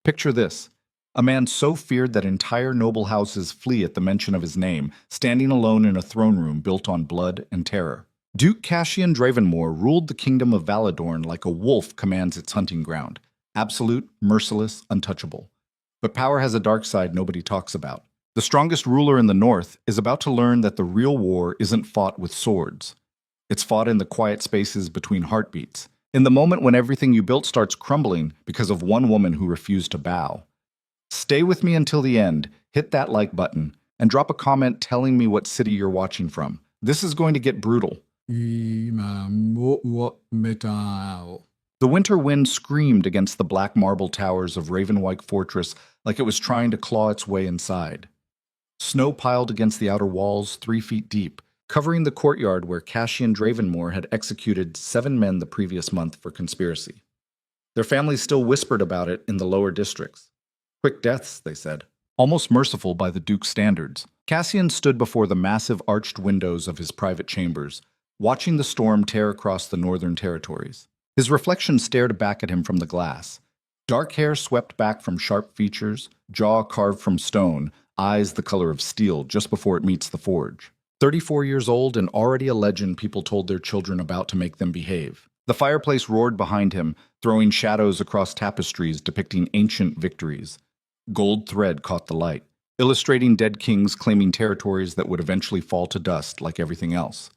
Picture this. A man so feared that entire noble houses flee at the mention of his name, standing alone in a throne room built on blood and terror. Duke Cassian Dravenmore ruled the kingdom of Valadorn like a wolf commands its hunting ground. Absolute, merciless, untouchable. But power has a dark side nobody talks about. The strongest ruler in the north is about to learn that the real war isn't fought with swords. It's fought in the quiet spaces between heartbeats, in the moment when everything you built starts crumbling because of one woman who refused to bow. Stay with me until the end, hit that like button, and drop a comment telling me what city you're watching from. This is going to get brutal. The winter wind screamed against the black marble towers of Ravenwyke Fortress like it was trying to claw its way inside. Snow piled against the outer walls 3 feet deep, covering the courtyard where Cassian Dravenmore had executed 7 men the previous month for conspiracy. Their families still whispered about it in the lower districts. Quick deaths, they said. Almost merciful by the Duke's standards. Cassian stood before the massive arched windows of his private chambers, watching the storm tear across the northern territories. His reflection stared back at him from the glass. Dark hair swept back from sharp features, jaw carved from stone, eyes the color of steel just before it meets the forge. 34 years old and already a legend people told their children about to make them behave. The fireplace roared behind him, throwing shadows across tapestries depicting ancient victories. Gold thread caught the light, illustrating dead kings claiming territories that would eventually fall to dust like everything else.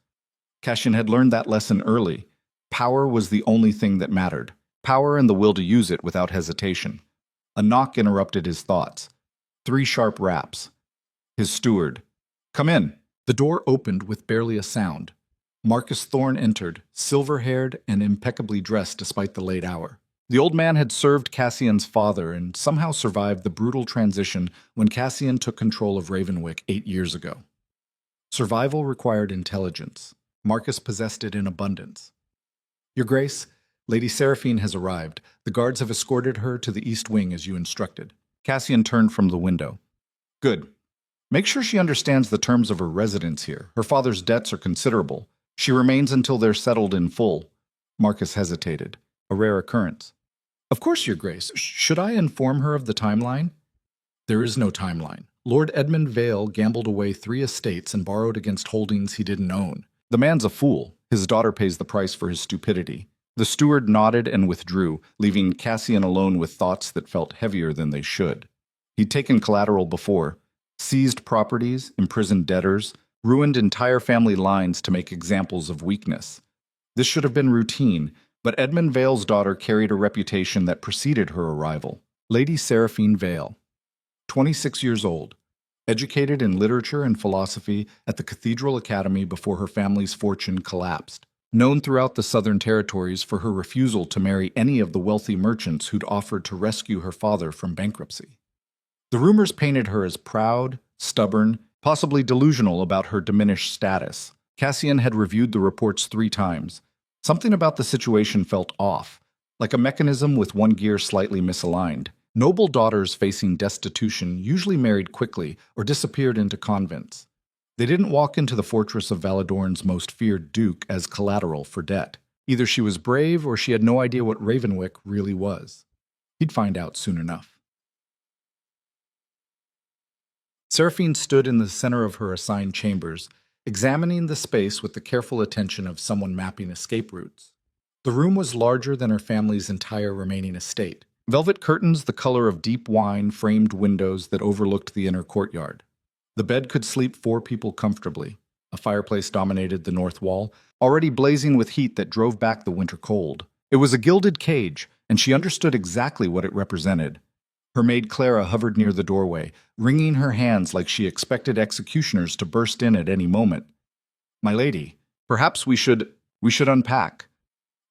Cassian had learned that lesson early. Power was the only thing that mattered. Power and the will to use it without hesitation. A knock interrupted his thoughts. 3 sharp raps. His steward. "Come in." The door opened with barely a sound. Marcus Thorne entered, silver-haired and impeccably dressed despite the late hour. The old man had served Cassian's father and somehow survived the brutal transition when Cassian took control of Ravenwyke 8 years ago. Survival required intelligence. Marcus possessed it in abundance. "Your Grace, Lady Seraphine has arrived. The guards have escorted her to the east wing as you instructed." Cassian turned from the window. "Good. Make sure she understands the terms of her residence here. Her father's debts are considerable. She remains until they're settled in full." Marcus hesitated. A rare occurrence. "Of course, Your Grace. Should I inform her of the timeline?" "There is no timeline. Lord Edmund Vale gambled away 3 estates and borrowed against holdings he didn't own. The man's a fool. His daughter pays the price for his stupidity." The steward nodded and withdrew, leaving Cassian alone with thoughts that felt heavier than they should. He'd taken collateral before. Seized properties, imprisoned debtors, ruined entire family lines to make examples of weakness. This should have been routine, but Edmund Vale's daughter carried a reputation that preceded her arrival. Lady Seraphine Vale, 26 years old, educated in literature and philosophy at the Cathedral Academy before her family's fortune collapsed. Known throughout the Southern Territories for her refusal to marry any of the wealthy merchants who'd offered to rescue her father from bankruptcy. The rumors painted her as proud, stubborn, possibly delusional about her diminished status. Cassian had reviewed the reports 3 times. Something about the situation felt off, like a mechanism with one gear slightly misaligned. Noble daughters facing destitution usually married quickly or disappeared into convents. They didn't walk into the fortress of Valadorn's most feared duke as collateral for debt. Either she was brave or she had no idea what Ravenwyke really was. He'd find out soon enough. Seraphine stood in the center of her assigned chambers, examining the space with the careful attention of someone mapping escape routes. The room was larger than her family's entire remaining estate. Velvet curtains the color of deep wine framed windows that overlooked the inner courtyard. The bed could sleep 4 people comfortably. A fireplace dominated the north wall, already blazing with heat that drove back the winter cold. It was a gilded cage, and she understood exactly what it represented. Her maid Clara hovered near the doorway, wringing her hands like she expected executioners to burst in at any moment. "My lady, perhaps we should unpack."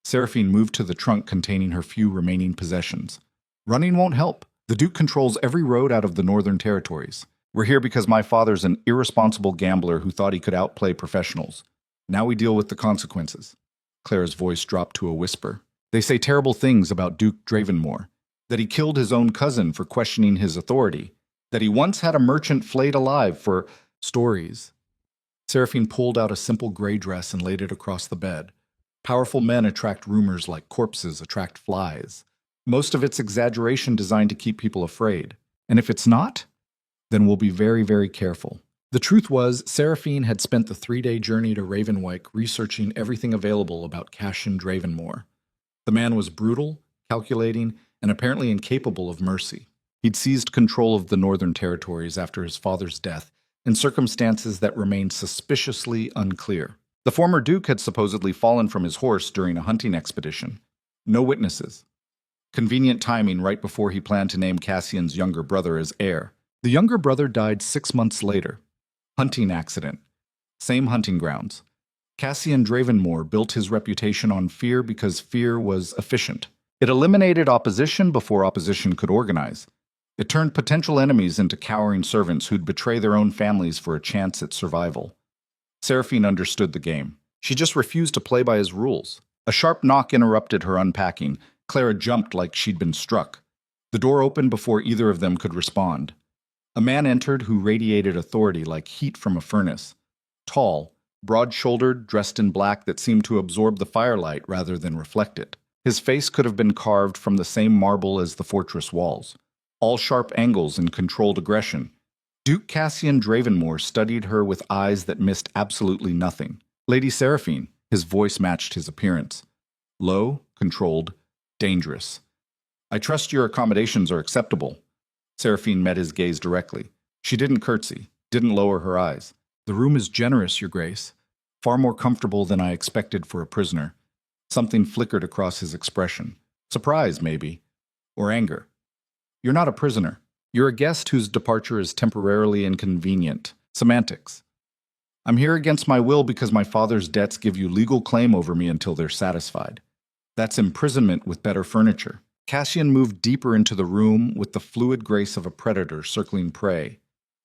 Seraphine moved to the trunk containing her few remaining possessions. "Running won't help. The Duke controls every road out of the northern territories. We're here because my father's an irresponsible gambler who thought he could outplay professionals. Now we deal with the consequences." Clara's voice dropped to a whisper. "They say terrible things about Duke Dravenmore. That he killed his own cousin for questioning his authority. That he once had a merchant flayed alive for stories." Seraphine pulled out a simple gray dress and laid it across the bed. Powerful men attract rumors like corpses attract flies. Most of it's exaggeration designed to keep people afraid. And if it's not, then we'll be very, very careful. The truth was, Seraphine had spent the 3-day journey to Ravenwyck researching everything available about Cassian Dravenmore. The man was brutal, calculating, and apparently incapable of mercy. He'd seized control of the Northern Territories after his father's death in circumstances that remained suspiciously unclear. The former Duke had supposedly fallen from his horse during a hunting expedition. No witnesses. Convenient timing right before he planned to name Cassian's younger brother as heir. The younger brother died 6 months later. Hunting accident. Same hunting grounds. Cassian Dravenmore built his reputation on fear because fear was efficient. It eliminated opposition before opposition could organize. It turned potential enemies into cowering servants who'd betray their own families for a chance at survival. Seraphine understood the game. She just refused to play by his rules. A sharp knock interrupted her unpacking. Clara jumped like she'd been struck. The door opened before either of them could respond. A man entered who radiated authority like heat from a furnace. Tall, broad-shouldered, dressed in black that seemed to absorb the firelight rather than reflect it. His face could have been carved from the same marble as the fortress walls. All sharp angles and controlled aggression. Duke Cassian Dravenmore studied her with eyes that missed absolutely nothing. Lady Seraphine, his voice matched his appearance. Low, controlled, dangerous. I trust your accommodations are acceptable. Seraphine met his gaze directly. She didn't curtsy, didn't lower her eyes. The room is generous, Your Grace. Far more comfortable than I expected for a prisoner. Something flickered across his expression. Surprise, maybe. Or anger. You're not a prisoner. You're a guest whose departure is temporarily inconvenient. Semantics. I'm here against my will because my father's debts give you legal claim over me until they're satisfied. That's imprisonment with better furniture. Cassian moved deeper into the room with the fluid grace of a predator circling prey.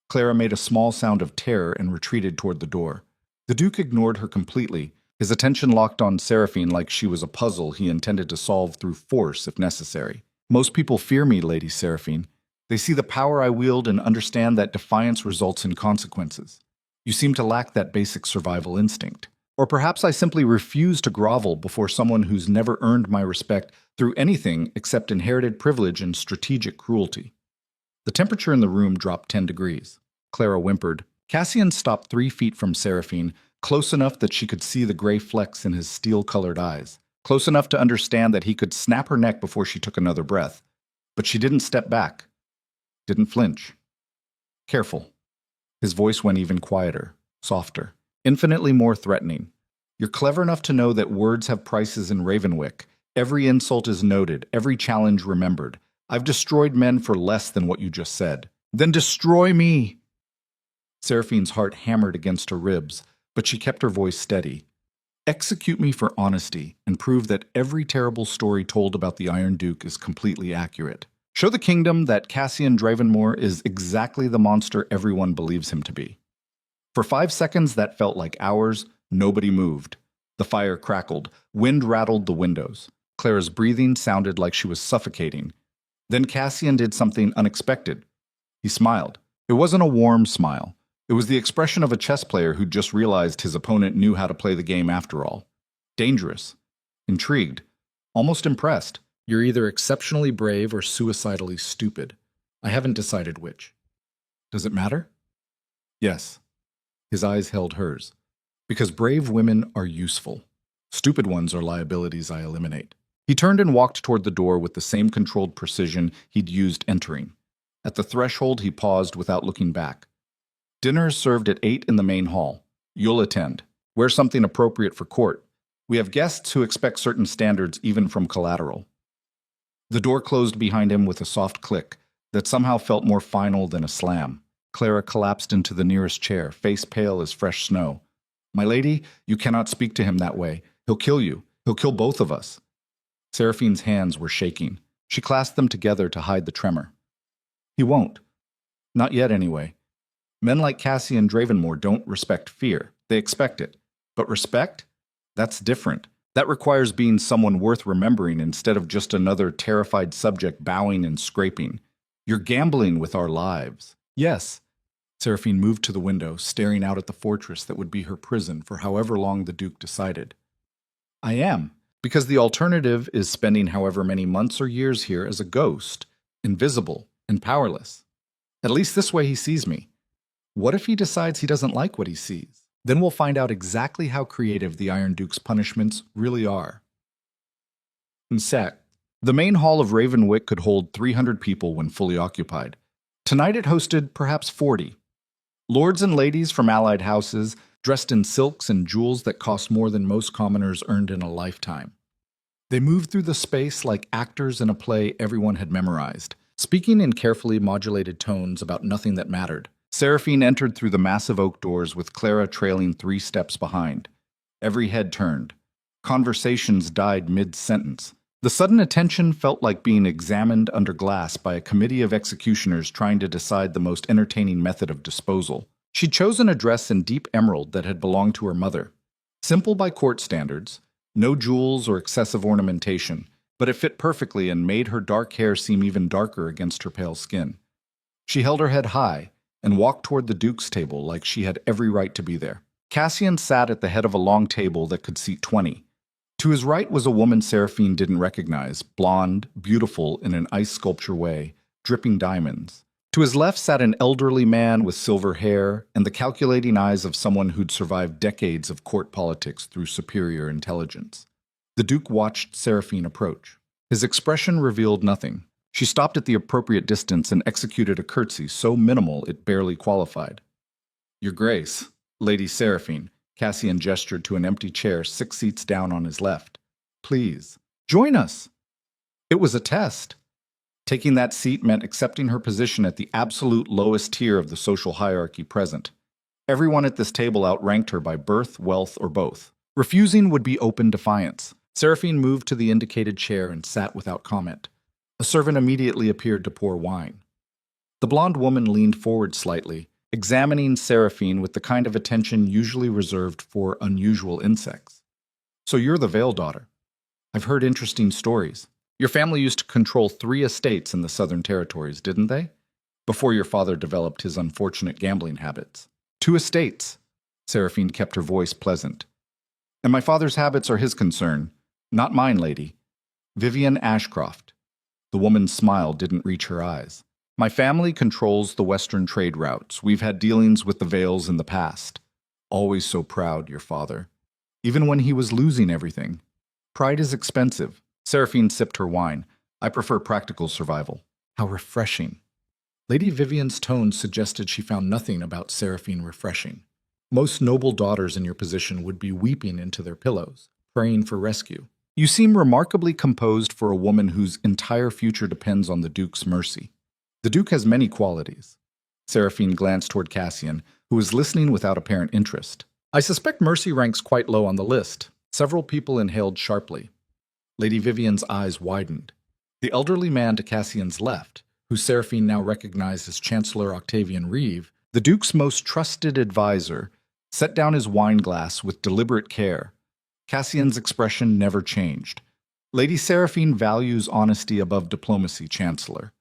Clara made a small sound of terror and retreated toward the door. The Duke ignored her completely, his attention locked on Seraphine like she was a puzzle he intended to solve through force if necessary. Most people fear me, Lady Seraphine. They see the power I wield and understand that defiance results in consequences. You seem to lack that basic survival instinct. Or perhaps I simply refuse to grovel before someone who's never earned my respect through anything except inherited privilege and strategic cruelty. The temperature in the room dropped 10 degrees. Clara whimpered. Cassian stopped 3 feet from Seraphine, close enough that she could see the gray flecks in his steel-colored eyes, close enough to understand that he could snap her neck before she took another breath. But she didn't step back, didn't flinch. Careful. His voice went even quieter, softer, infinitely more threatening. You're clever enough to know that words have prices in Ravenwyck. Every insult is noted, every challenge remembered. I've destroyed men for less than what you just said. Then destroy me! Seraphine's heart hammered against her ribs, but she kept her voice steady. Execute me for honesty and prove that every terrible story told about the Iron Duke is completely accurate. Show the kingdom that Cassian Dravenmore is exactly the monster everyone believes him to be. For 5 seconds that felt like hours, nobody moved. The fire crackled, wind rattled the windows. Clara's breathing sounded like she was suffocating. Then Cassian did something unexpected. He smiled. It wasn't a warm smile. It was the expression of a chess player who just realized his opponent knew how to play the game after all. Dangerous. Intrigued. Almost impressed. You're either exceptionally brave or suicidally stupid. I haven't decided which. Does it matter? Yes. His eyes held hers. Because brave women are useful. Stupid ones are liabilities I eliminate. He turned and walked toward the door with the same controlled precision he'd used entering. At the threshold, he paused without looking back. Dinner is served at 8 in the main hall. You'll attend. Wear something appropriate for court. We have guests who expect certain standards even from collateral. The door closed behind him with a soft click that somehow felt more final than a slam. Clara collapsed into the nearest chair, face pale as fresh snow. My lady, you cannot speak to him that way. He'll kill you. He'll kill both of us. Seraphine's hands were shaking. She clasped them together to hide the tremor. He won't. Not yet, anyway. Men like Cassian Dravenmore don't respect fear. They expect it. But respect? That's different. That requires being someone worth remembering instead of just another terrified subject bowing and scraping. You're gambling with our lives. Yes. Seraphine moved to the window, staring out at the fortress that would be her prison for however long the Duke decided. I am. Because the alternative is spending however many months or years here as a ghost, invisible and powerless. At least this way he sees me. What if he decides he doesn't like what he sees? Then we'll find out exactly how creative the Iron Duke's punishments really are. In sec, the main hall of Ravenwick could hold 300 people when fully occupied. Tonight it hosted perhaps 40. Lords and ladies from allied houses, dressed in silks and jewels that cost more than most commoners earned in a lifetime. They moved through the space like actors in a play everyone had memorized, speaking in carefully modulated tones about nothing that mattered. Seraphine entered through the massive oak doors with Clara trailing 3 steps behind. Every head turned. Conversations died mid-sentence. The sudden attention felt like being examined under glass by a committee of executioners trying to decide the most entertaining method of disposal. She'd chosen a dress in deep emerald that had belonged to her mother. Simple by court standards, no jewels or excessive ornamentation, but it fit perfectly and made her dark hair seem even darker against her pale skin. She held her head high and walked toward the Duke's table like she had every right to be there. Cassian sat at the head of a long table that could seat 20. To his right was a woman Seraphine didn't recognize, blonde, beautiful in an ice sculpture way, dripping diamonds. To his left sat an elderly man with silver hair and the calculating eyes of someone who'd survived decades of court politics through superior intelligence. The Duke watched Seraphine approach. His expression revealed nothing. She stopped at the appropriate distance and executed a curtsy so minimal it barely qualified. "Your Grace, Lady Seraphine," Cassian gestured to an empty chair 6 seats down on his left. "Please, join us." It was a test. Taking that seat meant accepting her position at the absolute lowest tier of the social hierarchy present. Everyone at this table outranked her by birth, wealth, or both. Refusing would be open defiance. Seraphine moved to the indicated chair and sat without comment. A servant immediately appeared to pour wine. The blonde woman leaned forward slightly, examining Seraphine with the kind of attention usually reserved for unusual insects. "So you're the Vale daughter. I've heard interesting stories. Your family used to control 3 estates in the Southern Territories, didn't they? Before your father developed his unfortunate gambling habits." 2 estates. Seraphine kept her voice pleasant. "And my father's habits are his concern, not mine, lady. Vivian Ashcroft." The woman's smile didn't reach her eyes. "My family controls the western trade routes. We've had dealings with the Vales in the past. Always so proud, your father. Even when he was losing everything. Pride is expensive." Seraphine sipped her wine. "I prefer practical survival." "How refreshing." Lady Vivian's tone suggested she found nothing about Seraphine refreshing. Most noble daughters in your position would be weeping into their pillows, praying for rescue. "You seem remarkably composed for a woman whose entire future depends on the Duke's mercy." "The Duke has many qualities." Seraphine glanced toward Cassian, who was listening without apparent interest. "I suspect mercy ranks quite low on the list." Several people inhaled sharply. Lady Vivian's eyes widened. The elderly man to Cassian's left, who Seraphine now recognized as Chancellor Octavian Reeve, the Duke's most trusted advisor, set down his wine glass with deliberate care. Cassian's expression never changed. "Lady Seraphine values honesty above diplomacy, Chancellor.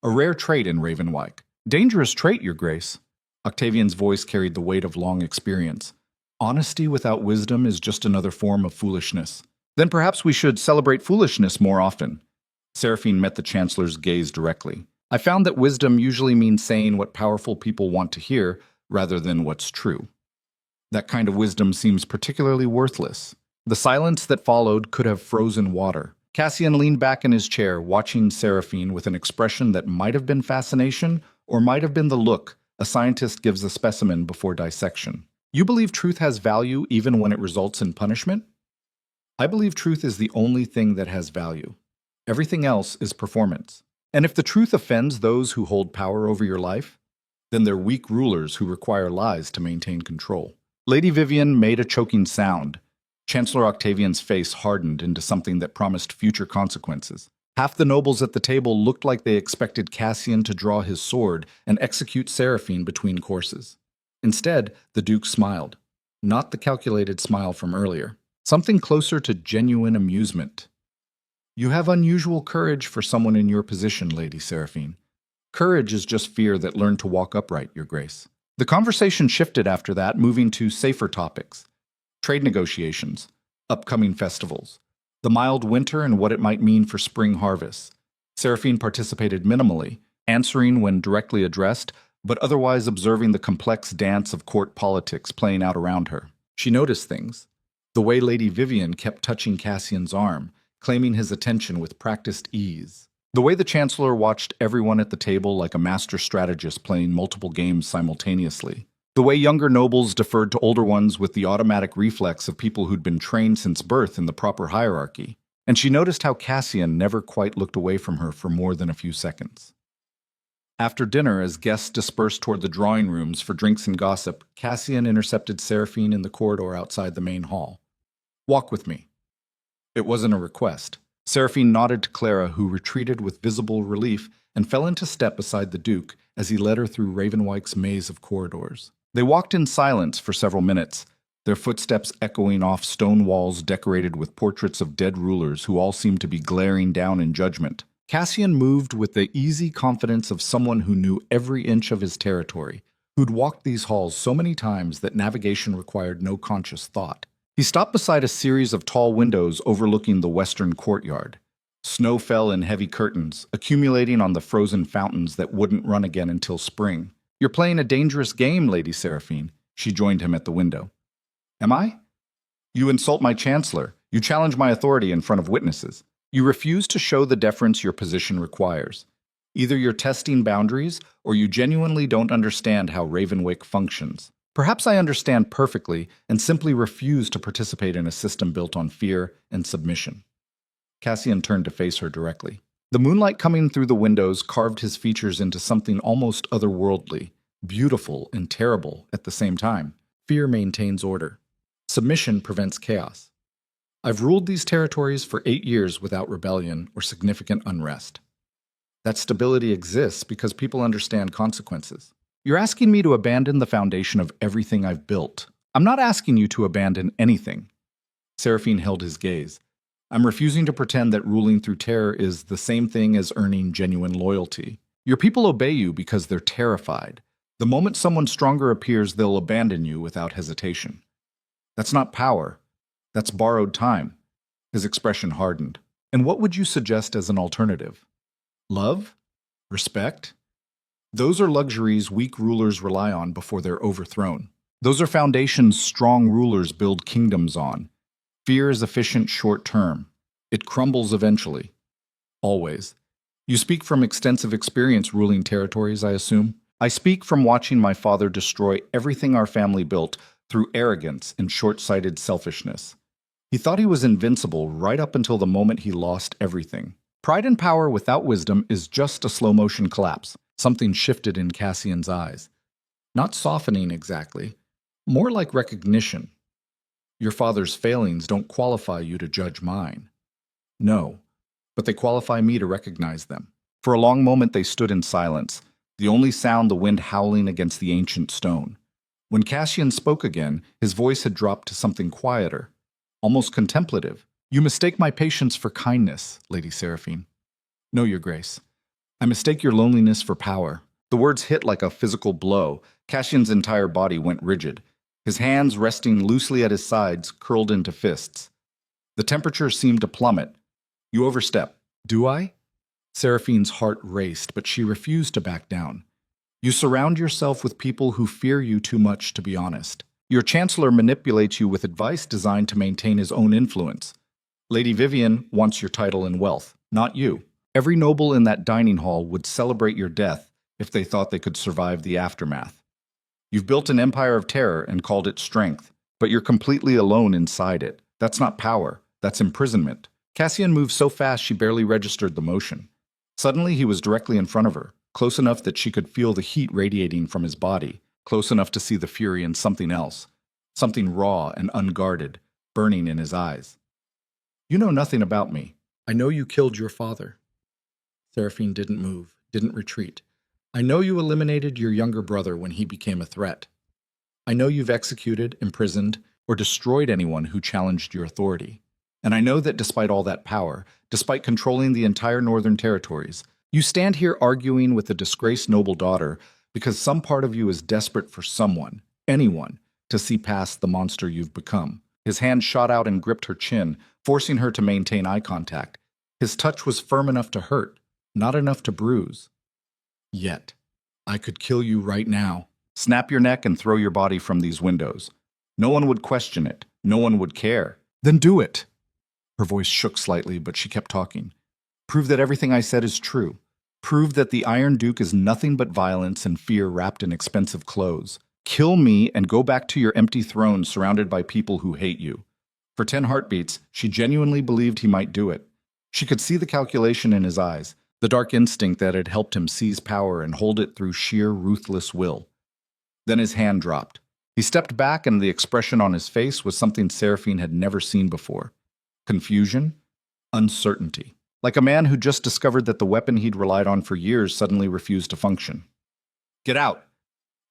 A rare trait in Ravenwyke. Dangerous trait, your Grace." Octavian's voice carried the weight of long experience. "Honesty without wisdom is just another form of foolishness." "Then perhaps we should celebrate foolishness more often." Seraphine met the Chancellor's gaze directly. "I found that wisdom usually means saying what powerful people want to hear rather than what's true. That kind of wisdom seems particularly worthless." The silence that followed could have frozen water. Cassian leaned back in his chair, watching Seraphine with an expression that might have been fascination or might have been the look a scientist gives a specimen before dissection. "You believe truth has value even when it results in punishment?" "I believe truth is the only thing that has value. Everything else is performance. And if the truth offends those who hold power over your life, then they're weak rulers who require lies to maintain control." Lady Vivian made a choking sound. Chancellor Octavian's face hardened into something that promised future consequences. Half the nobles at the table looked like they expected Cassian to draw his sword and execute Seraphine between courses. Instead, the Duke smiled. Not the calculated smile from earlier. Something closer to genuine amusement. "You have unusual courage for someone in your position, Lady Seraphine. Courage is just fear that learned to walk upright, Your Grace." The conversation shifted after that, moving to safer topics. Trade negotiations, upcoming festivals, the mild winter and what it might mean for spring harvests. Seraphine participated minimally, answering when directly addressed, but otherwise observing the complex dance of court politics playing out around her. She noticed things. The way Lady Vivian kept touching Cassian's arm, claiming his attention with practiced ease. The way the Chancellor watched everyone at the table like a master strategist playing multiple games simultaneously. The way younger nobles deferred to older ones with the automatic reflex of people who'd been trained since birth in the proper hierarchy. And she noticed how Cassian never quite looked away from her for more than a few seconds. After dinner, as guests dispersed toward the drawing rooms for drinks and gossip, Cassian intercepted Seraphine in the corridor outside the main hall. "Walk with me." It wasn't a request. Seraphine nodded to Clara, who retreated with visible relief and fell into step beside the Duke as he led her through Ravenwyke's maze of corridors. They walked in silence for several minutes, their footsteps echoing off stone walls decorated with portraits of dead rulers who all seemed to be glaring down in judgment. Cassian moved with the easy confidence of someone who knew every inch of his territory, who'd walked these halls so many times that navigation required no conscious thought. He stopped beside a series of tall windows overlooking the western courtyard. Snow fell in heavy curtains, accumulating on the frozen fountains that wouldn't run again until spring. "You're playing a dangerous game, Lady Seraphine." She joined him at the window. "Am I? You insult my chancellor. You challenge my authority in front of witnesses. You refuse to show the deference your position requires. Either you're testing boundaries, or you genuinely don't understand how Ravenwyke functions. Perhaps I understand perfectly and simply refuse to participate in a system built on fear and submission." Cassian turned to face her directly. The moonlight coming through the windows carved his features into something almost otherworldly, beautiful and terrible at the same time. Fear maintains order. Submission prevents chaos. I've ruled these territories for 8 years without rebellion or significant unrest. That stability exists because people understand consequences. You're asking me to abandon the foundation of everything I've built. I'm not asking you to abandon anything. Seraphine held his gaze. I'm refusing to pretend that ruling through terror is the same thing as earning genuine loyalty. Your people obey you because they're terrified. The moment someone stronger appears, they'll abandon you without hesitation. That's not power. That's borrowed time. His expression hardened. And what would you suggest as an alternative? Love? Respect? Those are luxuries weak rulers rely on before they're overthrown. Those are foundations strong rulers build kingdoms on. Fear is efficient short-term. It crumbles eventually. Always. You speak from extensive experience ruling territories, I assume? I speak from watching my father destroy everything our family built through arrogance and short-sighted selfishness. He thought he was invincible right up until the moment he lost everything. Pride and power without wisdom is just a slow-motion collapse. Something shifted in Cassian's eyes. Not softening exactly, more like recognition. Your father's failings don't qualify you to judge mine. No, but they qualify me to recognize them. For a long moment they stood in silence, the only sound the wind howling against the ancient stone. When Cassian spoke again, his voice had dropped to something quieter, almost contemplative. "You mistake my patience for kindness, Lady Seraphine." "No, Your Grace. I mistake your loneliness for power." The words hit like a physical blow. Cassian's entire body went rigid. His hands, resting loosely at his sides, curled into fists. The temperature seemed to plummet. "You overstep." "Do I?" Seraphine's heart raced, but she refused to back down. "You surround yourself with people who fear you too much to be honest. Your chancellor manipulates you with advice designed to maintain his own influence. Lady Vivian wants your title and wealth, not you. Every noble in that dining hall would celebrate your death if they thought they could survive the aftermath. You've built an empire of terror and called it strength, but you're completely alone inside it. That's not power, that's imprisonment." Cassian moved so fast she barely registered the motion. Suddenly he was directly in front of her, close enough that she could feel the heat radiating from his body, close enough to see the fury in something else, something raw and unguarded, burning in his eyes. "You know nothing about me. I know you killed your father." Seraphine didn't move, didn't retreat. "I know you eliminated your younger brother when he became a threat. I know you've executed, imprisoned, or destroyed anyone who challenged your authority. And I know that despite all that power, despite controlling the entire northern territories, you stand here arguing with a disgraced noble daughter because some part of you is desperate for someone, anyone, to see past the monster you've become. His hand shot out and gripped her chin, forcing her to maintain eye contact. His touch was firm enough to hurt, not enough to bruise. Yet, I could kill you right now. Snap your neck and throw your body from these windows. No one would question it. No one would care. Then do it. Her voice shook slightly, but she kept talking. Prove that everything I said is true. Prove that the Iron Duke is nothing but violence and fear wrapped in expensive clothes. Kill me and go back to your empty throne surrounded by people who hate you. For 10 heartbeats, she genuinely believed he might do it. She could see the calculation in his eyes, the dark instinct that had helped him seize power and hold it through sheer ruthless will. Then his hand dropped. He stepped back, and the expression on his face was something Seraphine had never seen before. Confusion, uncertainty. Like a man who just discovered that the weapon he'd relied on for years suddenly refused to function. Get out!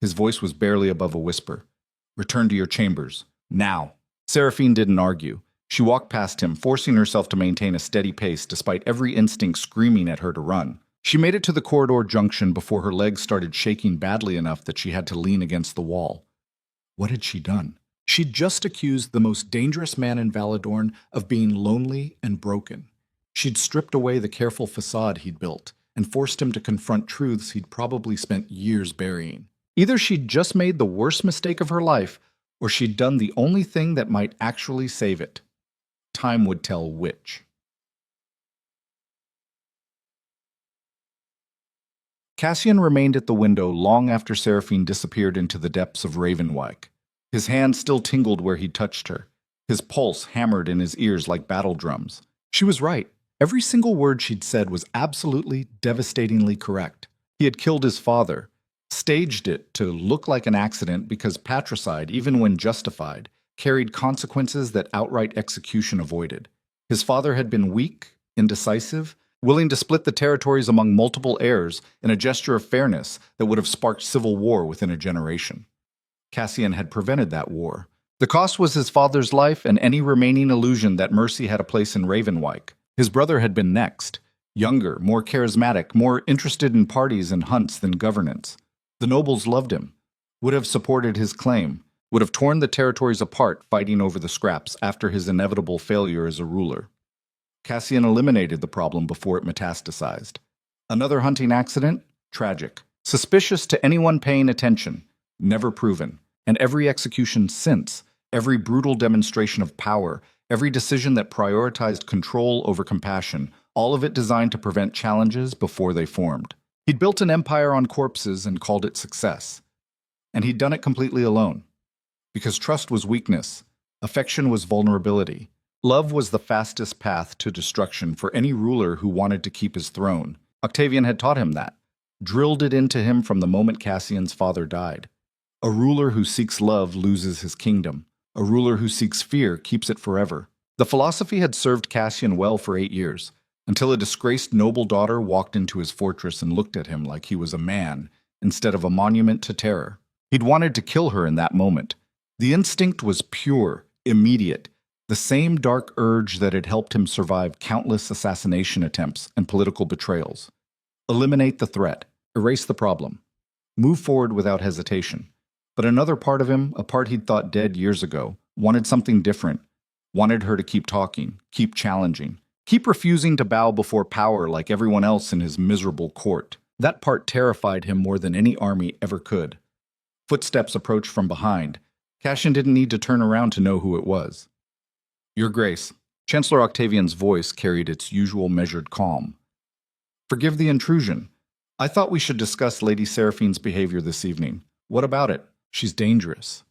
His voice was barely above a whisper. Return to your chambers. Now. Seraphine didn't argue. She walked past him, forcing herself to maintain a steady pace despite every instinct screaming at her to run. She made it to the corridor junction before her legs started shaking badly enough that she had to lean against the wall. What had she done? She'd just accused the most dangerous man in Valadorn of being lonely and broken. She'd stripped away the careful facade he'd built and forced him to confront truths he'd probably spent years burying. Either she'd just made the worst mistake of her life, or she'd done the only thing that might actually save it. Time would tell which. Cassian remained at the window long after Seraphine disappeared into the depths of Ravenwyke. His hand still tingled where he'd touched her. His pulse hammered in his ears like battle drums. She was right. Every single word she'd said was absolutely, devastatingly correct. He had killed his father, staged it to look like an accident because patricide, even when justified, carried consequences that outright execution avoided. His father had been weak, indecisive, willing to split the territories among multiple heirs in a gesture of fairness that would have sparked civil war within a generation. Cassian had prevented that war. The cost was his father's life and any remaining illusion that mercy had a place in Ravenwyke. His brother had been next, younger, more charismatic, more interested in parties and hunts than governance. The nobles loved him, would have supported his claim, would have torn the territories apart fighting over the scraps after his inevitable failure as a ruler. Cassian eliminated the problem before it metastasized. Another hunting accident? Tragic. Suspicious to anyone paying attention. Never proven. And every execution since, every brutal demonstration of power, every decision that prioritized control over compassion, all of it designed to prevent challenges before they formed. He'd built an empire on corpses and called it success. And he'd done it completely alone. Because trust was weakness, affection was vulnerability. Love was the fastest path to destruction for any ruler who wanted to keep his throne. Octavian had taught him that, drilled it into him from the moment Cassian's father died. A ruler who seeks love loses his kingdom. A ruler who seeks fear keeps it forever. The philosophy had served Cassian well for 8 years, until a disgraced noble daughter walked into his fortress and looked at him like he was a man instead of a monument to terror. He'd wanted to kill her in that moment. The instinct was pure, immediate, the same dark urge that had helped him survive countless assassination attempts and political betrayals. Eliminate the threat, erase the problem, move forward without hesitation. But another part of him, a part he'd thought dead years ago, wanted something different, wanted her to keep talking, keep challenging, keep refusing to bow before power like everyone else in his miserable court. That part terrified him more than any army ever could. Footsteps approached from behind. Cassian didn't need to turn around to know who it was. Your Grace. Chancellor Octavian's voice carried its usual measured calm. Forgive the intrusion. I thought we should discuss Lady Seraphine's behavior this evening. What about it? She's dangerous.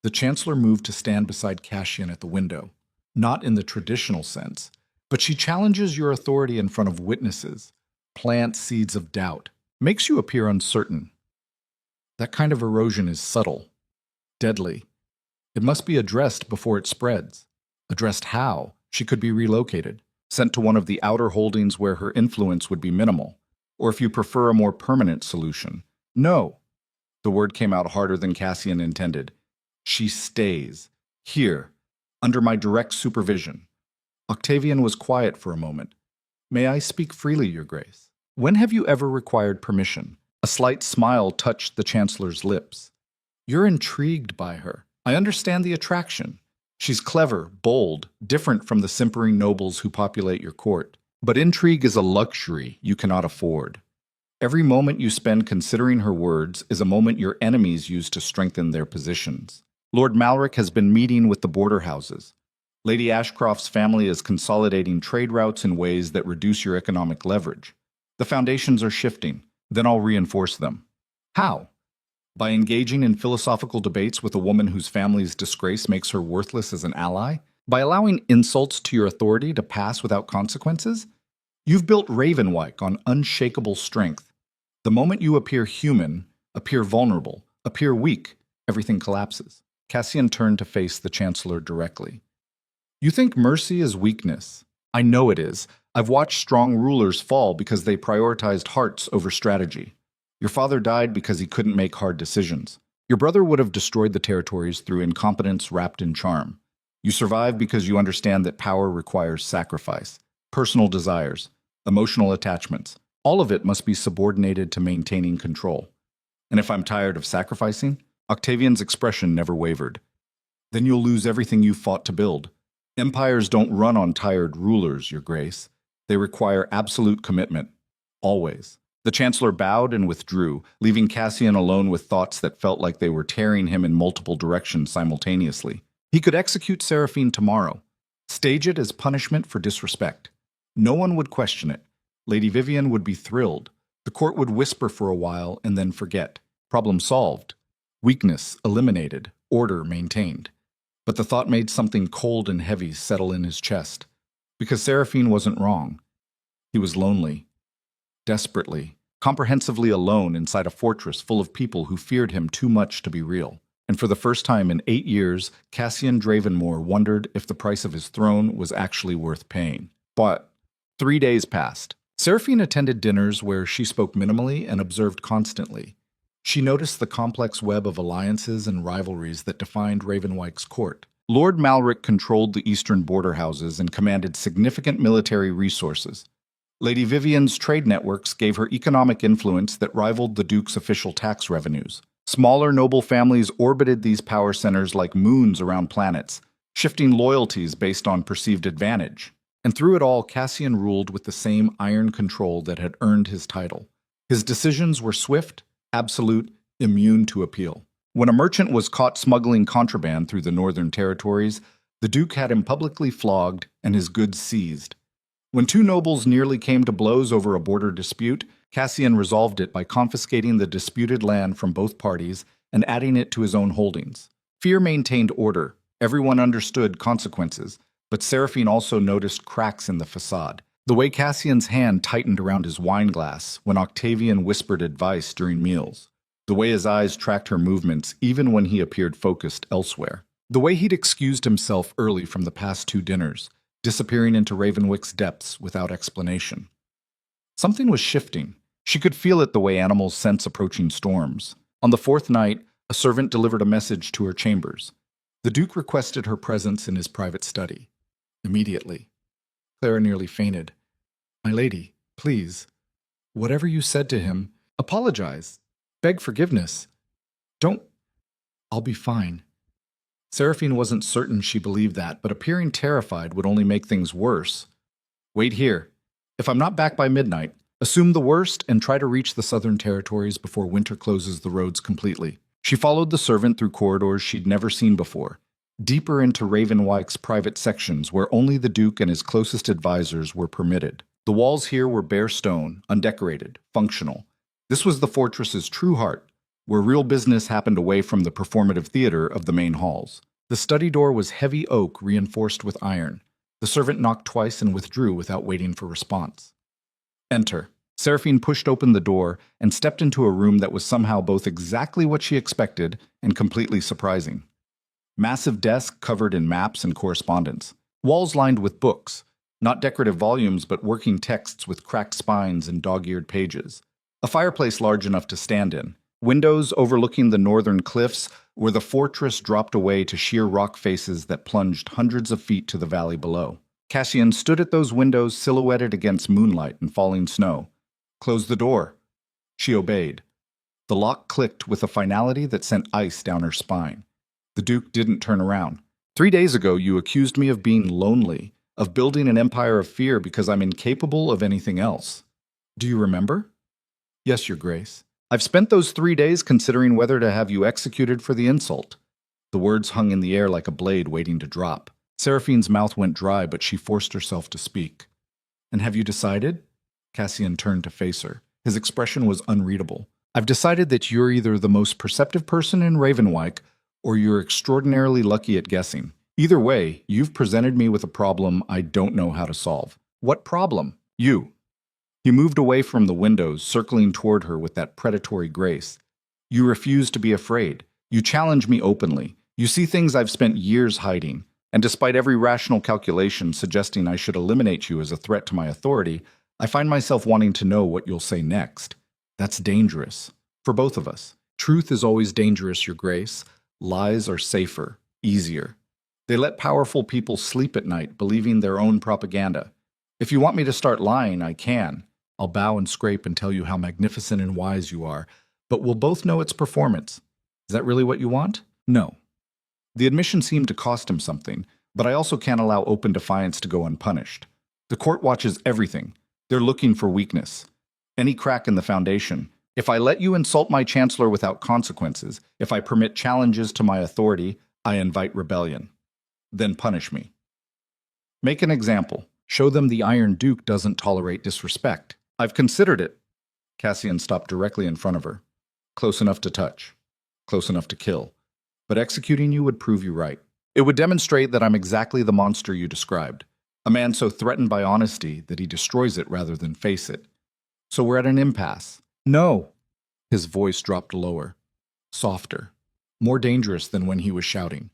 The Chancellor moved to stand beside Cassian at the window. Not in the traditional sense, but she challenges your authority in front of witnesses, plants seeds of doubt, makes you appear uncertain. That kind of erosion is subtle, deadly. It must be addressed before it spreads. Addressed how? She could be relocated, sent to one of the outer holdings where her influence would be minimal, or if you prefer a more permanent solution. No. The word came out harder than Cassian intended. She stays. Here. Under my direct supervision. Octavian was quiet for a moment. May I speak freely, Your Grace? When have you ever required permission? A slight smile touched the Chancellor's lips. You're intrigued by her. I understand the attraction. She's clever, bold, different from the simpering nobles who populate your court. But intrigue is a luxury you cannot afford. Every moment you spend considering her words is a moment your enemies use to strengthen their positions. Lord Malric has been meeting with the border houses. Lady Ashcroft's family is consolidating trade routes in ways that reduce your economic leverage. The foundations are shifting, then I'll reinforce them. How? By engaging in philosophical debates with a woman whose family's disgrace makes her worthless as an ally? By allowing insults to your authority to pass without consequences? You've built Ravenwyke on unshakable strength. The moment you appear human, appear vulnerable, appear weak, everything collapses. Cassian turned to face the Chancellor directly. You think mercy is weakness? I know it is. I've watched strong rulers fall because they prioritized hearts over strategy. Your father died because he couldn't make hard decisions. Your brother would have destroyed the territories through incompetence wrapped in charm. You survive because you understand that power requires sacrifice, personal desires, emotional attachments. All of it must be subordinated to maintaining control. And if I'm tired of sacrificing, Octavian's expression never wavered. Then you'll lose everything you fought to build. Empires don't run on tired rulers, Your Grace. They require absolute commitment. Always. The Chancellor bowed and withdrew, leaving Cassian alone with thoughts that felt like they were tearing him in multiple directions simultaneously. He could execute Seraphine tomorrow. Stage it as punishment for disrespect. No one would question it. Lady Vivian would be thrilled. The court would whisper for a while and then forget. Problem solved. Weakness eliminated. Order maintained. But the thought made something cold and heavy settle in his chest. Because Seraphine wasn't wrong. He was lonely. Desperately, comprehensively alone inside a fortress full of people who feared him too much to be real. And for the first time in 8 years, Cassian Dravenmore wondered if the price of his throne was actually worth paying. But 3 days passed. Seraphine attended dinners where she spoke minimally and observed constantly. She noticed the complex web of alliances and rivalries that defined Ravenwyke's court. Lord Malric controlled the eastern border houses and commanded significant military resources. Lady Vivian's trade networks gave her economic influence that rivaled the Duke's official tax revenues. Smaller noble families orbited these power centers like moons around planets, shifting loyalties based on perceived advantage. And through it all, Cassian ruled with the same iron control that had earned his title. His decisions were swift, absolute, immune to appeal. When a merchant was caught smuggling contraband through the northern territories, the Duke had him publicly flogged and his goods seized. When two nobles nearly came to blows over a border dispute, Cassian resolved it by confiscating the disputed land from both parties and adding it to his own holdings. Fear maintained order. Everyone understood consequences, but Seraphine also noticed cracks in the facade. The way Cassian's hand tightened around his wine glass when Octavian whispered advice during meals. The way his eyes tracked her movements even when he appeared focused elsewhere. The way he'd excused himself early from the past 2 dinners, disappearing into Ravenwyke's depths without explanation. Something was shifting. She could feel it the way animals sense approaching storms. On the 4th night, a servant delivered a message to her chambers. The Duke requested her presence in his private study. Immediately. Clara nearly fainted. My lady, please. Whatever you said to him, apologize. Beg forgiveness. Don't. I'll be fine. Seraphine wasn't certain she believed that, but appearing terrified would only make things worse. Wait here. If I'm not back by midnight, assume the worst and try to reach the southern territories before winter closes the roads completely. She followed the servant through corridors she'd never seen before, deeper into Ravenwyke's private sections where only the Duke and his closest advisors were permitted. The walls here were bare stone, undecorated, functional. This was the fortress's true heart, where real business happened away from the performative theater of the main halls. The study door was heavy oak reinforced with iron. The servant knocked twice and withdrew without waiting for response. Enter. Seraphine pushed open the door and stepped into a room that was somehow both exactly what she expected and completely surprising. Massive desk covered in maps and correspondence. Walls lined with books, not decorative volumes but working texts with cracked spines and dog-eared pages. A fireplace large enough to stand in. Windows overlooking the northern cliffs where the fortress dropped away to sheer rock faces that plunged hundreds of feet to the valley below. Cassian stood at those windows silhouetted against moonlight and falling snow. Close the door. She obeyed. The lock clicked with a finality that sent ice down her spine. The Duke didn't turn around. 3 days ago, you accused me of being lonely, of building an empire of fear because I'm incapable of anything else. Do you remember? Yes, Your Grace. I've spent those 3 days considering whether to have you executed for the insult. The words hung in the air like a blade waiting to drop. Seraphine's mouth went dry, but she forced herself to speak. And have you decided? Cassian turned to face her. His expression was unreadable. I've decided that you're either the most perceptive person in Ravenwyke, or you're extraordinarily lucky at guessing. Either way, you've presented me with a problem I don't know how to solve. What problem? You. He moved away from the windows, circling toward her with that predatory grace. You refuse to be afraid. You challenge me openly. You see things I've spent years hiding. And despite every rational calculation suggesting I should eliminate you as a threat to my authority, I find myself wanting to know what you'll say next. That's dangerous. For both of us. Truth is always dangerous, Your Grace. Lies are safer, easier. They let powerful people sleep at night, believing their own propaganda. If you want me to start lying, I can. I'll bow and scrape and tell you how magnificent and wise you are, but we'll both know its performance. Is that really what you want? No. The admission seemed to cost him something, but I also can't allow open defiance to go unpunished. The court watches everything. They're looking for weakness. Any crack in the foundation. If I let you insult my chancellor without consequences, if I permit challenges to my authority, I invite rebellion. Then punish me. Make an example. Show them the Iron Duke doesn't tolerate disrespect. I've considered it. Cassian stopped directly in front of her. Close enough to touch. Close enough to kill. But executing you would prove you right. It would demonstrate that I'm exactly the monster you described. A man so threatened by honesty that he destroys it rather than face it. So we're at an impasse. No. His voice dropped lower. Softer. More dangerous than when he was shouting.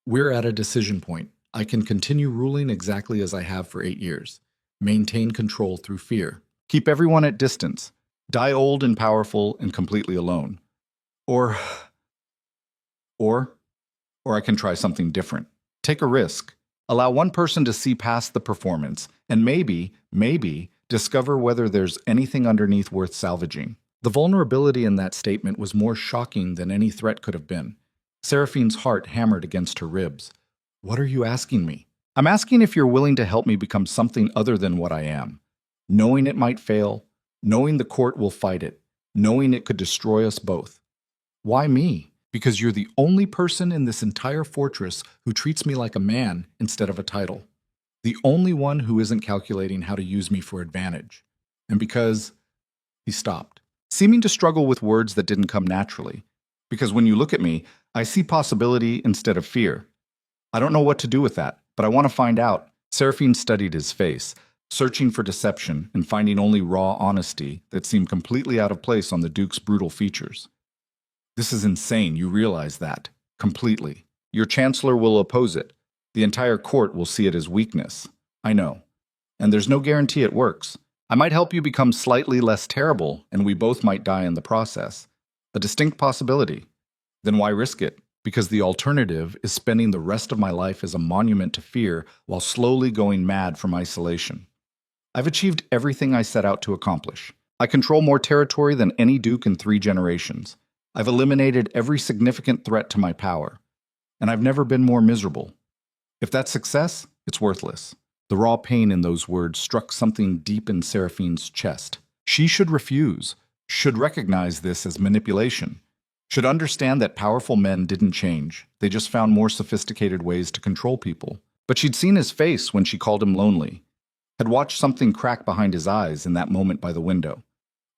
We're at a decision point. I can continue ruling exactly as I have for 8 years. Maintain control through fear. Keep everyone at distance. Die old and powerful and completely alone. Or I can try something different. Take a risk. Allow one person to see past the performance and maybe, discover whether there's anything underneath worth salvaging. The vulnerability in that statement was more shocking than any threat could have been. Seraphine's heart hammered against her ribs. What are you asking me? I'm asking if you're willing to help me become something other than what I am. Knowing it might fail, knowing the court will fight it, knowing it could destroy us both. Why me? Because you're the only person in this entire fortress who treats me like a man instead of a title. The only one who isn't calculating how to use me for advantage. And because... He stopped, seeming to struggle with words that didn't come naturally. Because when you look at me, I see possibility instead of fear. I don't know what to do with that, but I want to find out. Seraphine studied his face, searching for deception and finding only raw honesty that seemed completely out of place on the Duke's brutal features. This is insane, you realize that. Completely. Your chancellor will oppose it. The entire court will see it as weakness. I know. And there's no guarantee it works. I might help you become slightly less terrible, and we both might die in the process. A distinct possibility. Then why risk it? Because the alternative is spending the rest of my life as a monument to fear while slowly going mad from isolation. I've achieved everything I set out to accomplish. I control more territory than any duke in 3 generations. I've eliminated every significant threat to my power. And I've never been more miserable. If that's success, it's worthless. The raw pain in those words struck something deep in Seraphine's chest. She should refuse, should recognize this as manipulation, should understand that powerful men didn't change. They just found more sophisticated ways to control people. But she'd seen his face when she called him lonely, had watched something crack behind his eyes in that moment by the window.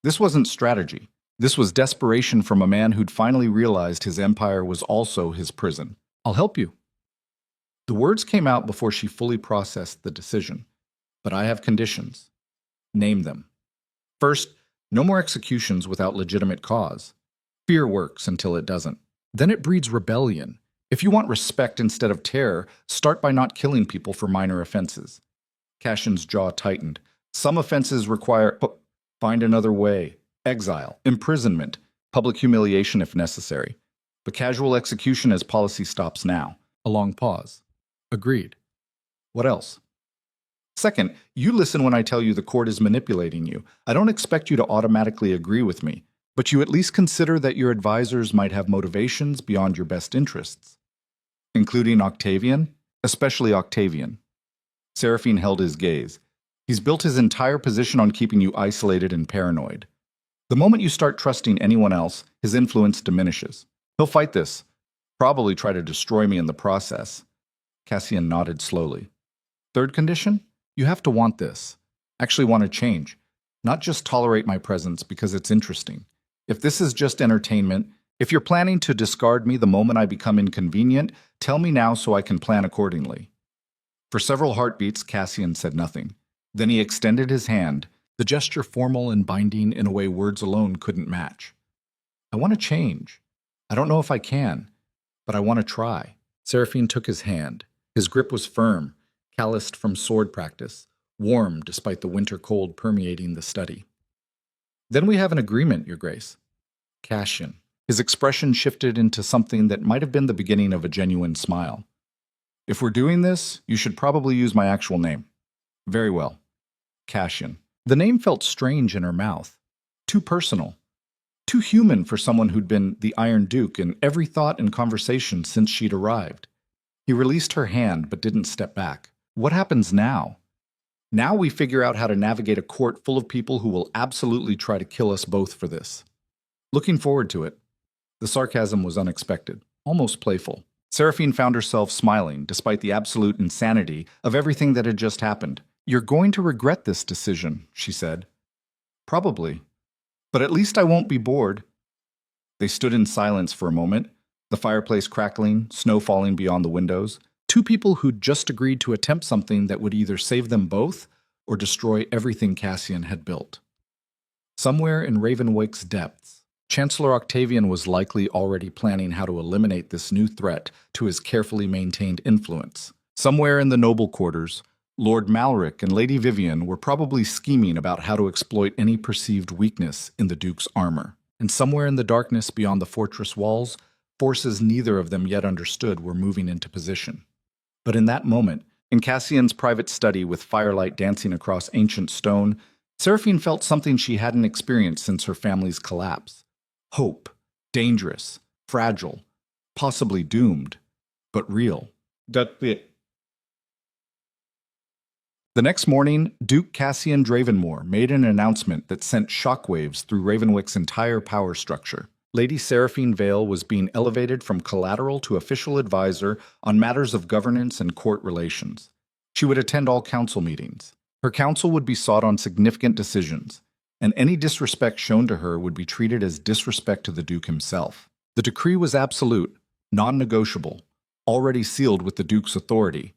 This wasn't strategy. This was desperation from a man who'd finally realized his empire was also his prison. I'll help you. The words came out before she fully processed the decision. But I have conditions. Name them. First, no more executions without legitimate cause. Fear works until it doesn't. Then it breeds rebellion. If you want respect instead of terror, start by not killing people for minor offenses. Cassian's jaw tightened. Some offenses require... Find another way. Exile, imprisonment, public humiliation if necessary. But casual execution as policy stops now. A long pause. Agreed. What else? Second, you listen when I tell you the court is manipulating you. I don't expect you to automatically agree with me, but you at least consider that your advisors might have motivations beyond your best interests. Including Octavian? Especially Octavian. Seraphine held his gaze. He's built his entire position on keeping you isolated and paranoid. The moment you start trusting anyone else, his influence diminishes. He'll fight this, probably try to destroy me in the process. Cassian nodded slowly. Third condition? You have to want this. Actually want to change. Not just tolerate my presence because it's interesting. If this is just entertainment, if you're planning to discard me the moment I become inconvenient, tell me now so I can plan accordingly. For several heartbeats, Cassian said nothing. Then he extended his hand, the gesture formal and binding in a way words alone couldn't match. I want to change. I don't know if I can, but I want to try. Seraphine took his hand. His grip was firm, calloused from sword practice, warm despite the winter cold permeating the study. Then we have an agreement, Your Grace. Cassian. His expression shifted into something that might have been the beginning of a genuine smile. If we're doing this, you should probably use my actual name. Very well. Cassian. The name felt strange in her mouth. Too personal. Too human for someone who'd been the Iron Duke in every thought and conversation since she'd arrived. He released her hand but didn't step back. What happens now? Now we figure out how to navigate a court full of people who will absolutely try to kill us both for this. Looking forward to it. The sarcasm was unexpected, almost playful. Seraphine found herself smiling despite the absolute insanity of everything that had just happened. You're going to regret this decision, she said. Probably. But at least I won't be bored. They stood in silence for a moment, the fireplace crackling, snow falling beyond the windows. Two people who'd just agreed to attempt something that would either save them both or destroy everything Cassian had built. Somewhere in Ravenwake's depths, Chancellor Octavian was likely already planning how to eliminate this new threat to his carefully maintained influence. Somewhere in the noble quarters, Lord Malric and Lady Vivian were probably scheming about how to exploit any perceived weakness in the Duke's armor. And somewhere in the darkness beyond the fortress walls, forces neither of them yet understood were moving into position. But in that moment, in Cassian's private study with firelight dancing across ancient stone, Seraphine felt something she hadn't experienced since her family's collapse. Hope. Dangerous. Fragile. Possibly doomed. But real. That's it. The next morning, Duke Cassian Dravenmore made an announcement that sent shockwaves through Ravenwick's entire power structure. Lady Seraphine Vale was being elevated from collateral to official advisor on matters of governance and court relations. She would attend all council meetings. Her counsel would be sought on significant decisions, and any disrespect shown to her would be treated as disrespect to the Duke himself. The decree was absolute, non-negotiable, already sealed with the Duke's authority.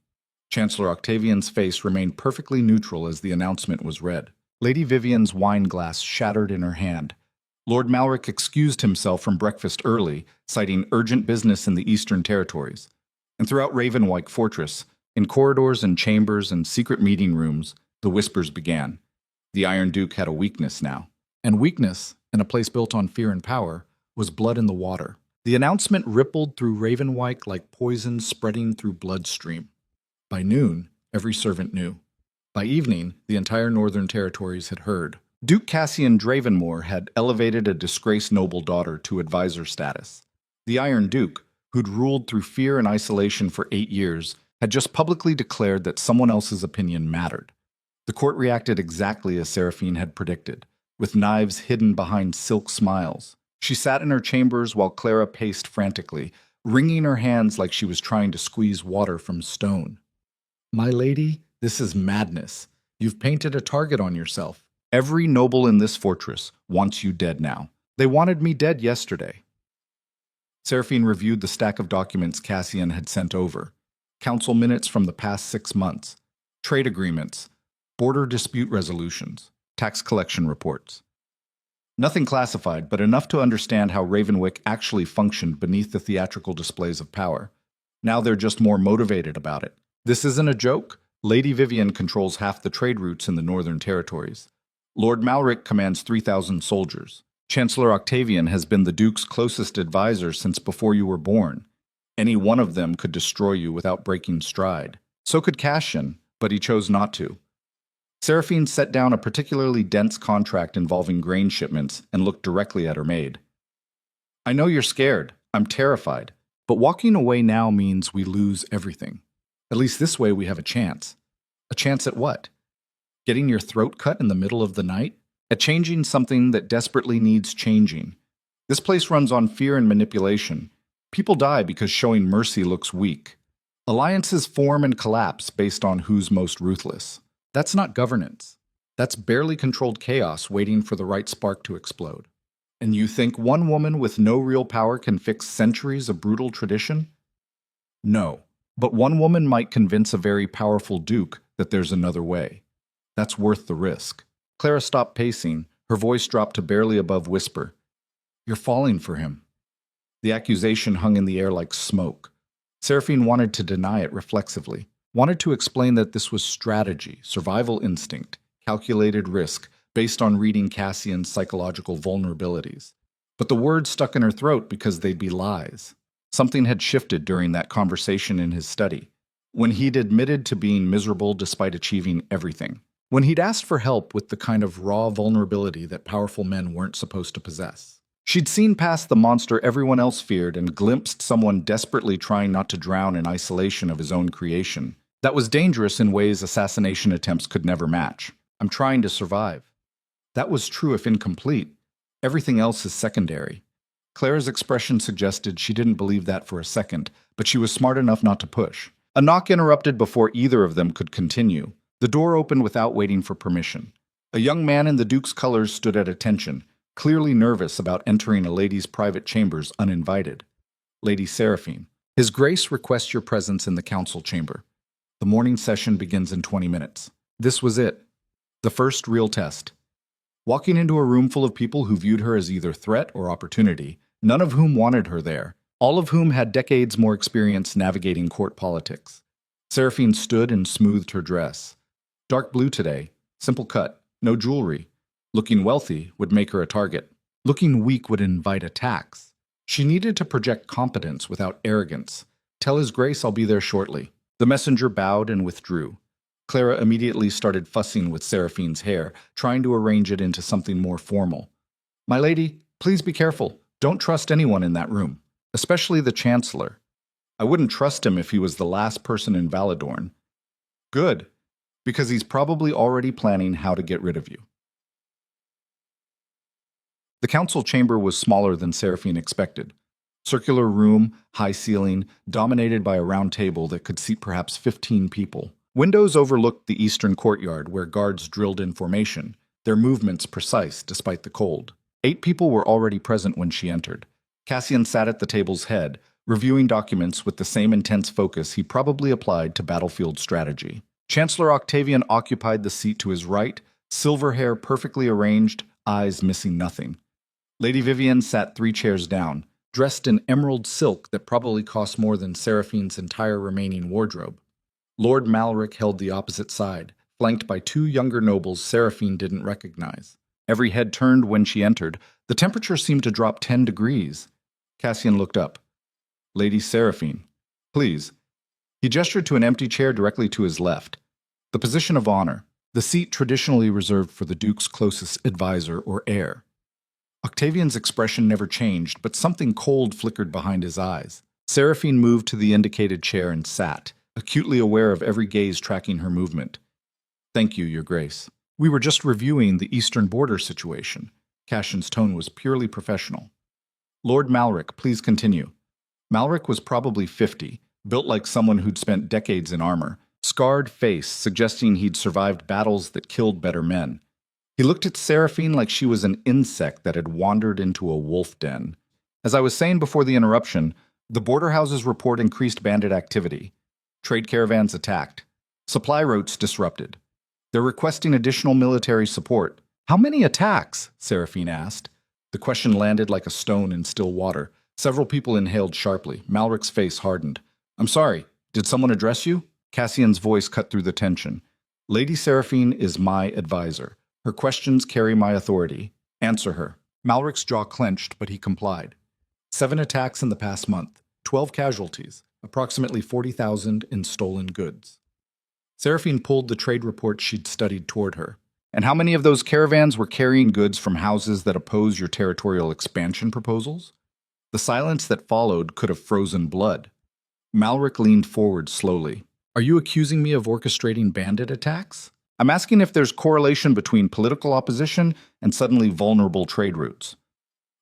Chancellor Octavian's face remained perfectly neutral as the announcement was read. Lady Vivian's wine glass shattered in her hand. Lord Malric excused himself from breakfast early, citing urgent business in the Eastern Territories. And throughout Ravenwyke Fortress, in corridors and chambers and secret meeting rooms, the whispers began. The Iron Duke had a weakness now. And weakness, in a place built on fear and power, was blood in the water. The announcement rippled through Ravenwyke like poison spreading through bloodstream. By noon, every servant knew. By evening, the entire Northern Territories had heard. Duke Cassian Dravenmore had elevated a disgraced noble daughter to advisor status. The Iron Duke, who'd ruled through fear and isolation for 8 years, had just publicly declared that someone else's opinion mattered. The court reacted exactly as Seraphine had predicted, with knives hidden behind silk smiles. She sat in her chambers while Clara paced frantically, wringing her hands like she was trying to squeeze water from stone. My lady, this is madness. You've painted a target on yourself. Every noble in this fortress wants you dead now. They wanted me dead yesterday. Seraphine reviewed the stack of documents Cassian had sent over. Council minutes from the past 6 months. Trade agreements. Border dispute resolutions. Tax collection reports. Nothing classified, but enough to understand how Ravenwyck actually functioned beneath the theatrical displays of power. Now they're just more motivated about it. This isn't a joke. Lady Vivian controls half the trade routes in the Northern Territories. Lord Malric commands 3,000 soldiers. Chancellor Octavian has been the Duke's closest advisor since before you were born. Any one of them could destroy you without breaking stride. So could Cassian, but he chose not to. Seraphine set down a particularly dense contract involving grain shipments and looked directly at her maid. I know you're scared. I'm terrified. But walking away now means we lose everything. At least this way we have a chance. A chance at what? Getting your throat cut in the middle of the night? At changing something that desperately needs changing. This place runs on fear and manipulation. People die because showing mercy looks weak. Alliances form and collapse based on who's most ruthless. That's not governance. That's barely controlled chaos waiting for the right spark to explode. And you think one woman with no real power can fix centuries of brutal tradition? No. But one woman might convince a very powerful duke that there's another way. That's worth the risk. Clara stopped pacing. Her voice dropped to barely above whisper. You're falling for him. The accusation hung in the air like smoke. Seraphine wanted to deny it reflexively, wanted to explain that this was strategy, survival instinct, calculated risk, based on reading Cassian's psychological vulnerabilities. But the words stuck in her throat because they'd be lies. Something had shifted during that conversation in his study, when he'd admitted to being miserable despite achieving everything, when he'd asked for help with the kind of raw vulnerability that powerful men weren't supposed to possess. She'd seen past the monster everyone else feared and glimpsed someone desperately trying not to drown in isolation of his own creation. That was dangerous in ways assassination attempts could never match. I'm trying to survive. That was true if incomplete. Everything else is secondary. Clara's expression suggested she didn't believe that for a second, but she was smart enough not to push. A knock interrupted before either of them could continue. The door opened without waiting for permission. A young man in the Duke's colors stood at attention, clearly nervous about entering a lady's private chambers uninvited. Lady Seraphine. His Grace requests your presence in the council chamber. The morning session begins in 20 minutes. This was it. The first real test. Walking into a room full of people who viewed her as either threat or opportunity, none of whom wanted her there, all of whom had decades more experience navigating court politics. Seraphine stood and smoothed her dress. Dark blue today, simple cut, no jewelry. Looking wealthy would make her a target. Looking weak would invite attacks. She needed to project competence without arrogance. Tell His Grace I'll be there shortly. The messenger bowed and withdrew. Clara immediately started fussing with Seraphine's hair, trying to arrange it into something more formal. My lady, please be careful. Don't trust anyone in that room, especially the Chancellor. I wouldn't trust him if he was the last person in Valadorn. Good, because he's probably already planning how to get rid of you. The council chamber was smaller than Seraphine expected. Circular room, high ceiling, dominated by a round table that could seat perhaps 15 people. Windows overlooked the eastern courtyard where guards drilled in formation, their movements precise despite the cold. 8 people were already present when she entered. Cassian sat at the table's head, reviewing documents with the same intense focus he probably applied to battlefield strategy. Chancellor Octavian occupied the seat to his right, silver hair perfectly arranged, eyes missing nothing. Lady Vivienne sat 3 chairs down, dressed in emerald silk that probably cost more than Seraphine's entire remaining wardrobe. Lord Malric held the opposite side, flanked by 2 younger nobles Seraphine didn't recognize. Every head turned when she entered. The temperature seemed to drop 10 degrees. Cassian looked up. Lady Seraphine, please. He gestured to an empty chair directly to his left. The position of honor, the seat traditionally reserved for the Duke's closest advisor or heir. Octavian's expression never changed, but something cold flickered behind his eyes. Seraphine moved to the indicated chair and sat, acutely aware of every gaze tracking her movement. Thank you, Your Grace. We were just reviewing the eastern border situation. Cassian's tone was purely professional. Lord Malric, please continue. Malric was probably 50, built like someone who'd spent decades in armor, scarred face suggesting he'd survived battles that killed better men. He looked at Seraphine like she was an insect that had wandered into a wolf den. As I was saying before the interruption, the border houses report increased bandit activity. Trade caravans attacked. Supply routes disrupted. They're requesting additional military support. How many attacks? Seraphine asked. The question landed like a stone in still water. Several people inhaled sharply. Malric's face hardened. I'm sorry, did someone address you? Cassian's voice cut through the tension. Lady Seraphine is my advisor. Her questions carry my authority. Answer her. Malric's jaw clenched, but he complied. 7 attacks in the past month, 12 casualties, approximately 40,000 in stolen goods. Seraphine pulled the trade report she'd studied toward her. And how many of those caravans were carrying goods from houses that oppose your territorial expansion proposals? The silence that followed could have frozen blood. Malric leaned forward slowly. Are you accusing me of orchestrating bandit attacks? I'm asking if there's correlation between political opposition and suddenly vulnerable trade routes.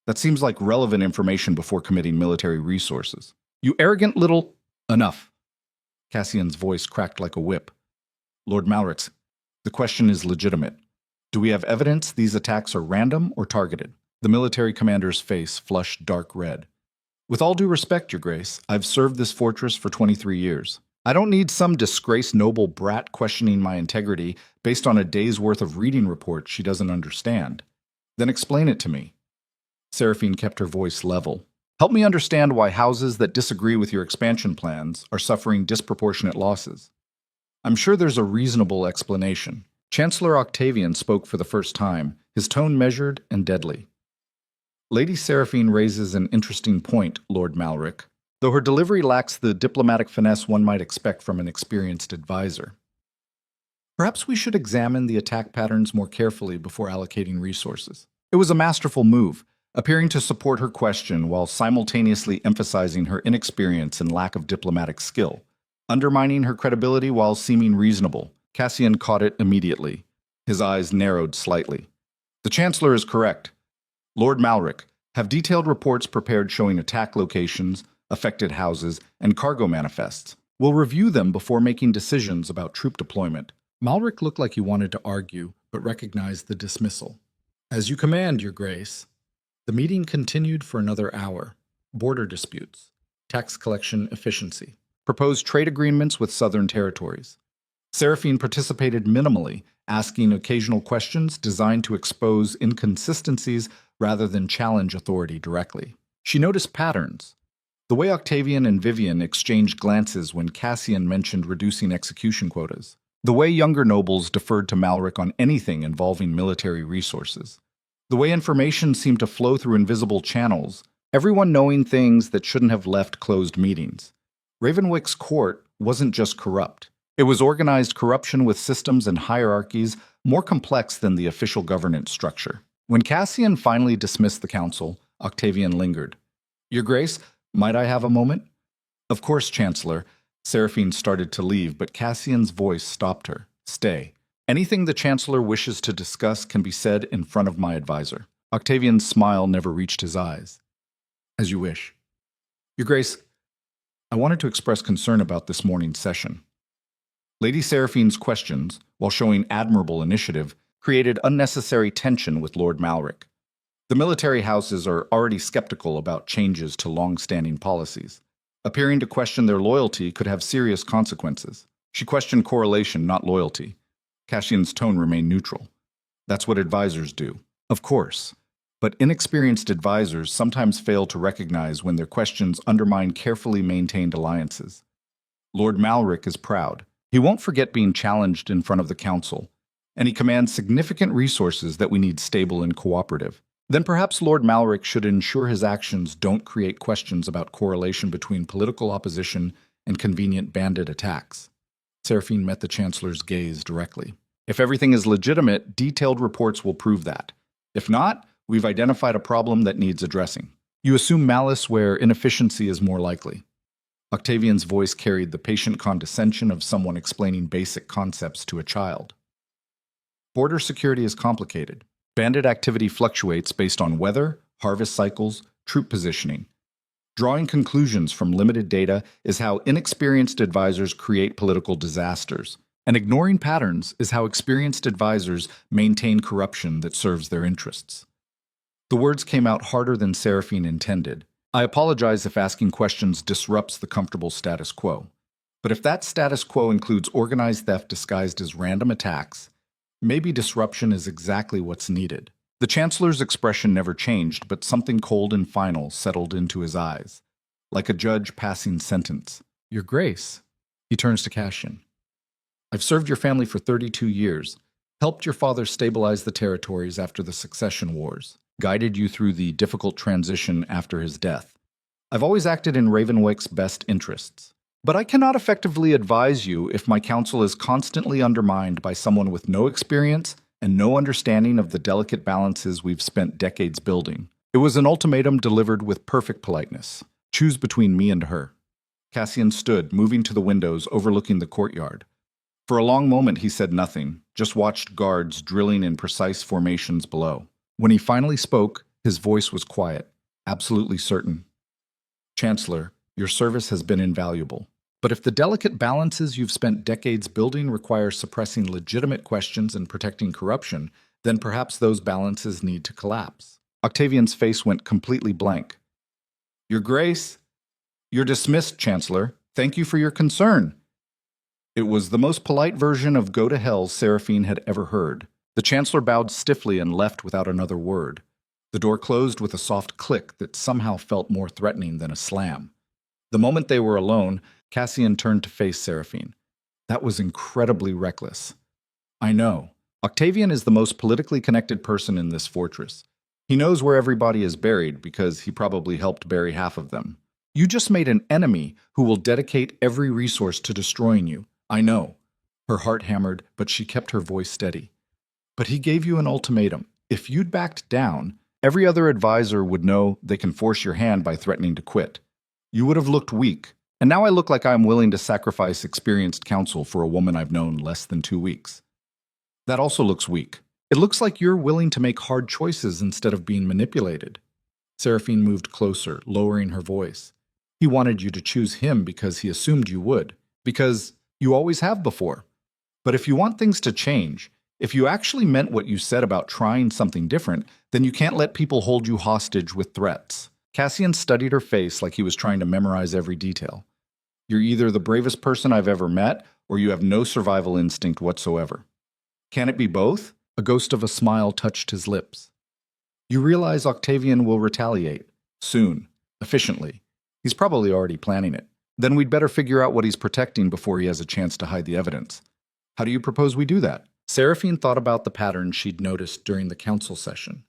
That seems like relevant information before committing military resources. You arrogant little... Enough. Cassian's voice cracked like a whip. Lord Malric, the question is legitimate. Do we have evidence these attacks are random or targeted? The military commander's face flushed dark red. With all due respect, Your Grace, I've served this fortress for 23 years. I don't need some disgraced noble brat questioning my integrity based on a day's worth of reading reports she doesn't understand. Then explain it to me. Seraphine kept her voice level. Help me understand why houses that disagree with your expansion plans are suffering disproportionate losses. I'm sure there's a reasonable explanation. Chancellor Octavian spoke for the first time, his tone measured and deadly. Lady Seraphine raises an interesting point, Lord Malric, though her delivery lacks the diplomatic finesse one might expect from an experienced advisor. Perhaps we should examine the attack patterns more carefully before allocating resources. It was a masterful move, appearing to support her question while simultaneously emphasizing her inexperience and lack of diplomatic skill, undermining her credibility while seeming reasonable. Cassian caught it immediately. His eyes narrowed slightly. The Chancellor is correct. Lord Malric, have detailed reports prepared showing attack locations, affected houses, and cargo manifests. We'll review them before making decisions about troop deployment. Malric looked like he wanted to argue, but recognized the dismissal. As you command, Your Grace. The meeting continued for another hour. Border disputes, tax collection efficiency, proposed trade agreements with southern territories. Seraphine participated minimally, asking occasional questions designed to expose inconsistencies rather than challenge authority directly. She noticed patterns. The way Octavian and Vivian exchanged glances when Cassian mentioned reducing execution quotas. The way younger nobles deferred to Malric on anything involving military resources. The way information seemed to flow through invisible channels, everyone knowing things that shouldn't have left closed meetings. Ravenwick's court wasn't just corrupt. It was organized corruption with systems and hierarchies more complex than the official governance structure. When Cassian finally dismissed the council, Octavian lingered. Your Grace, might I have a moment? Of course, Chancellor. Seraphine started to leave, but Cassian's voice stopped her. Stay. Anything the Chancellor wishes to discuss can be said in front of my advisor. Octavian's smile never reached his eyes. As you wish. Your Grace, I wanted to express concern about this morning's session. Lady Seraphine's questions, while showing admirable initiative, created unnecessary tension with Lord Malric. The military houses are already skeptical about changes to long-standing policies. Appearing to question their loyalty could have serious consequences. She questioned correlation, not loyalty. Cassian's tone remained neutral. That's what advisors do. Of course. But inexperienced advisors sometimes fail to recognize when their questions undermine carefully maintained alliances. Lord Malric is proud. He won't forget being challenged in front of the council, and he commands significant resources that we need stable and cooperative. Then perhaps Lord Malric should ensure his actions don't create questions about correlation between political opposition and convenient bandit attacks. Seraphine met the Chancellor's gaze directly. If everything is legitimate, detailed reports will prove that. If not, we've identified a problem that needs addressing. You assume malice where inefficiency is more likely. Octavian's voice carried the patient condescension of someone explaining basic concepts to a child. Border security is complicated. Bandit activity fluctuates based on weather, harvest cycles, troop positioning. Drawing conclusions from limited data is how inexperienced advisors create political disasters, and ignoring patterns is how experienced advisors maintain corruption that serves their interests. The words came out harder than Seraphine intended. I apologize if asking questions disrupts the comfortable status quo. But if that status quo includes organized theft disguised as random attacks, maybe disruption is exactly what's needed. The Chancellor's expression never changed, but something cold and final settled into his eyes, like a judge passing sentence. Your Grace. He turns to Cassian. I've served your family for 32 years, helped your father stabilize the territories after the succession wars, guided you through the difficult transition after his death. I've always acted in Ravenwick's best interests. But I cannot effectively advise you if my counsel is constantly undermined by someone with no experience and no understanding of the delicate balances we've spent decades building. It was an ultimatum delivered with perfect politeness. Choose between me and her. Cassian stood, moving to the windows overlooking the courtyard. For a long moment he said nothing, just watched guards drilling in precise formations below. When he finally spoke, his voice was quiet, absolutely certain. Chancellor, your service has been invaluable. But if the delicate balances you've spent decades building require suppressing legitimate questions and protecting corruption, then perhaps those balances need to collapse. Octavian's face went completely blank. Your Grace, you're dismissed, Chancellor. Thank you for your concern. It was the most polite version of go to hell Seraphine had ever heard. The Chancellor bowed stiffly and left without another word. The door closed with a soft click that somehow felt more threatening than a slam. The moment they were alone, Cassian turned to face Seraphine. That was incredibly reckless. I know. Octavian is the most politically connected person in this fortress. He knows where everybody is buried because he probably helped bury half of them. You just made an enemy who will dedicate every resource to destroying you. I know. Her heart hammered, but she kept her voice steady. But he gave you an ultimatum. If you'd backed down, every other advisor would know they can force your hand by threatening to quit. You would have looked weak, and now I look like I'm willing to sacrifice experienced counsel for a woman I've known less than 2 weeks. That also looks weak. It looks like you're willing to make hard choices instead of being manipulated. Seraphine moved closer, lowering her voice. He wanted you to choose him because he assumed you would, because you always have before. But if you want things to change, if you actually meant what you said about trying something different, then you can't let people hold you hostage with threats. Cassian studied her face like he was trying to memorize every detail. You're either the bravest person I've ever met, or you have no survival instinct whatsoever. Can it be both? A ghost of a smile touched his lips. You realize Octavian will retaliate. Soon. Efficiently. He's probably already planning it. Then we'd better figure out what he's protecting before he has a chance to hide the evidence. How do you propose we do that? Seraphine thought about the pattern she'd noticed during the council session.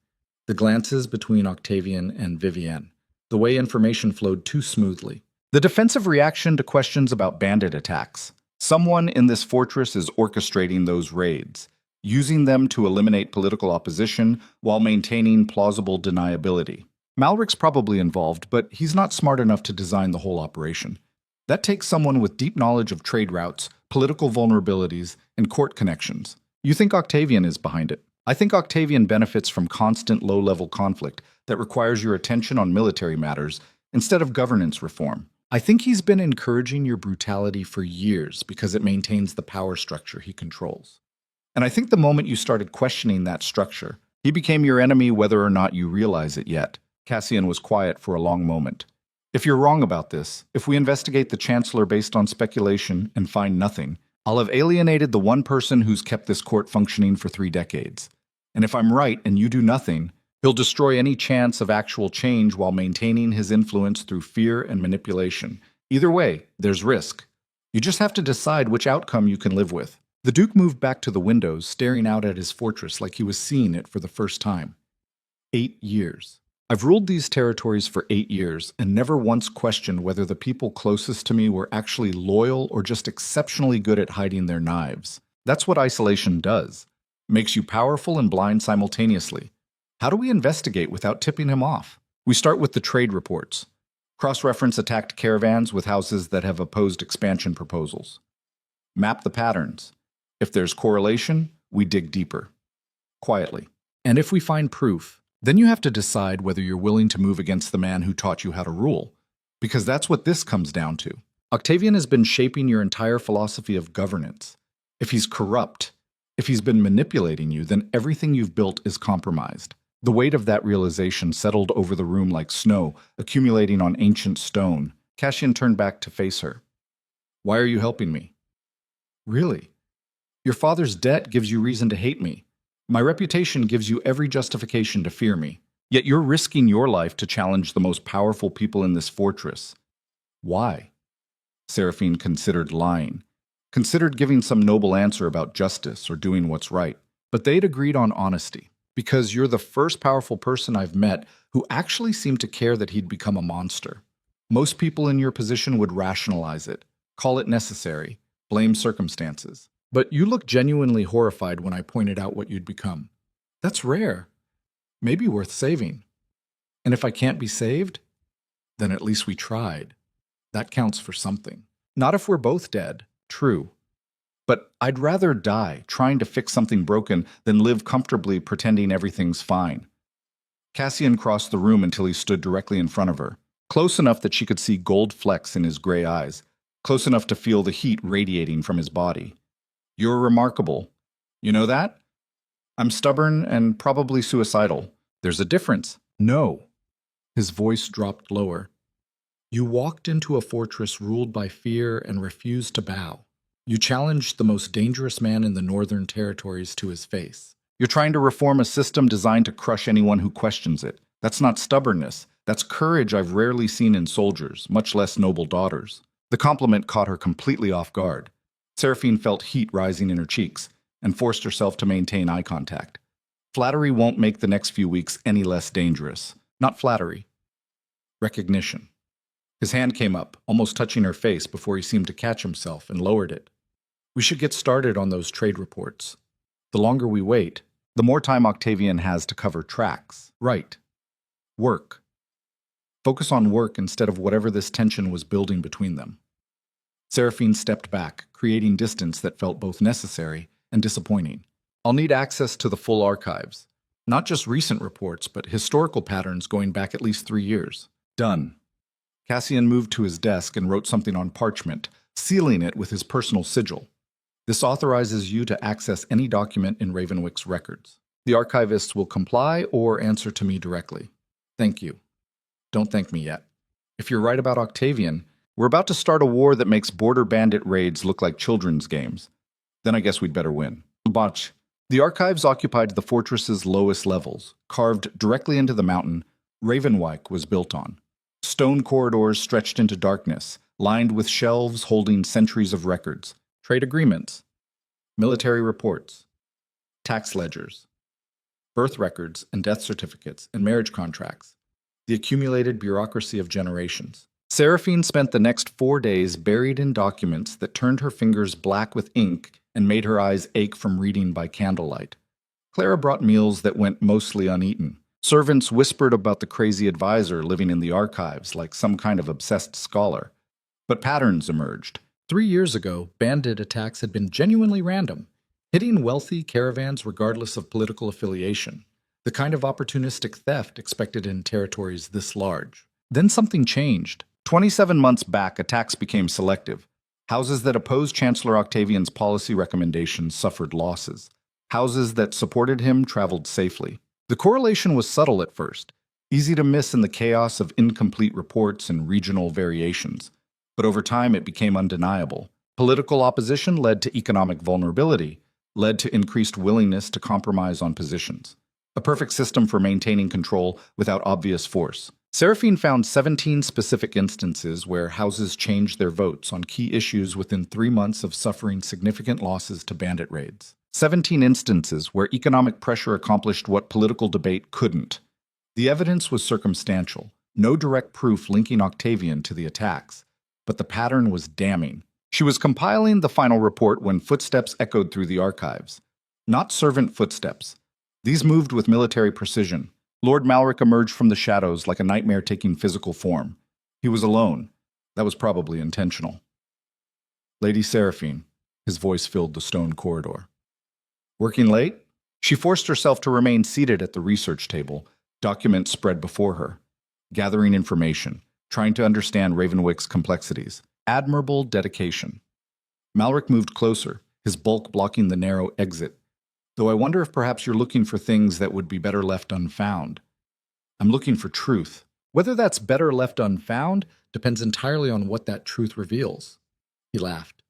The glances between Octavian and Vivienne. The way information flowed too smoothly. The defensive reaction to questions about bandit attacks. Someone in this fortress is orchestrating those raids, using them to eliminate political opposition while maintaining plausible deniability. Malric's probably involved, but he's not smart enough to design the whole operation. That takes someone with deep knowledge of trade routes, political vulnerabilities, and court connections. You think Octavian is behind it. I think Octavian benefits from constant low-level conflict that requires your attention on military matters instead of governance reform. I think he's been encouraging your brutality for years because it maintains the power structure he controls. And I think the moment you started questioning that structure, he became your enemy whether or not you realize it yet. Cassian was quiet for a long moment. If you're wrong about this, if we investigate the Chancellor based on speculation and find nothing, I'll have alienated the one person who's kept this court functioning for 3 decades. And if I'm right and you do nothing, he'll destroy any chance of actual change while maintaining his influence through fear and manipulation. Either way, there's risk. You just have to decide which outcome you can live with. The Duke moved back to the windows, staring out at his fortress like he was seeing it for the first time. 8 years. I've ruled these territories for 8 years and never once questioned whether the people closest to me were actually loyal or just exceptionally good at hiding their knives. That's what isolation does. Makes you powerful and blind simultaneously. How do we investigate without tipping him off? We start with the trade reports. Cross-reference attacked caravans with houses that have opposed expansion proposals. Map the patterns. If there's correlation, we dig deeper. Quietly. And if we find proof, then you have to decide whether you're willing to move against the man who taught you how to rule. Because that's what this comes down to. Octavian has been shaping your entire philosophy of governance. If he's corrupt, if he's been manipulating you, then everything you've built is compromised. The weight of that realization settled over the room like snow, accumulating on ancient stone. Cassian turned back to face her. Why are you helping me? Really? Your father's debt gives you reason to hate me. My reputation gives you every justification to fear me. Yet you're risking your life to challenge the most powerful people in this fortress. Why? Seraphine considered lying. Considered giving some noble answer about justice or doing what's right. But they'd agreed on honesty. Because you're the first powerful person I've met who actually seemed to care that he'd become a monster. Most people in your position would rationalize it, call it necessary, blame circumstances. But you looked genuinely horrified when I pointed out what you'd become. That's rare. Maybe worth saving. And if I can't be saved, then at least we tried. That counts for something. Not if we're both dead, true. But I'd rather die trying to fix something broken than live comfortably pretending everything's fine. Cassian crossed the room until he stood directly in front of her, close enough that she could see gold flecks in his gray eyes, close enough to feel the heat radiating from his body. You're remarkable. You know that? I'm stubborn and probably suicidal. There's a difference. No. His voice dropped lower. You walked into a fortress ruled by fear and refused to bow. You challenged the most dangerous man in the Northern Territories to his face. You're trying to reform a system designed to crush anyone who questions it. That's not stubbornness. That's courage I've rarely seen in soldiers, much less noble daughters. The compliment caught her completely off guard. Seraphine felt heat rising in her cheeks and forced herself to maintain eye contact. Flattery won't make the next few weeks any less dangerous. Not flattery. Recognition. His hand came up, almost touching her face before he seemed to catch himself and lowered it. We should get started on those trade reports. The longer we wait, the more time Octavian has to cover tracks. Right. Work. Focus on work instead of whatever this tension was building between them. Seraphine stepped back, creating distance that felt both necessary and disappointing. I'll need access to the full archives. Not just recent reports, but historical patterns going back at least 3 years. Done. Cassian moved to his desk and wrote something on parchment, sealing it with his personal sigil. This authorizes you to access any document in Ravenwick's records. The archivists will comply or answer to me directly. Thank you. Don't thank me yet. If you're right about Octavian, we're about to start a war that makes border bandit raids look like children's games. Then I guess we'd better win. Botch. The archives occupied the fortress's lowest levels. Carved directly into the mountain, Ravenwyck was built on. Stone corridors stretched into darkness, lined with shelves holding centuries of records, trade agreements, military reports, tax ledgers, birth records and death certificates and marriage contracts, the accumulated bureaucracy of generations. Seraphine spent the next 4 days buried in documents that turned her fingers black with ink and made her eyes ache from reading by candlelight. Clara brought meals that went mostly uneaten. Servants whispered about the crazy advisor living in the archives like some kind of obsessed scholar. But patterns emerged. 3 years ago, bandit attacks had been genuinely random, hitting wealthy caravans regardless of political affiliation, the kind of opportunistic theft expected in territories this large. Then something changed. 27 months back, attacks became selective. Houses that opposed Chancellor Octavian's policy recommendations suffered losses. Houses that supported him traveled safely. The correlation was subtle at first, easy to miss in the chaos of incomplete reports and regional variations. But over time it became undeniable. Political opposition led to economic vulnerability, led to increased willingness to compromise on positions. A perfect system for maintaining control without obvious force. Seraphine found 17 specific instances where houses changed their votes on key issues within 3 months of suffering significant losses to bandit raids. 17 instances where economic pressure accomplished what political debate couldn't. The evidence was circumstantial, no direct proof linking Octavian to the attacks, but the pattern was damning. She was compiling the final report when footsteps echoed through the archives. Not servant footsteps. These moved with military precision. Lord Malric emerged from the shadows like a nightmare taking physical form. He was alone. That was probably intentional. Lady Seraphine. His voice filled the stone corridor. Working late? She forced herself to remain seated at the research table, documents spread before her, gathering information, trying to understand Ravenwyck's complexities. Admirable dedication. Malric moved closer, his bulk blocking the narrow exit. Though I wonder if perhaps you're looking for things that would be better left unfound. I'm looking for truth. Whether that's better left unfound depends entirely on what that truth reveals. He laughed.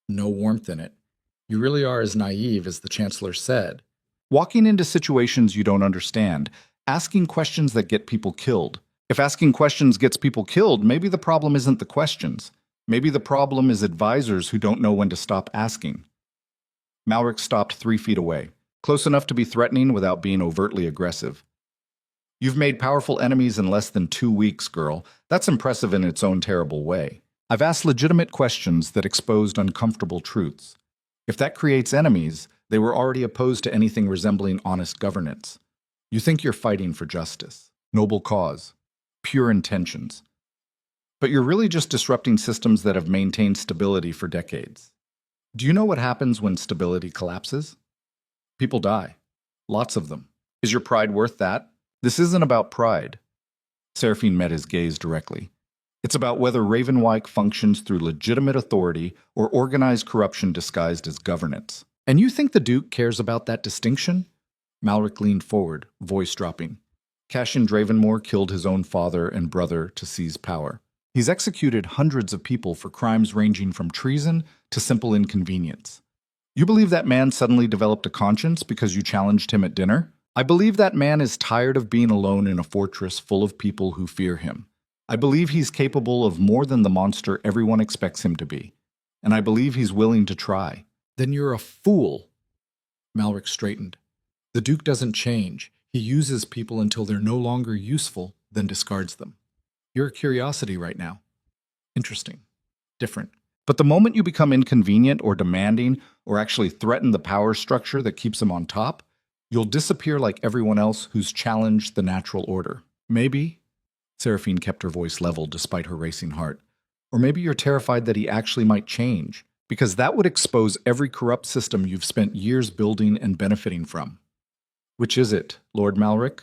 No warmth in it. You really are as naive as the Chancellor said. Walking into situations you don't understand, asking questions that get people killed. If asking questions gets people killed, maybe the problem isn't the questions. Maybe the problem is advisors who don't know when to stop asking. Malric stopped 3 feet away, close enough to be threatening without being overtly aggressive. You've made powerful enemies in less than 2 weeks, girl. That's impressive in its own terrible way. I've asked legitimate questions that exposed uncomfortable truths. If that creates enemies, they were already opposed to anything resembling honest governance. You think you're fighting for justice. noble cause, pure intentions. But you're really just disrupting systems that have maintained stability for decades. Do you know what happens when stability collapses? People die. Lots of them. Is your pride worth that? This isn't about pride. Seraphine met his gaze directly. It's about whether Ravenwyke functions through legitimate authority or organized corruption disguised as governance. And you think the Duke cares about that distinction? Malric leaned forward, voice dropping. Cassian Dravenmore killed his own father and brother to seize power. He's executed hundreds of people for crimes ranging from treason to simple inconvenience. You believe that man suddenly developed a conscience because you challenged him at dinner? I believe that man is tired of being alone in a fortress full of people who fear him. I believe he's capable of more than the monster everyone expects him to be. And I believe he's willing to try. Then you're a fool. Malric straightened. The Duke doesn't change. He uses people until they're no longer useful, then discards them. You're a curiosity right now. Interesting. Different. But the moment you become inconvenient or demanding or actually threaten the power structure that keeps him on top, you'll disappear like everyone else who's challenged the natural order. Maybe, Seraphine kept her voice level despite her racing heart, or maybe you're terrified that he actually might change, because that would expose every corrupt system you've spent years building and benefiting from. Which is it, Lord Malric?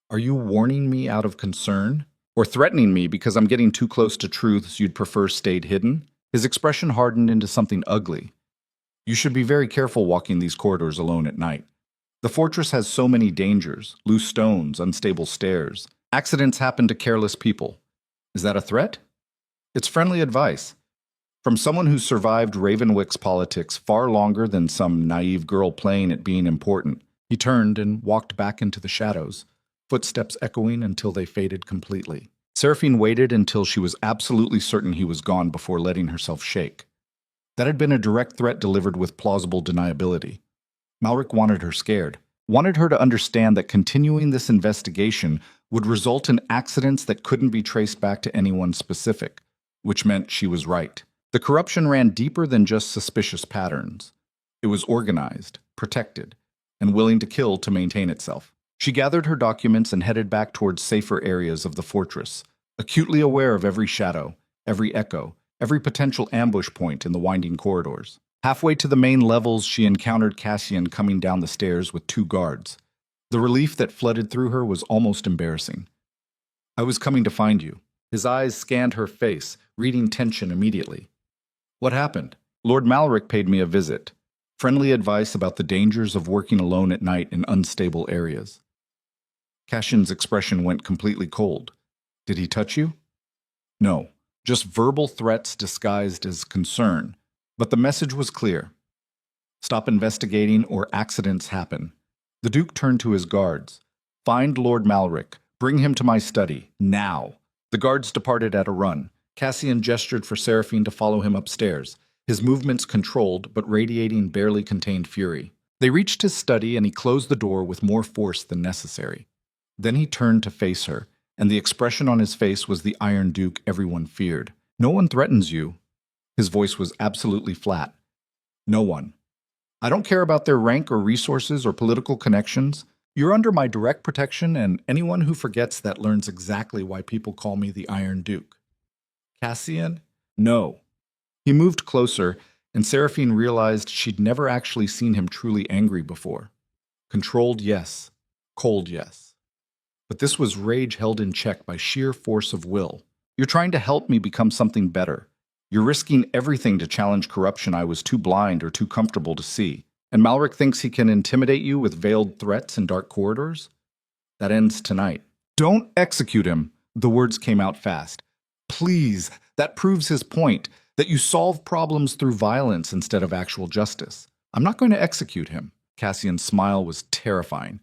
Are you warning me out of concern? Or threatening me because I'm getting too close to truths you'd prefer stayed hidden? His expression hardened into something ugly. You should be very careful walking these corridors alone at night. The fortress has so many dangers, loose stones, unstable stairs. Accidents happen to careless people. Is that a threat? It's friendly advice. From someone who survived Ravenwyke's politics far longer than some naive girl playing at being important. He turned and walked back into the shadows, footsteps echoing until they faded completely. Seraphine waited until she was absolutely certain he was gone before letting herself shake. That had been a direct threat delivered with plausible deniability. Malric wanted her scared, wanted her to understand that continuing this investigation would result in accidents that couldn't be traced back to anyone specific, which meant she was right. The corruption ran deeper than just suspicious patterns. It was organized, protected, and willing to kill to maintain itself. She gathered her documents and headed back towards safer areas of the fortress, acutely aware of every shadow, every echo, every potential ambush point in the winding corridors. Halfway to the main levels, she encountered Cassian coming down the stairs with 2 guards. The relief that flooded through her was almost embarrassing. I was coming to find you. His eyes scanned her face, reading tension immediately. What happened? Lord Malric paid me a visit. Friendly advice about the dangers of working alone at night in unstable areas. Cassian's expression went completely cold. Did he touch you? No, just verbal threats disguised as concern. But the message was clear. Stop investigating or accidents happen. The Duke turned to his guards. Find Lord Malric. Bring him to my study, now. The guards departed at a run. Cassian gestured for Seraphine to follow him upstairs, his movements controlled but radiating barely contained fury. They reached his study and he closed the door with more force than necessary. Then he turned to face her, and the expression on his face was the Iron Duke everyone feared. No one threatens you. His voice was absolutely flat. No one. I don't care about their rank or resources or political connections. You're under my direct protection, and anyone who forgets that learns exactly why people call me the Iron Duke. Cassian? No. He moved closer, and Seraphine realized she'd never actually seen him truly angry before. Controlled, yes. Cold, yes. But this was rage held in check by sheer force of will. You're trying to help me become something better. You're risking everything to challenge corruption I was too blind or too comfortable to see. And Malric thinks he can intimidate you with veiled threats in dark corridors? That ends tonight. Don't execute him. The words came out fast. Please, that proves his point, that you solve problems through violence instead of actual justice. I'm not going to execute him. Cassian's smile was terrifying.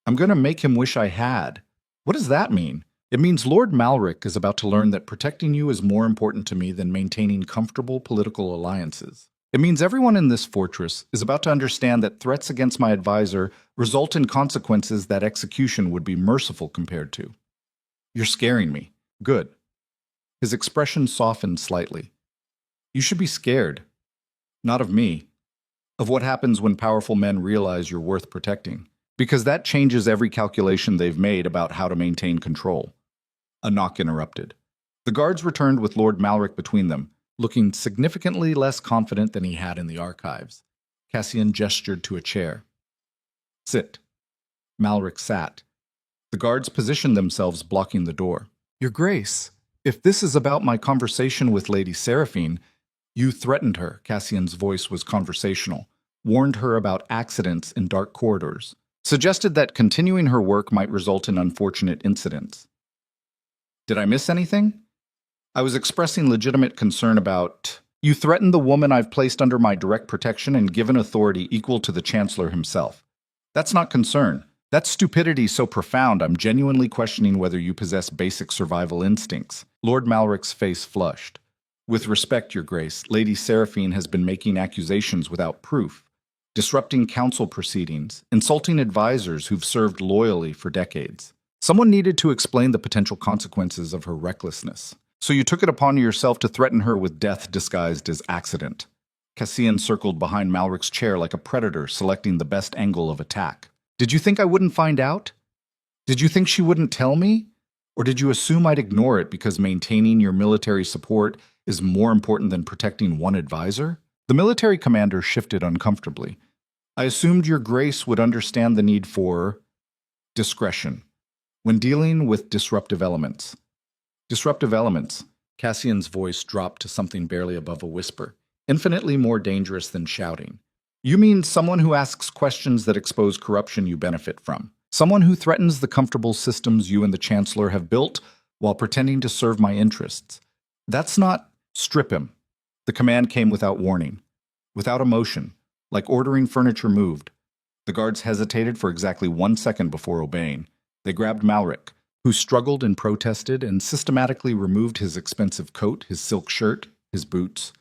I'm going to make him wish I had. What does that mean? It means Lord Malric is about to learn that protecting you is more important to me than maintaining comfortable political alliances. It means everyone in this fortress is about to understand that threats against my advisor result in consequences that execution would be merciful compared to. You're scaring me. Good. His expression softened slightly. You should be scared. Not of me. Of what happens when powerful men realize you're worth protecting. Because that changes every calculation they've made about how to maintain control. A knock interrupted. The guards returned with Lord Malric between them, looking significantly less confident than he had in the archives. Cassian gestured to a chair. Sit. Malric sat. The guards positioned themselves, blocking the door. Your Grace, if this is about my conversation with Lady Seraphine, you threatened her, Cassian's voice was conversational, warned her about accidents in dark corridors, suggested that continuing her work might result in unfortunate incidents. Did I miss anything? I was expressing legitimate concern about... You threatened the woman I've placed under my direct protection and given authority equal to the Chancellor himself. That's not concern. That's stupidity so profound I'm genuinely questioning whether you possess basic survival instincts. Lord Malric's face flushed. With respect, Your Grace, Lady Seraphine has been making accusations without proof, disrupting council proceedings, insulting advisors who've served loyally for decades. Someone needed to explain the potential consequences of her recklessness. So you took it upon yourself to threaten her with death disguised as accident. Cassian circled behind Malric's chair like a predator, selecting the best angle of attack. Did you think I wouldn't find out? Did you think she wouldn't tell me? Or did you assume I'd ignore it because maintaining your military support is more important than protecting one advisor? The military commander shifted uncomfortably. I assumed Your Grace would understand the need for discretion when dealing with disruptive elements. Disruptive elements. Cassian's voice dropped to something barely above a whisper, infinitely more dangerous than shouting. You mean someone who asks questions that expose corruption you benefit from? Someone who threatens the comfortable systems you and the Chancellor have built while pretending to serve my interests? That's not... Strip him. The command came without warning, without emotion, like ordering furniture moved. The guards hesitated for exactly 1 second before obeying. They grabbed Malric, who struggled and protested and systematically removed his expensive coat, his silk shirt, his boots,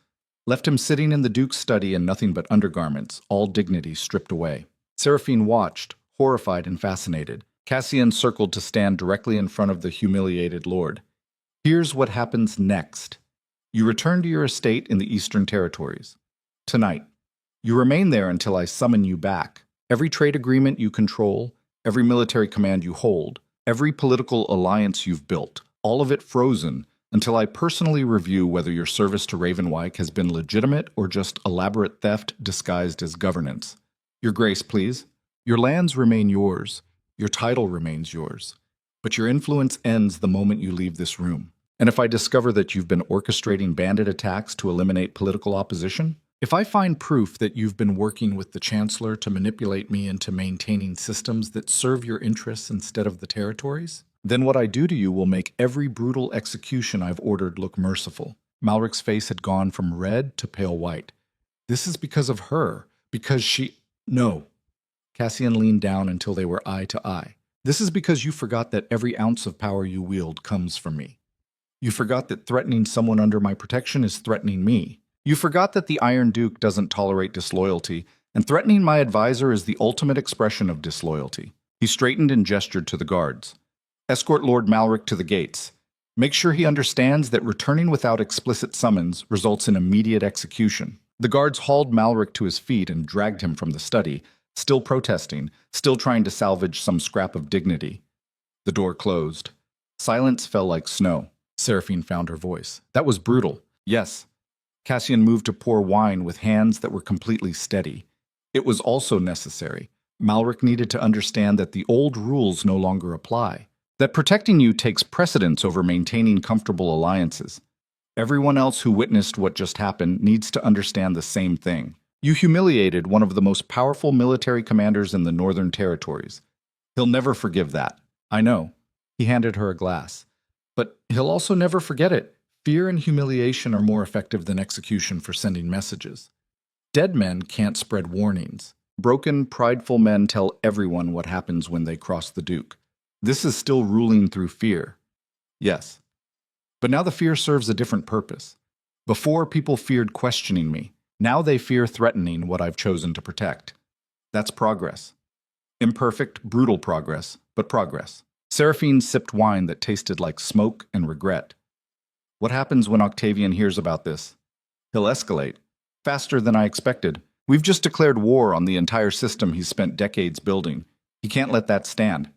left him sitting in the Duke's study in nothing but undergarments, all dignity stripped away. Seraphine watched, horrified and fascinated. Cassian circled to stand directly in front of the humiliated lord. Here's what happens next. You return to your estate in the Eastern Territories. Tonight. You remain there until I summon you back. Every trade agreement you control, every military command you hold, every political alliance you've built, all of it frozen until I personally review whether your service to Ravenwyke has been legitimate or just elaborate theft disguised as governance. Your Grace, please. Your lands remain yours. Your title remains yours. But your influence ends the moment you leave this room. And if I discover that you've been orchestrating bandit attacks to eliminate political opposition, if I find proof that you've been working with the Chancellor to manipulate me into maintaining systems that serve your interests instead of the territories, then what I do to you will make every brutal execution I've ordered look merciful. Malric's face had gone from red to pale white. This is because of her, because she... No. Cassian leaned down until they were eye to eye. This is because you forgot that every ounce of power you wield comes from me. You forgot that threatening someone under my protection is threatening me. You forgot that the Iron Duke doesn't tolerate disloyalty, and threatening my advisor is the ultimate expression of disloyalty. He straightened and gestured to the guards. Escort Lord Malric to the gates. Make sure he understands that returning without explicit summons results in immediate execution. The guards hauled Malric to his feet and dragged him from the study, still protesting, still trying to salvage some scrap of dignity. The door closed. Silence fell like snow. Seraphine found her voice. That was brutal. Yes. Cassian moved to pour wine with hands that were completely steady. It was also necessary. Malric needed to understand that the old rules no longer apply. That protecting you takes precedence over maintaining comfortable alliances. Everyone else who witnessed what just happened needs to understand the same thing. You humiliated one of the most powerful military commanders in the Northern Territories. He'll never forgive that. I know. He handed her a glass. But he'll also never forget it. Fear and humiliation are more effective than execution for sending messages. Dead men can't spread warnings. Broken, prideful men tell everyone what happens when they cross the Duke. This is still ruling through fear. Yes. But now the fear serves a different purpose. Before, people feared questioning me. Now they fear threatening what I've chosen to protect. That's progress. Imperfect, brutal progress, but progress. Seraphine sipped wine that tasted like smoke and regret. What happens when Octavian hears about this? He'll escalate. Faster than I expected. We've just declared war on the entire system he's spent decades building. He can't let that stand.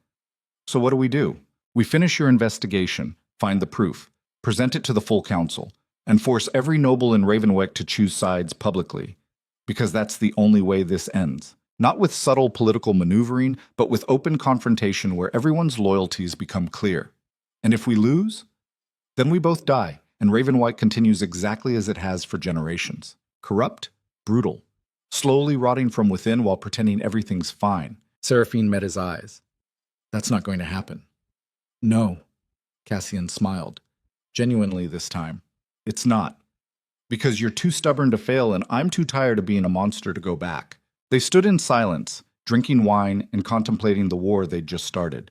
So what do? We finish your investigation, find the proof, present it to the full council, and force every noble in Ravenwyck to choose sides publicly. Because that's the only way this ends. Not with subtle political maneuvering, but with open confrontation where everyone's loyalties become clear. And if we lose, then we both die, and Ravenwyck continues exactly as it has for generations. Corrupt, brutal, slowly rotting from within while pretending everything's fine. Seraphine met his eyes. That's not going to happen. No, Cassian smiled. Genuinely this time. It's not. Because you're too stubborn to fail and I'm too tired of being a monster to go back. They stood in silence, drinking wine and contemplating the war they'd just started.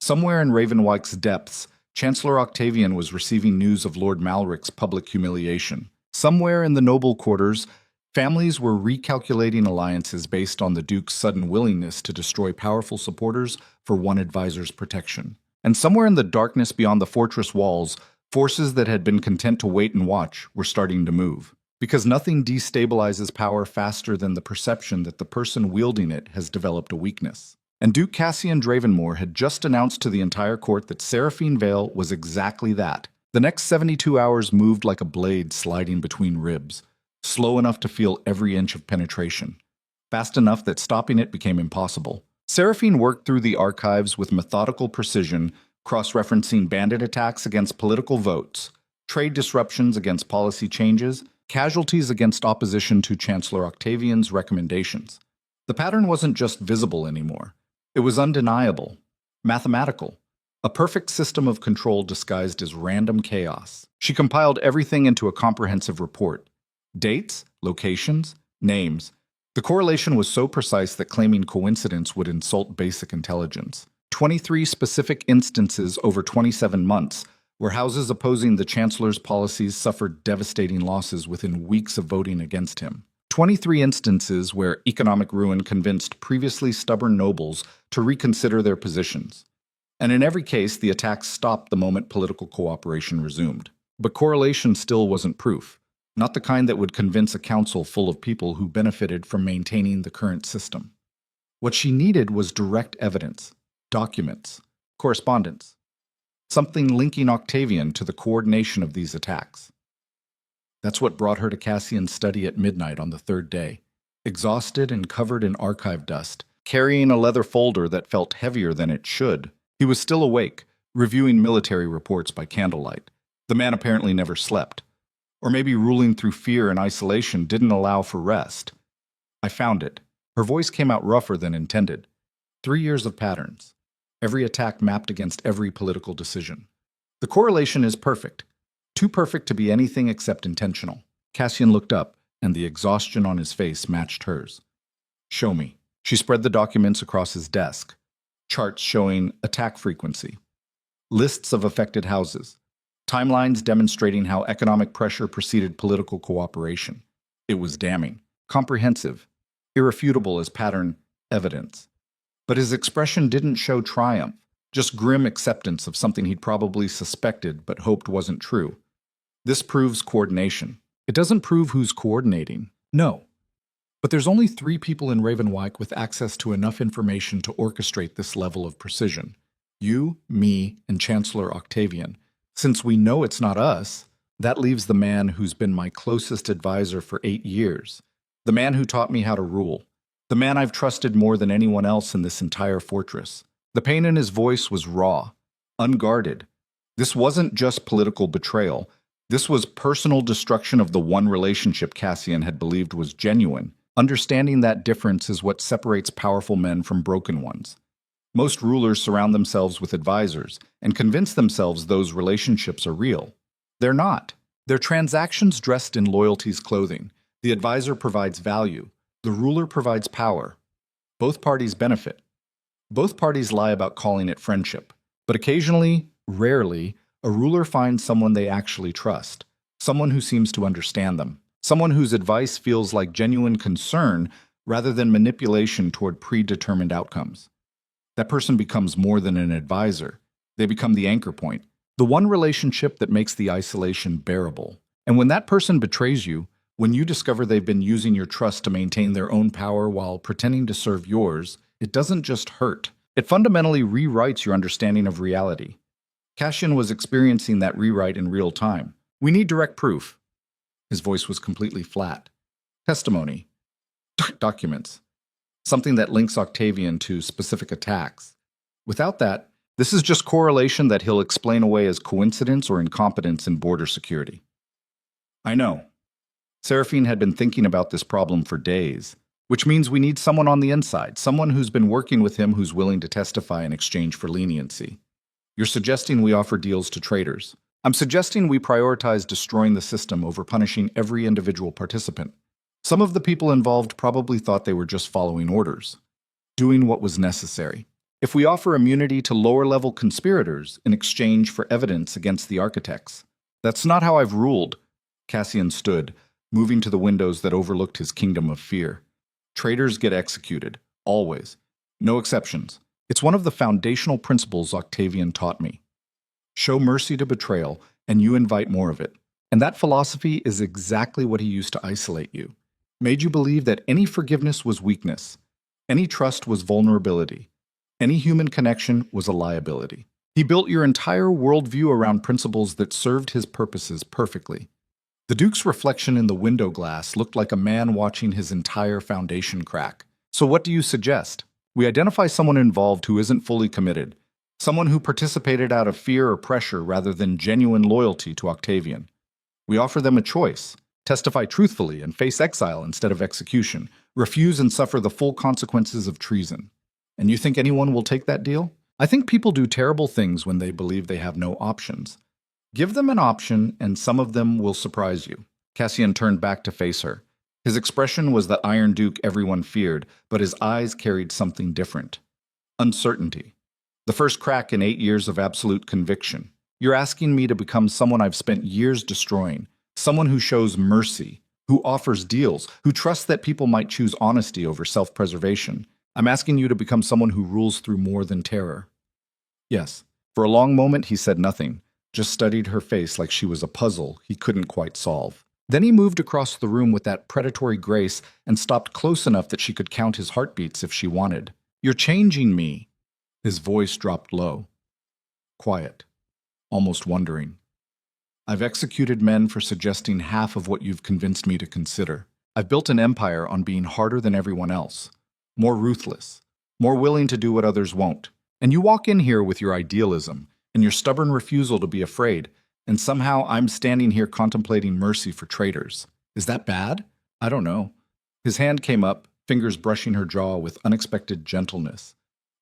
Somewhere in Ravenwyck's depths, Chancellor Octavian was receiving news of Lord Malric's public humiliation. Somewhere in the noble quarters, families were recalculating alliances based on the Duke's sudden willingness to destroy powerful supporters for one advisor's protection. And somewhere in the darkness beyond the fortress walls, forces that had been content to wait and watch were starting to move. Because nothing destabilizes power faster than the perception that the person wielding it has developed a weakness. And Duke Cassian Dravenmore had just announced to the entire court that Seraphine Vale was exactly that. The next 72 hours moved like a blade sliding between ribs, slow enough to feel every inch of penetration, fast enough that stopping it became impossible. Seraphine worked through the archives with methodical precision, cross-referencing bandit attacks against political votes, trade disruptions against policy changes, casualties against opposition to Chancellor Octavian's recommendations. The pattern wasn't just visible anymore. It was undeniable, mathematical, a perfect system of control disguised as random chaos. She compiled everything into a comprehensive report. Dates, locations, names. The correlation was so precise that claiming coincidence would insult basic intelligence. 23 specific instances over 27 months, where houses opposing the Chancellor's policies suffered devastating losses within weeks of voting against him. 23 instances where economic ruin convinced previously stubborn nobles to reconsider their positions. And in every case, the attacks stopped the moment political cooperation resumed. But correlation still wasn't proof, not the kind that would convince a council full of people who benefited from maintaining the current system. What she needed was direct evidence, documents, correspondence. Something linking Octavian to the coordination of these attacks. That's what brought her to Cassian's study at midnight on the third day, exhausted and covered in archive dust, carrying a leather folder that felt heavier than it should. He was still awake, reviewing military reports by candlelight. The man apparently never slept. Or maybe ruling through fear and isolation didn't allow for rest. I found it. Her voice came out rougher than intended. 3 years of patterns. Every attack mapped against every political decision. The correlation is perfect. Too perfect to be anything except intentional. Cassian looked up, and the exhaustion on his face matched hers. Show me. She spread the documents across his desk. Charts showing attack frequency. Lists of affected houses. Timelines demonstrating how economic pressure preceded political cooperation. It was damning, comprehensive, irrefutable as pattern evidence. But his expression didn't show triumph, just grim acceptance of something he'd probably suspected but hoped wasn't true. This proves coordination. It doesn't prove who's coordinating. No. But there's only 3 people in Ravenwyck with access to enough information to orchestrate this level of precision. You, me, and Chancellor Octavian. Since we know it's not us, that leaves the man who's been my closest advisor for 8 years. The man who taught me how to rule. The man I've trusted more than anyone else in this entire fortress. The pain in his voice was raw, unguarded. This wasn't just political betrayal. This was personal destruction of the one relationship Cassian had believed was genuine. Understanding that difference is what separates powerful men from broken ones. Most rulers surround themselves with advisors and convince themselves those relationships are real. They're not. They're transactions dressed in loyalty's clothing. The advisor provides value. The ruler provides power. Both parties benefit. Both parties lie about calling it friendship. But occasionally, rarely, a ruler finds someone they actually trust. Someone who seems to understand them. Someone whose advice feels like genuine concern rather than manipulation toward predetermined outcomes. That person becomes more than an advisor. They become the anchor point. The one relationship that makes the isolation bearable. And when that person betrays you, when you discover they've been using your trust to maintain their own power while pretending to serve yours, it doesn't just hurt. It fundamentally rewrites your understanding of reality. Cassian was experiencing that rewrite in real time. We need direct proof. His voice was completely flat. Testimony. Documents. Something that links Octavian to specific attacks. Without that, this is just correlation that he'll explain away as coincidence or incompetence in border security. I know. Seraphine had been thinking about this problem for days, which means we need someone on the inside, someone who's been working with him who's willing to testify in exchange for leniency. You're suggesting we offer deals to traitors. I'm suggesting we prioritize destroying the system over punishing every individual participant. Some of the people involved probably thought they were just following orders, doing what was necessary. If we offer immunity to lower-level conspirators in exchange for evidence against the architects, that's not how I've ruled. Cassian stood, moving to the windows that overlooked his kingdom of fear. Traitors get executed, always. No exceptions. It's one of the foundational principles Octavian taught me. Show mercy to betrayal, and you invite more of it. And that philosophy is exactly what he used to isolate you. Made you believe that any forgiveness was weakness, any trust was vulnerability, any human connection was a liability. He built your entire worldview around principles that served his purposes perfectly. The Duke's reflection in the window glass looked like a man watching his entire foundation crack. So what do you suggest? We identify someone involved who isn't fully committed, someone who participated out of fear or pressure rather than genuine loyalty to Octavian. We offer them a choice. Testify truthfully and face exile instead of execution. Refuse and suffer the full consequences of treason. And you think anyone will take that deal? I think people do terrible things when they believe they have no options. Give them an option, and some of them will surprise you. Cassian turned back to face her. His expression was the Iron Duke everyone feared, but his eyes carried something different. Uncertainty. The first crack in 8 years of absolute conviction. You're asking me to become someone I've spent years destroying. Someone who shows mercy, who offers deals, who trusts that people might choose honesty over self-preservation. I'm asking you to become someone who rules through more than terror. Yes. For a long moment, he said nothing, just studied her face like she was a puzzle he couldn't quite solve. Then he moved across the room with that predatory grace and stopped close enough that she could count his heartbeats if she wanted. You're changing me. His voice dropped low. Quiet. Almost wondering. I've executed men for suggesting half of what you've convinced me to consider. I've built an empire on being harder than everyone else, more ruthless, more willing to do what others won't. And you walk in here with your idealism and your stubborn refusal to be afraid, and somehow I'm standing here contemplating mercy for traitors. Is that bad? I don't know. His hand came up, fingers brushing her jaw with unexpected gentleness.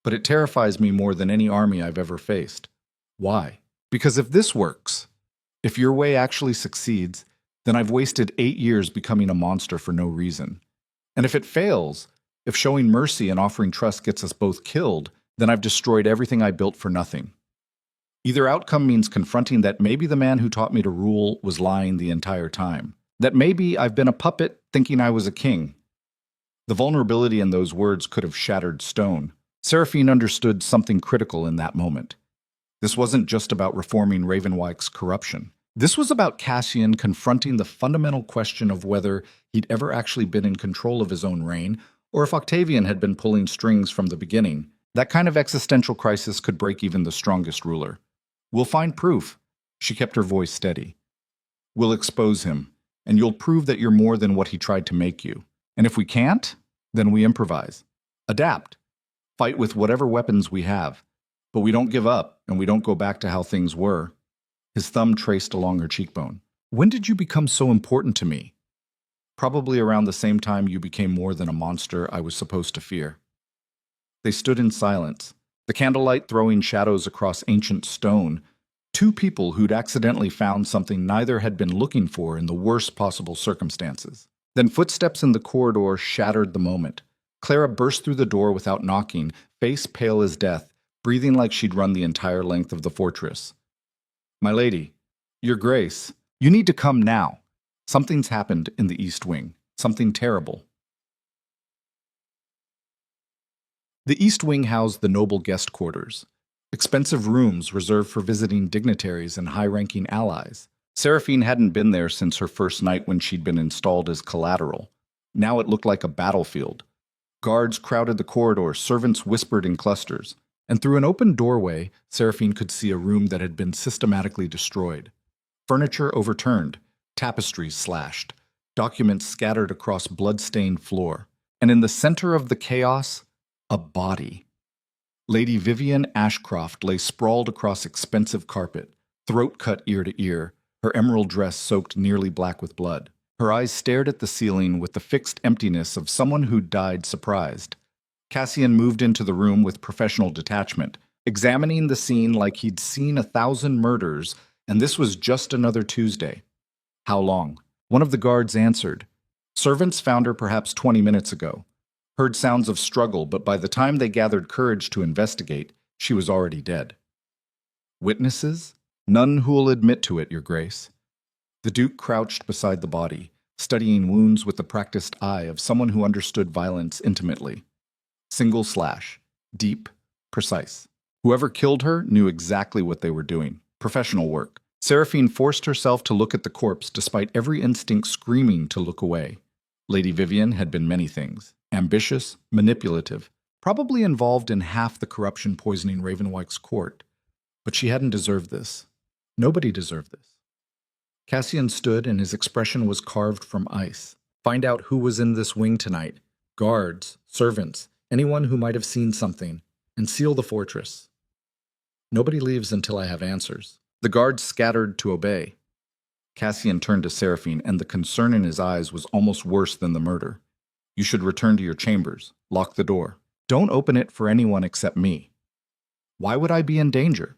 But it terrifies me more than any army I've ever faced. Why? Because if this works, if your way actually succeeds, then I've wasted 8 years becoming a monster for no reason. And if it fails, if showing mercy and offering trust gets us both killed, then I've destroyed everything I built for nothing. Either outcome means confronting that maybe the man who taught me to rule was lying the entire time. That maybe I've been a puppet thinking I was a king. The vulnerability in those words could have shattered stone. Seraphine understood something critical in that moment. This wasn't just about reforming Ravenwyke's corruption. This was about Cassian confronting the fundamental question of whether he'd ever actually been in control of his own reign, or if Octavian had been pulling strings from the beginning. That kind of existential crisis could break even the strongest ruler. We'll find proof. She kept her voice steady. We'll expose him, and you'll prove that you're more than what he tried to make you. And if we can't, then we improvise. Adapt. Fight with whatever weapons we have. But we don't give up, and we don't go back to how things were. His thumb traced along her cheekbone. When did you become so important to me? Probably around the same time you became more than a monster I was supposed to fear. They stood in silence, the candlelight throwing shadows across ancient stone, two people who'd accidentally found something neither had been looking for in the worst possible circumstances. Then footsteps in the corridor shattered the moment. Clara burst through the door without knocking, face pale as death, breathing like she'd run the entire length of the fortress. My lady, your grace, you need to come now. Something's happened in the East Wing. Something terrible. The East Wing housed the noble guest quarters, expensive rooms reserved for visiting dignitaries and high-ranking allies. Seraphine hadn't been there since her first night when she'd been installed as collateral. Now it looked like a battlefield. Guards crowded the corridors, servants whispered in clusters. and through an open doorway, Seraphine could see a room that had been systematically destroyed. Furniture overturned, tapestries slashed, documents scattered across blood-stained floor, and in the center of the chaos, a body. Lady Vivian Ashcroft lay sprawled across expensive carpet, throat cut ear to ear, her emerald dress soaked nearly black with blood. Her eyes stared at the ceiling with the fixed emptiness of someone who'd died surprised. Cassian moved into the room with professional detachment, examining the scene like he'd seen 1,000 murders, and this was just another Tuesday. How long? One of the guards answered. Servants found her perhaps 20 minutes ago. Heard sounds of struggle, but by the time they gathered courage to investigate, she was already dead. Witnesses? None who'll admit to it, Your Grace. The Duke crouched beside the body, studying wounds with the practiced eye of someone who understood violence intimately. Single slash. Deep. Precise. Whoever killed her knew exactly what they were doing. Professional work. Seraphine forced herself to look at the corpse despite every instinct screaming to look away. Lady Vivian had been many things. Ambitious, manipulative, probably involved in half the corruption poisoning Ravenwyke's court. But she hadn't deserved this. Nobody deserved this. Cassian stood and his expression was carved from ice. Find out who was in this wing tonight. Guards, servants, anyone who might have seen something, and seal the fortress. Nobody leaves until I have answers. The guards scattered to obey. Cassian turned to Seraphine, and the concern in his eyes was almost worse than the murder. You should return to your chambers. Lock the door. Don't open it for anyone except me. Why would I be in danger?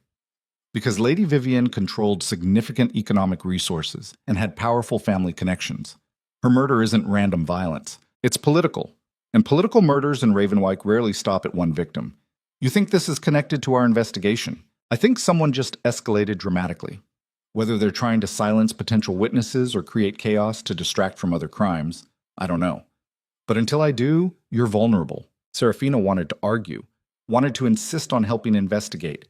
Because Lady Vivian controlled significant economic resources and had powerful family connections. Her murder isn't random violence. It's political. And political murders in Ravenwyke rarely stop at one victim. You think this is connected to our investigation? I think someone just escalated dramatically. Whether they're trying to silence potential witnesses or create chaos to distract from other crimes, I don't know. But until I do, you're vulnerable. Serafina wanted to argue, wanted to insist on helping investigate.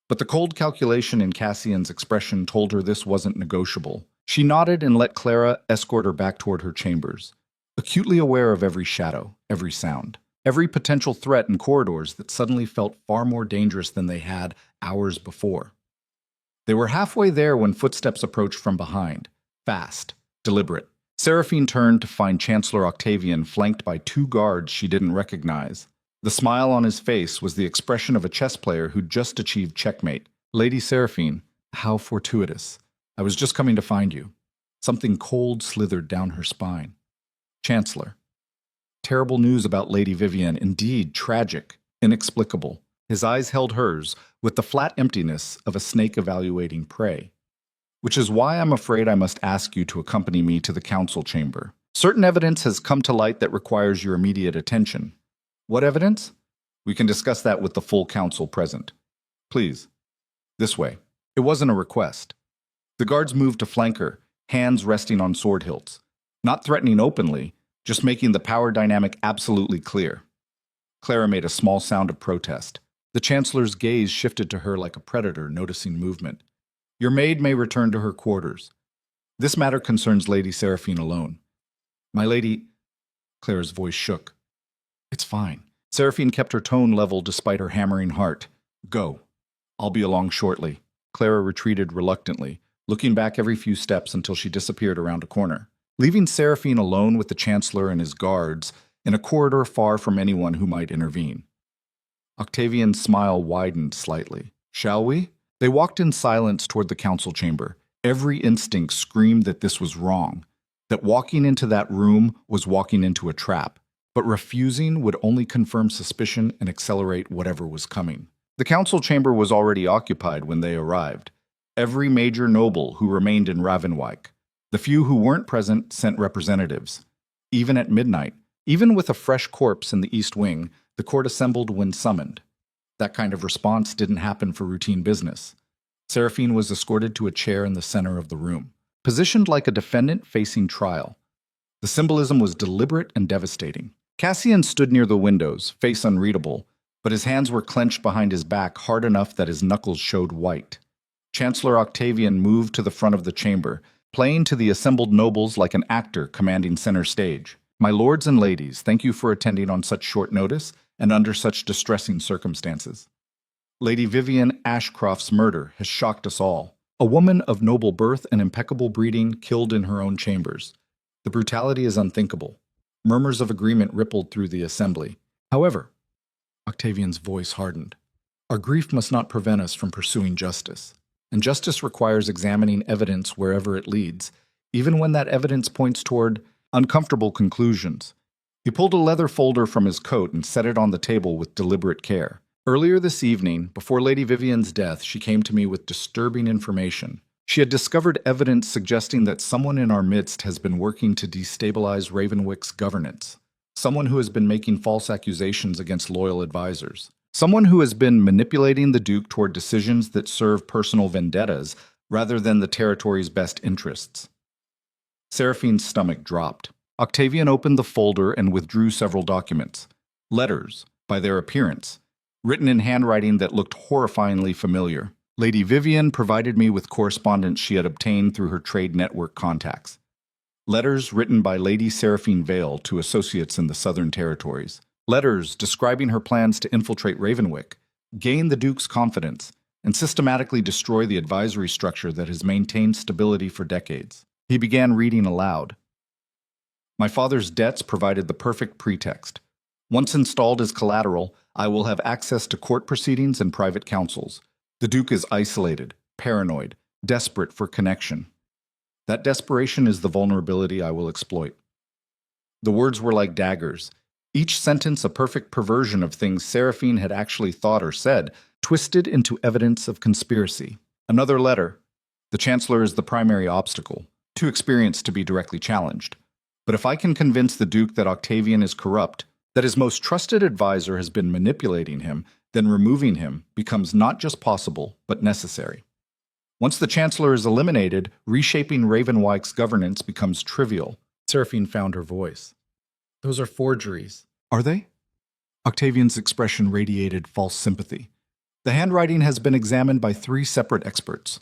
But the cold calculation in Cassian's expression told her this wasn't negotiable. She nodded and let Clara escort her back toward her chambers, acutely aware of every shadow, every sound, every potential threat in corridors that suddenly felt far more dangerous than they had hours before. They were halfway there when footsteps approached from behind, fast, deliberate. Seraphine turned to find Chancellor Octavian flanked by 2 guards she didn't recognize. The smile on his face was the expression of a chess player who'd just achieved checkmate. Lady Seraphine, how fortuitous. I was just coming to find you. Something cold slithered down her spine. Chancellor. Terrible news about Lady Vivian, indeed tragic, inexplicable. His eyes held hers with the flat emptiness of a snake evaluating prey. Which is why I'm afraid I must ask you to accompany me to the council chamber. Certain evidence has come to light that requires your immediate attention. What evidence? We can discuss that with the full council present. Please. This way. It wasn't a request. The guards moved to flank her, hands resting on sword hilts. Not threatening openly, just making the power dynamic absolutely clear. Clara made a small sound of protest. The Chancellor's gaze shifted to her like a predator noticing movement. Your maid may return to her quarters. This matter concerns Lady Seraphine alone. My lady... Clara's voice shook. It's fine. Seraphine kept her tone level despite her hammering heart. Go. I'll be along shortly. Clara retreated reluctantly, looking back every few steps until she disappeared around a corner, leaving Seraphine alone with the Chancellor and his guards in a corridor far from anyone who might intervene. Octavian's smile widened slightly. Shall we? They walked in silence toward the council chamber. Every instinct screamed that this was wrong, that walking into that room was walking into a trap, but refusing would only confirm suspicion and accelerate whatever was coming. The council chamber was already occupied when they arrived. Every major noble who remained in Ravenwyke. The few who weren't present sent representatives. Even at midnight, even with a fresh corpse in the East Wing, the court assembled when summoned. That kind of response didn't happen for routine business. Seraphine was escorted to a chair in the center of the room, positioned like a defendant facing trial. The symbolism was deliberate and devastating. Cassian stood near the windows, face unreadable, but his hands were clenched behind his back hard enough that his knuckles showed white. Chancellor Octavian moved to the front of the chamber, playing to the assembled nobles like an actor commanding center stage. My lords and ladies, thank you for attending on such short notice and under such distressing circumstances. Lady Vivian Ashcroft's murder has shocked us all. A woman of noble birth and impeccable breeding killed in her own chambers. The brutality is unthinkable. Murmurs of agreement rippled through the assembly. However, Octavian's voice hardened. Our grief must not prevent us from pursuing justice. And justice requires examining evidence wherever it leads, even when that evidence points toward uncomfortable conclusions. He pulled a leather folder from his coat and set it on the table with deliberate care. Earlier this evening, before Lady Vivian's death, she came to me with disturbing information. She had discovered evidence suggesting that someone in our midst has been working to destabilize Ravenwick's governance. Someone who has been making false accusations against loyal advisors. Someone who has been manipulating the Duke toward decisions that serve personal vendettas rather than the territory's best interests. Seraphine's stomach dropped. Octavian opened the folder and withdrew several documents. Letters, by their appearance, written in handwriting that looked horrifyingly familiar. Lady Vivian provided me with correspondence she had obtained through her trade network contacts. Letters written by Lady Seraphine Vale to associates in the Southern Territories. Letters describing her plans to infiltrate Ravenwick, gain the Duke's confidence, and systematically destroy the advisory structure that has maintained stability for decades. He began reading aloud. My father's debts provided the perfect pretext. Once installed as collateral, I will have access to court proceedings and private counsels. The Duke is isolated, paranoid, desperate for connection. That desperation is the vulnerability I will exploit. The words were like daggers, each sentence a perfect perversion of things Seraphine had actually thought or said, twisted into evidence of conspiracy. Another letter. The Chancellor is the primary obstacle, too experienced to be directly challenged. But if I can convince the Duke that Octavian is corrupt, that his most trusted advisor has been manipulating him, then removing him becomes not just possible, but necessary. Once the Chancellor is eliminated, reshaping Ravenwick's governance becomes trivial. Seraphine found her voice. Those are forgeries. Are they? Octavian's expression radiated false sympathy. The handwriting has been examined by 3 separate experts.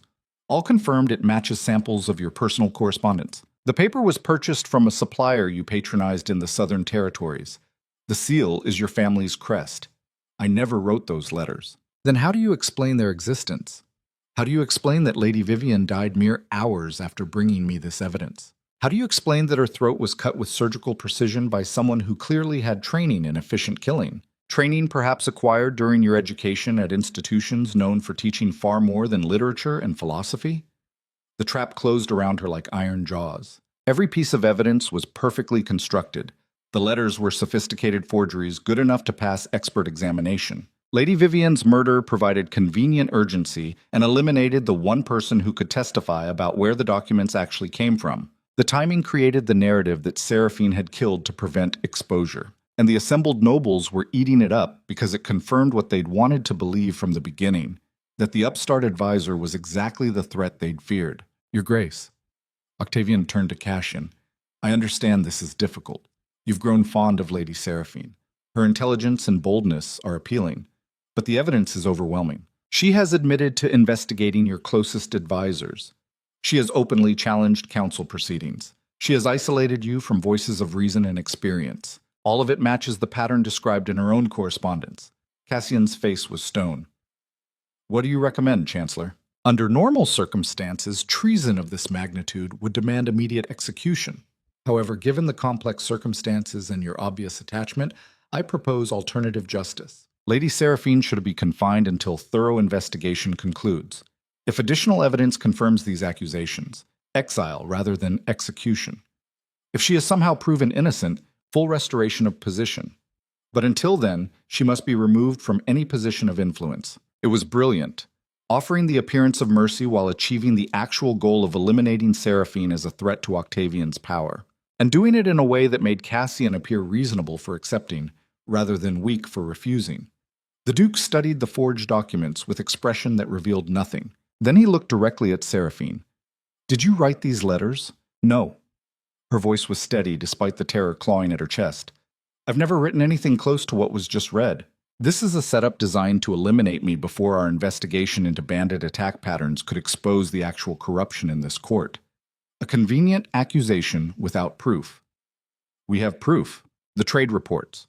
All confirmed it matches samples of your personal correspondence. The paper was purchased from a supplier you patronized in the Southern Territories. The seal is your family's crest. I never wrote those letters. Then how do you explain their existence? How do you explain that Lady Vivian died mere hours after bringing me this evidence? How do you explain that her throat was cut with surgical precision by someone who clearly had training in efficient killing? Training perhaps acquired during your education at institutions known for teaching far more than literature and philosophy? The trap closed around her like iron jaws. Every piece of evidence was perfectly constructed. The letters were sophisticated forgeries good enough to pass expert examination. Lady Vivian's murder provided convenient urgency and eliminated the one person who could testify about where the documents actually came from. The timing created the narrative that Seraphine had killed to prevent exposure, and the assembled nobles were eating it up because it confirmed what they'd wanted to believe from the beginning, that the upstart advisor was exactly the threat they'd feared. Your Grace. Octavian turned to Cassian. I understand this is difficult. You've grown fond of Lady Seraphine. Her intelligence and boldness are appealing, but the evidence is overwhelming. She has admitted to investigating your closest advisors. She has openly challenged council proceedings. She has isolated you from voices of reason and experience. All of it matches the pattern described in her own correspondence. Cassian's face was stone. What do you recommend, Chancellor? Under normal circumstances, treason of this magnitude would demand immediate execution. However, given the complex circumstances and your obvious attachment, I propose alternative justice. Lady Seraphine should be confined until thorough investigation concludes. If additional evidence confirms these accusations, exile rather than execution. If she is somehow proven innocent, full restoration of position. But until then, she must be removed from any position of influence. It was brilliant, offering the appearance of mercy while achieving the actual goal of eliminating Seraphine as a threat to Octavian's power, and doing it in a way that made Cassian appear reasonable for accepting, rather than weak for refusing. The Duke studied the forged documents with expression that revealed nothing. Then he looked directly at Seraphine. Did you write these letters? No. Her voice was steady despite the terror clawing at her chest. I've never written anything close to what was just read. This is a setup designed to eliminate me before our investigation into bandit attack patterns could expose the actual corruption in this court. A convenient accusation without proof. We have proof. The trade reports.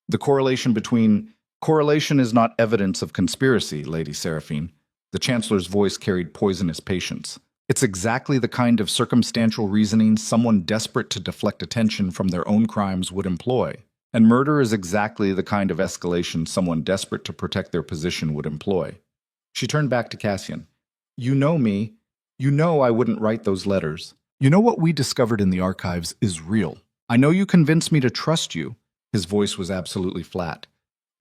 The correlation between Correlation is not evidence of conspiracy, Lady Seraphine. The Chancellor's voice carried poisonous patience. It's exactly the kind of circumstantial reasoning someone desperate to deflect attention from their own crimes would employ. And murder is exactly the kind of escalation someone desperate to protect their position would employ. She turned back to Cassian. You know me. You know I wouldn't write those letters. You know what we discovered in the archives is real. I know you convinced me to trust you. His voice was absolutely flat.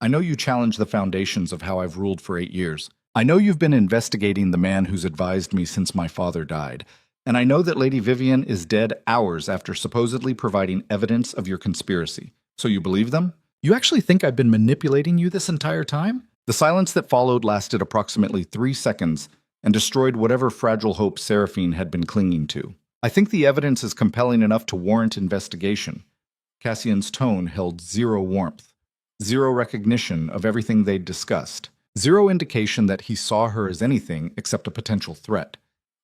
I know you challenged the foundations of how I've ruled for 8 years. I know you've been investigating the man who's advised me since my father died. And I know that Lady Vivian is dead hours after supposedly providing evidence of your conspiracy. So you believe them? You actually think I've been manipulating you this entire time? The silence that followed lasted approximately 3 seconds and destroyed whatever fragile hope Seraphine had been clinging to. I think the evidence is compelling enough to warrant investigation. Cassian's tone held zero warmth, zero recognition of everything they'd discussed, zero indication that he saw her as anything except a potential threat.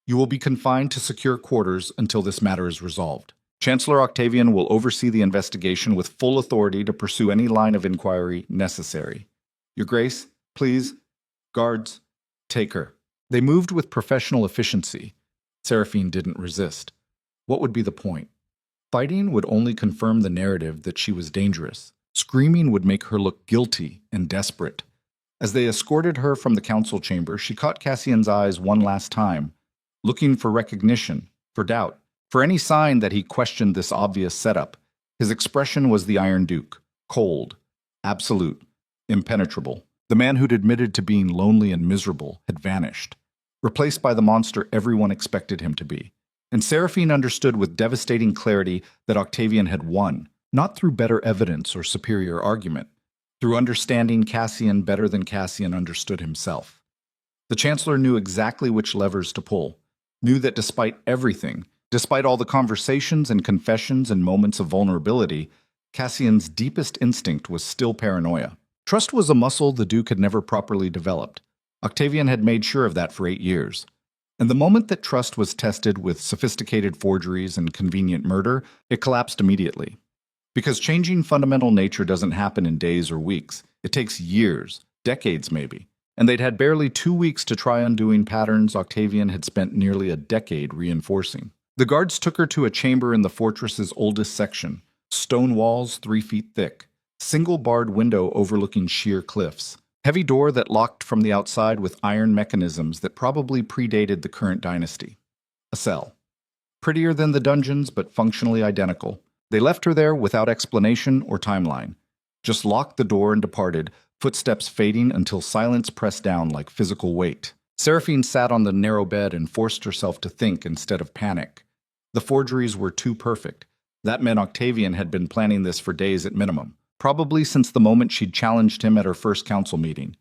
You will be confined to secure quarters until this matter is resolved. Chancellor Octavian will oversee the investigation with full authority to pursue any line of inquiry necessary. Your Grace, please, guards, take her. They moved with professional efficiency. Seraphine didn't resist. What would be the point? Fighting would only confirm the narrative that she was dangerous. Screaming would make her look guilty and desperate. As they escorted her from the council chamber, she caught Cassian's eyes one last time, looking for recognition, for doubt, for any sign that he questioned this obvious setup. His expression was the Iron Duke, cold, absolute, impenetrable. The man who'd admitted to being lonely and miserable had vanished, replaced by the monster everyone expected him to be. And Seraphine understood with devastating clarity that Octavian had won, not through better evidence or superior argument, through understanding Cassian better than Cassian understood himself. The Chancellor knew exactly which levers to pull, knew that despite everything, despite all the conversations and confessions and moments of vulnerability, Cassian's deepest instinct was still paranoia. Trust was a muscle the Duke had never properly developed. Octavian had made sure of that for 8 years. And the moment that trust was tested with sophisticated forgeries and convenient murder, it collapsed immediately. Because changing fundamental nature doesn't happen in days or weeks. It takes years, decades maybe. And they'd had barely 2 weeks to try undoing patterns Octavian had spent nearly a decade reinforcing. The guards took her to a chamber in the fortress's oldest section, stone walls 3 feet thick, single-barred window overlooking sheer cliffs, heavy door that locked from the outside with iron mechanisms that probably predated the current dynasty. A cell. Prettier than the dungeons, but functionally identical. They left her there without explanation or timeline. Just locked the door and departed, footsteps fading until silence pressed down like physical weight. Seraphine sat on the narrow bed and forced herself to think instead of panic. The forgeries were too perfect. That meant Octavian had been planning this for days at minimum, probably since the moment she'd challenged him at her first council meeting.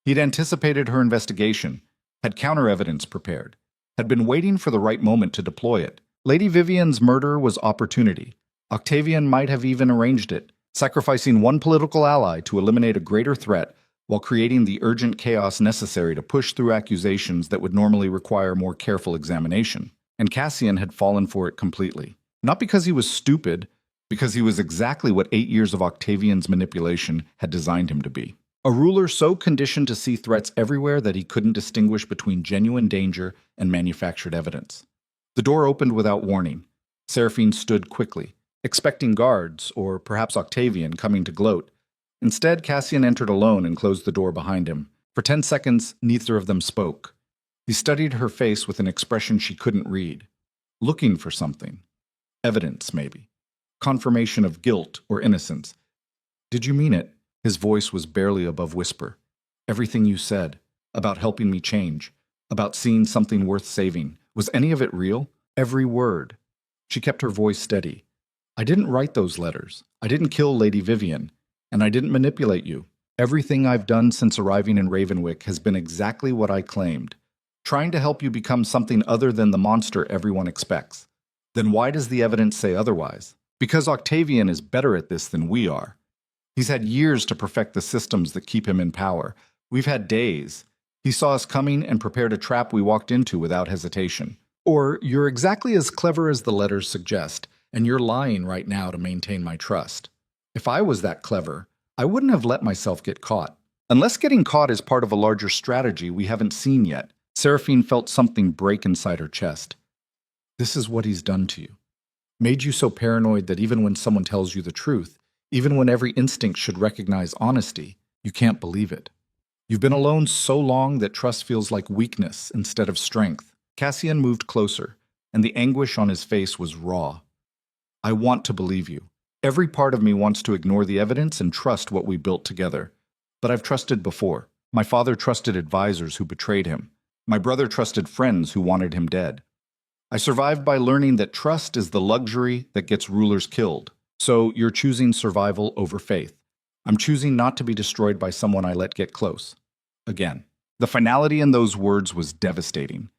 He'd anticipated her investigation, had counter-evidence prepared, had been waiting for the right moment to deploy it. Lady Vivian's murder was opportunity. Octavian might have even arranged it, sacrificing one political ally to eliminate a greater threat while creating the urgent chaos necessary to push through accusations that would normally require more careful examination. And Cassian had fallen for it completely. Not because he was stupid, because he was exactly what 8 years of Octavian's manipulation had designed him to be. A ruler so conditioned to see threats everywhere that he couldn't distinguish between genuine danger and manufactured evidence. The door opened without warning. Seraphine stood quickly, expecting guards, or perhaps Octavian, coming to gloat. Instead, Cassian entered alone and closed the door behind him. For 10 seconds, neither of them spoke. He studied her face with an expression she couldn't read. Looking for something. Evidence, maybe. Confirmation of guilt or innocence. Did you mean it? His voice was barely above whisper. Everything you said, about helping me change, about seeing something worth saving, was any of it real? Every word. She kept her voice steady. I didn't write those letters. I didn't kill Lady Vivian. And I didn't manipulate you. Everything I've done since arriving in Ravenwick has been exactly what I claimed. Trying to help you become something other than the monster everyone expects. Then why does the evidence say otherwise? Because Octavian is better at this than we are. He's had years to perfect the systems that keep him in power. We've had days. He saw us coming and prepared a trap we walked into without hesitation. Or, you're exactly as clever as the letters suggest, and you're lying right now to maintain my trust. If I was that clever, I wouldn't have let myself get caught. Unless getting caught is part of a larger strategy we haven't seen yet. Seraphine felt something break inside her chest. This is what he's done to you. Made you so paranoid that even when someone tells you the truth, even when every instinct should recognize honesty, you can't believe it. You've been alone so long that trust feels like weakness instead of strength. Cassian moved closer, and the anguish on his face was raw. I want to believe you. Every part of me wants to ignore the evidence and trust what we built together. But I've trusted before. My father trusted advisors who betrayed him. My brother trusted friends who wanted him dead. I survived by learning that trust is the luxury that gets rulers killed. So you're choosing survival over faith. I'm choosing not to be destroyed by someone I let get close. Again. The finality in those words was devastating.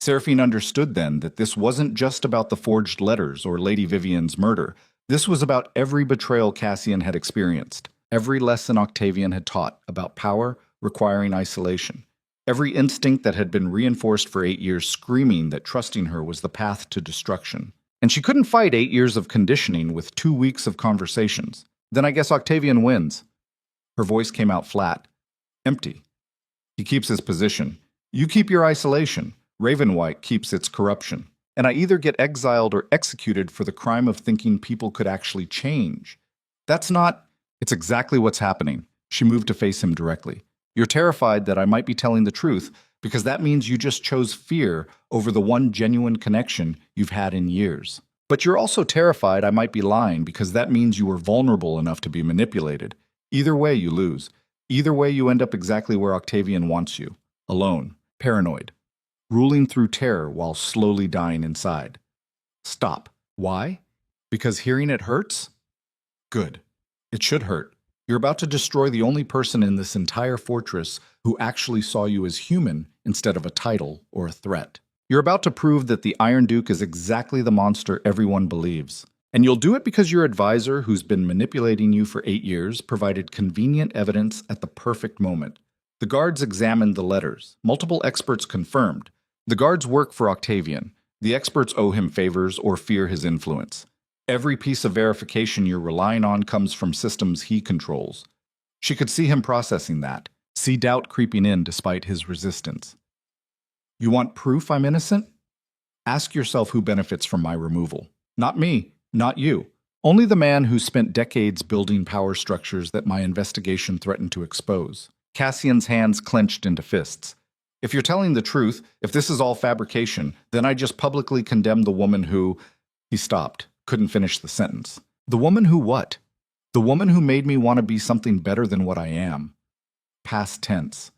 Seraphine understood then that this wasn't just about the forged letters or Lady Vivian's murder. This was about every betrayal Cassian had experienced, every lesson Octavian had taught about power requiring isolation, every instinct that had been reinforced for 8 years screaming that trusting her was the path to destruction. And she couldn't fight 8 years of conditioning with 2 weeks of conversations. Then I guess Octavian wins. Her voice came out flat, empty. He keeps his position. You keep your isolation. Ravenwhite keeps its corruption. And I either get exiled or executed for the crime of thinking people could actually change. That's not... It's exactly what's happening. She moved to face him directly. You're terrified that I might be telling the truth because that means you just chose fear over the one genuine connection you've had in years. But you're also terrified I might be lying because that means you were vulnerable enough to be manipulated. Either way, you lose. Either way, you end up exactly where Octavian wants you. Alone. Paranoid. Ruling through terror while slowly dying inside. Stop. Why? Because hearing it hurts? Good. It should hurt. You're about to destroy the only person in this entire fortress who actually saw you as human instead of a title or a threat. You're about to prove that the Iron Duke is exactly the monster everyone believes. And you'll do it because your advisor, who's been manipulating you for 8 years, provided convenient evidence at the perfect moment. The guards examined the letters. Multiple experts confirmed. The guards work for Octavian. The experts owe him favors or fear his influence. Every piece of verification you're relying on comes from systems he controls. She could see him processing that, see doubt creeping in despite his resistance. You want proof I'm innocent? Ask yourself who benefits from my removal. Not me, not you. Only the man who spent decades building power structures that my investigation threatened to expose. Cassian's hands clenched into fists. If you're telling the truth, if this is all fabrication, then I just publicly condemn the woman who... He stopped. Couldn't finish the sentence. The woman who what? The woman who made me want to be something better than what I am. Past tense.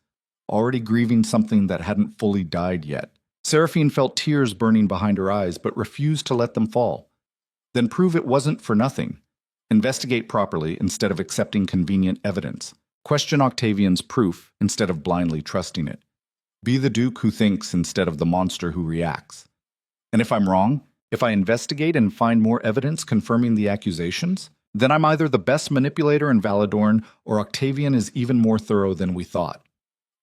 Already grieving something that hadn't fully died yet. Seraphine felt tears burning behind her eyes, but refused to let them fall. Then prove it wasn't for nothing. Investigate properly instead of accepting convenient evidence. Question Octavian's proof instead of blindly trusting it. Be the Duke who thinks instead of the monster who reacts. And if I'm wrong, if I investigate and find more evidence confirming the accusations, then I'm either the best manipulator in Valadorn or Octavian is even more thorough than we thought.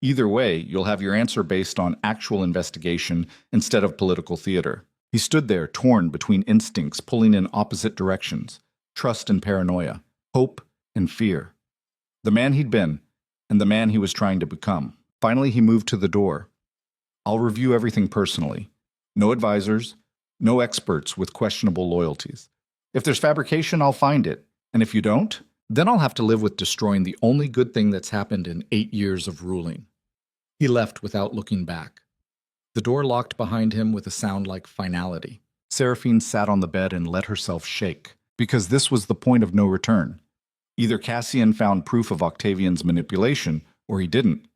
Either way, you'll have your answer based on actual investigation instead of political theater. He stood there, torn between instincts pulling in opposite directions, trust and paranoia, hope and fear. The man he'd been, and the man he was trying to become. Finally, he moved to the door. I'll review everything personally. No advisors, no experts with questionable loyalties. If there's fabrication, I'll find it. And if you don't, then I'll have to live with destroying the only good thing that's happened in 8 years of ruling. He left without looking back. The door locked behind him with a sound like finality. Seraphine sat on the bed and let herself shake, because this was the point of no return. Either Cassian found proof of Octavian's manipulation, or he didn't.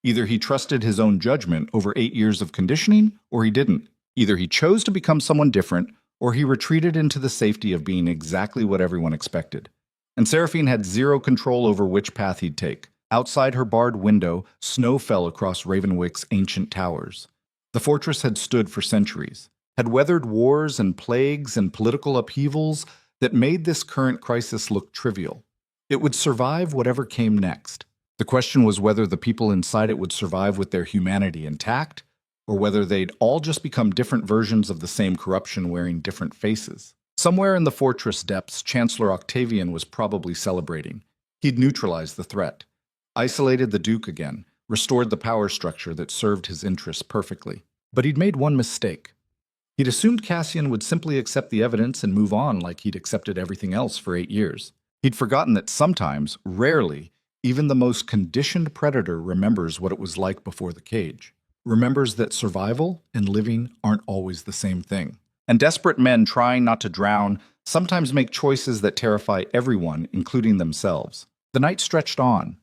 Either he trusted his own judgment over 8 years of conditioning, or he didn't. Either he chose to become someone different, or he retreated into the safety of being exactly what everyone expected. And Seraphine had zero control over which path he'd take. Outside her barred window, snow fell across Ravenwick's ancient towers. The fortress had stood for centuries, had weathered wars and plagues and political upheavals that made this current crisis look trivial. It would survive whatever came next. The question was whether the people inside it would survive with their humanity intact, or whether they'd all just become different versions of the same corruption wearing different faces. Somewhere in the fortress depths, Chancellor Octavian was probably celebrating. He'd neutralized the threat. isolated the Duke again, restored the power structure that served his interests perfectly. But he'd made one mistake. He'd assumed Cassian would simply accept the evidence and move on like he'd accepted everything else for 8 years. He'd forgotten that sometimes, rarely, even the most conditioned predator remembers what it was like before the cage. Remembers that survival and living aren't always the same thing. And desperate men trying not to drown sometimes make choices that terrify everyone, including themselves. The night stretched on.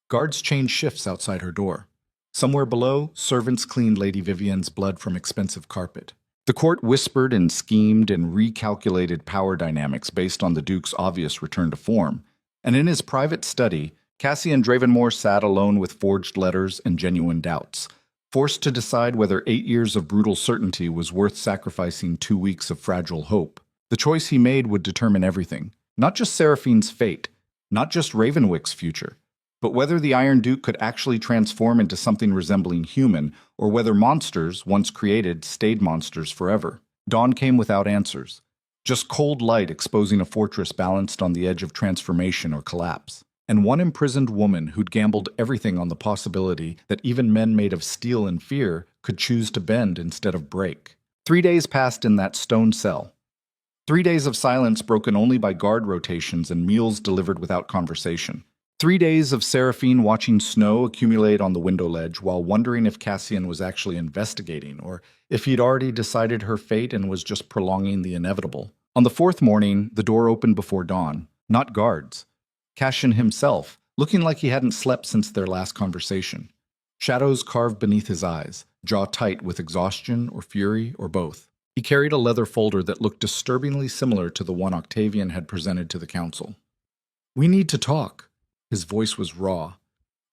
Guards changed shifts outside her door. Somewhere below, servants cleaned Lady Vivian's blood from expensive carpet. The court whispered and schemed and recalculated power dynamics based on the Duke's obvious return to form. And in his private study, Cassian Dravenmore sat alone with forged letters and genuine doubts, forced to decide whether 8 years of brutal certainty was worth sacrificing 2 weeks of fragile hope. The choice he made would determine everything, not just Seraphine's fate, not just Ravenwick's future, but whether the Iron Duke could actually transform into something resembling human, or whether monsters, once created, stayed monsters forever. Dawn came without answers, just cold light exposing a fortress balanced on the edge of transformation or collapse. And one imprisoned woman who'd gambled everything on the possibility that even men made of steel and fear could choose to bend instead of break. 3 days passed in that stone cell. 3 days of silence broken only by guard rotations and meals delivered without conversation. 3 days of Seraphine watching snow accumulate on the window ledge while wondering if Cassian was actually investigating or if he'd already decided her fate and was just prolonging the inevitable. On the 4th morning, the door opened before dawn. Not guards. Cassian himself, looking like he hadn't slept since their last conversation. Shadows carved beneath his eyes, jaw tight with exhaustion or fury or both. He carried a leather folder that looked disturbingly similar to the one Octavian had presented to the council. "We need to talk." His voice was raw.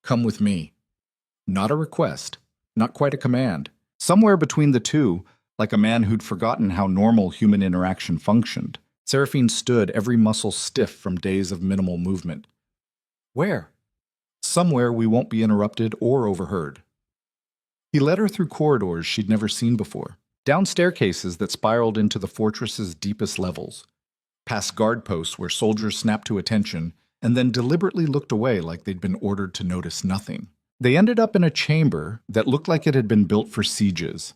"Come with me." Not a request, not quite a command. Somewhere between the two, like a man who'd forgotten how normal human interaction functioned, Seraphine stood, every muscle stiff from days of minimal movement. "Where?" "Somewhere we won't be interrupted or overheard." He led her through corridors she'd never seen before, down staircases that spiraled into the fortress's deepest levels, past guard posts where soldiers snapped to attention and then deliberately looked away like they'd been ordered to notice nothing. They ended up in a chamber that looked like it had been built for sieges.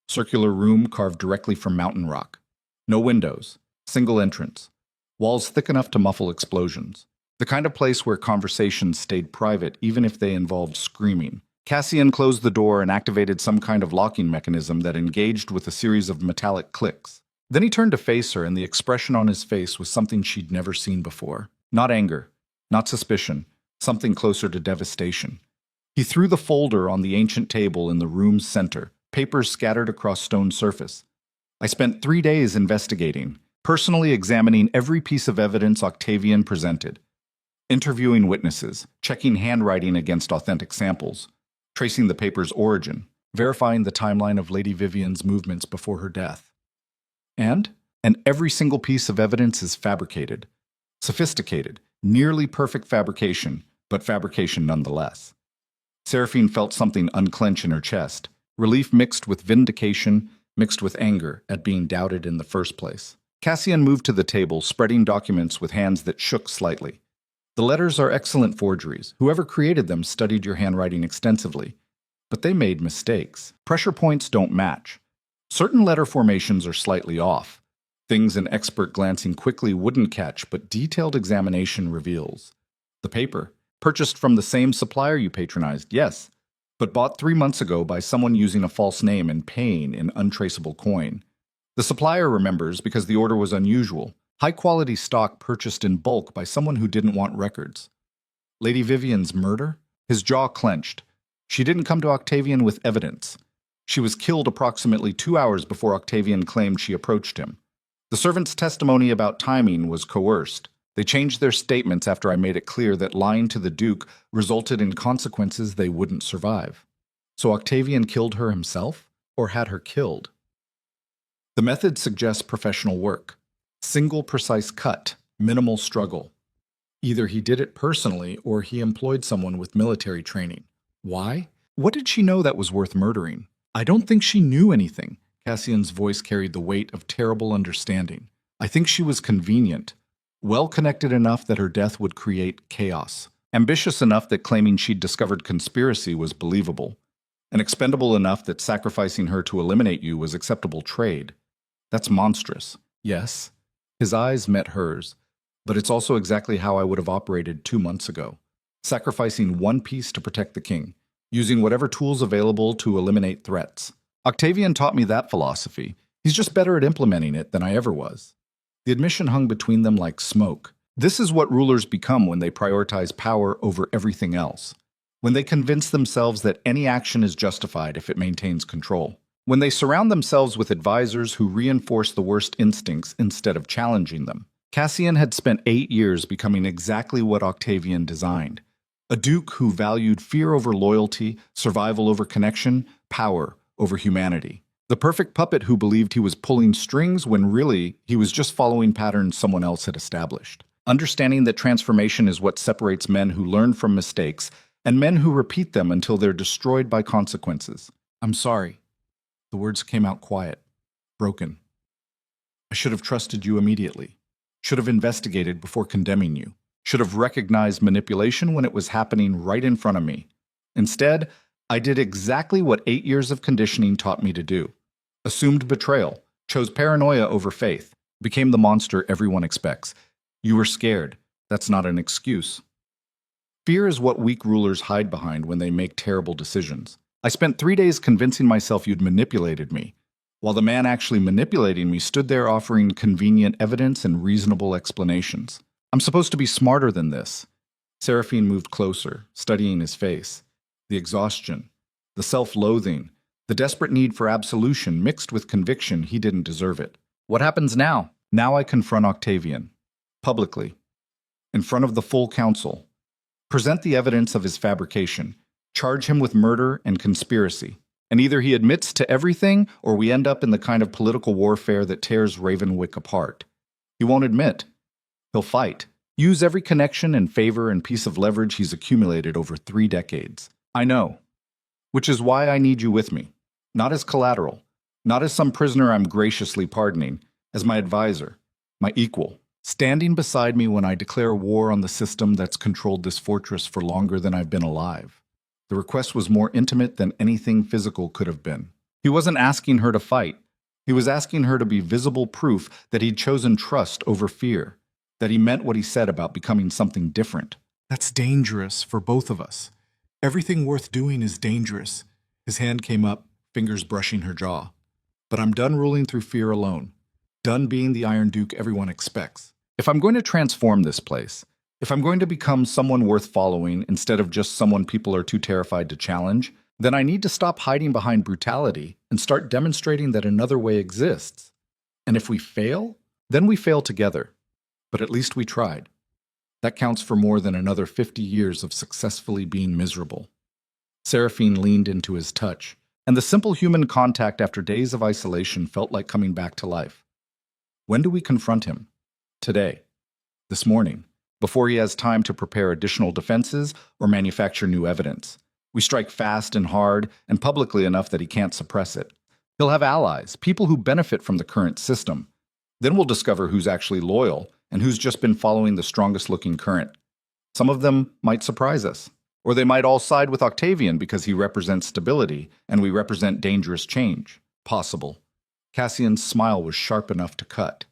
Circular room carved directly from mountain rock. No windows. Single entrance. Walls thick enough to muffle explosions. The kind of place where conversations stayed private even if they involved screaming. Cassian closed the door and activated some kind of locking mechanism that engaged with a series of metallic clicks. Then he turned to face her, and the expression on his face was something she'd never seen before. Not anger, not suspicion, something closer to devastation. He threw the folder on the ancient table in the room's center, papers scattered across stone surface. "I spent 3 days investigating, personally examining every piece of evidence Octavian presented, interviewing witnesses, checking handwriting against authentic samples, tracing the paper's origin, verifying the timeline of Lady Vivian's movements before her death. And every single piece of evidence is fabricated. Sophisticated, nearly perfect fabrication, but fabrication nonetheless." Seraphine felt something unclench in her chest, relief mixed with vindication, mixed with anger at being doubted in the first place. Cassian moved to the table, spreading documents with hands that shook slightly. "The letters are excellent forgeries. Whoever created them studied your handwriting extensively. But they made mistakes. Pressure points don't match. Certain letter formations are slightly off. Things an expert glancing quickly wouldn't catch, but detailed examination reveals. The paper, purchased from the same supplier you patronized, yes, but bought 3 months ago by someone using a false name and paying in untraceable coin. The supplier remembers because the order was unusual. High-quality stock purchased in bulk by someone who didn't want records. Lady Vivian's murder? His jaw clenched. She didn't come to Octavian with evidence. She was killed approximately 2 hours before Octavian claimed she approached him. The servant's testimony about timing was coerced. They changed their statements after I made it clear that lying to the Duke resulted in consequences they wouldn't survive. So Octavian killed her himself, or had her killed? The method suggests professional work. Single precise cut, minimal struggle. Either he did it personally or he employed someone with military training. Why? What did she know that was worth murdering? I don't think she knew anything. Cassian's voice carried the weight of terrible understanding. I think she was convenient, well-connected enough that her death would create chaos. Ambitious enough that claiming she'd discovered conspiracy was believable, and expendable enough that sacrificing her to eliminate you was acceptable trade. That's monstrous. Yes. His eyes met hers, but it's also exactly how I would have operated 2 months ago, sacrificing one piece to protect the king, using whatever tools available to eliminate threats. Octavian taught me that philosophy. He's just better at implementing it than I ever was. The admission hung between them like smoke. This is what rulers become when they prioritize power over everything else. When they convince themselves that any action is justified if it maintains control. When they surround themselves with advisors who reinforce the worst instincts instead of challenging them. Cassian had spent 8 years becoming exactly what Octavian designed. A duke who valued fear over loyalty, survival over connection, power over humanity. The perfect puppet who believed he was pulling strings when really he was just following patterns someone else had established. Understanding that transformation is what separates men who learn from mistakes and men who repeat them until they're destroyed by consequences. I'm sorry. The words came out quiet, broken. I should have trusted you immediately. Should have investigated before condemning you. Should have recognized manipulation when it was happening right in front of me. Instead, I did exactly what 8 years of conditioning taught me to do. Assumed betrayal, chose paranoia over faith, became the monster everyone expects. You were scared. That's not an excuse. Fear is what weak rulers hide behind when they make terrible decisions. I spent 3 days convincing myself you'd manipulated me, while the man actually manipulating me stood there offering convenient evidence and reasonable explanations. I'm supposed to be smarter than this. Seraphine moved closer, studying his face. The exhaustion, the self-loathing, the desperate need for absolution mixed with conviction he didn't deserve it. What happens now? Now I confront Octavian. Publicly. In front of the full council. Present the evidence of his fabrication. Charge him with murder and conspiracy. And either he admits to everything, or we end up in the kind of political warfare that tears Ravenwick apart. He won't admit. He'll fight. Use every connection and favor and piece of leverage he's accumulated over 3 decades. I know. Which is why I need you with me. Not as collateral. Not as some prisoner I'm graciously pardoning. As my advisor. My equal. Standing beside me when I declare war on the system that's controlled this fortress for longer than I've been alive. The request was more intimate than anything physical could have been. He wasn't asking her to fight. He was asking her to be visible proof that he'd chosen trust over fear, that he meant what he said about becoming something different. That's dangerous for both of us. Everything worth doing is dangerous. His hand came up, fingers brushing her jaw. But I'm done ruling through fear alone. Done being the Iron Duke everyone expects. If I'm going to transform this place, if I'm going to become someone worth following instead of just someone people are too terrified to challenge, then I need to stop hiding behind brutality and start demonstrating that another way exists. And if we fail, then we fail together. But at least we tried. That counts for more than another 50 years of successfully being miserable. Seraphine leaned into his touch, and the simple human contact after days of isolation felt like coming back to life. When do we confront him? Today. This morning. Before he has time to prepare additional defenses or manufacture new evidence. We strike fast and hard and publicly enough that he can't suppress it. He'll have allies, people who benefit from the current system. Then we'll discover who's actually loyal and who's just been following the strongest-looking current. Some of them might surprise us. Or they might all side with Octavian because he represents stability and we represent dangerous change. Possible. Cassian's smile was sharp enough to cut.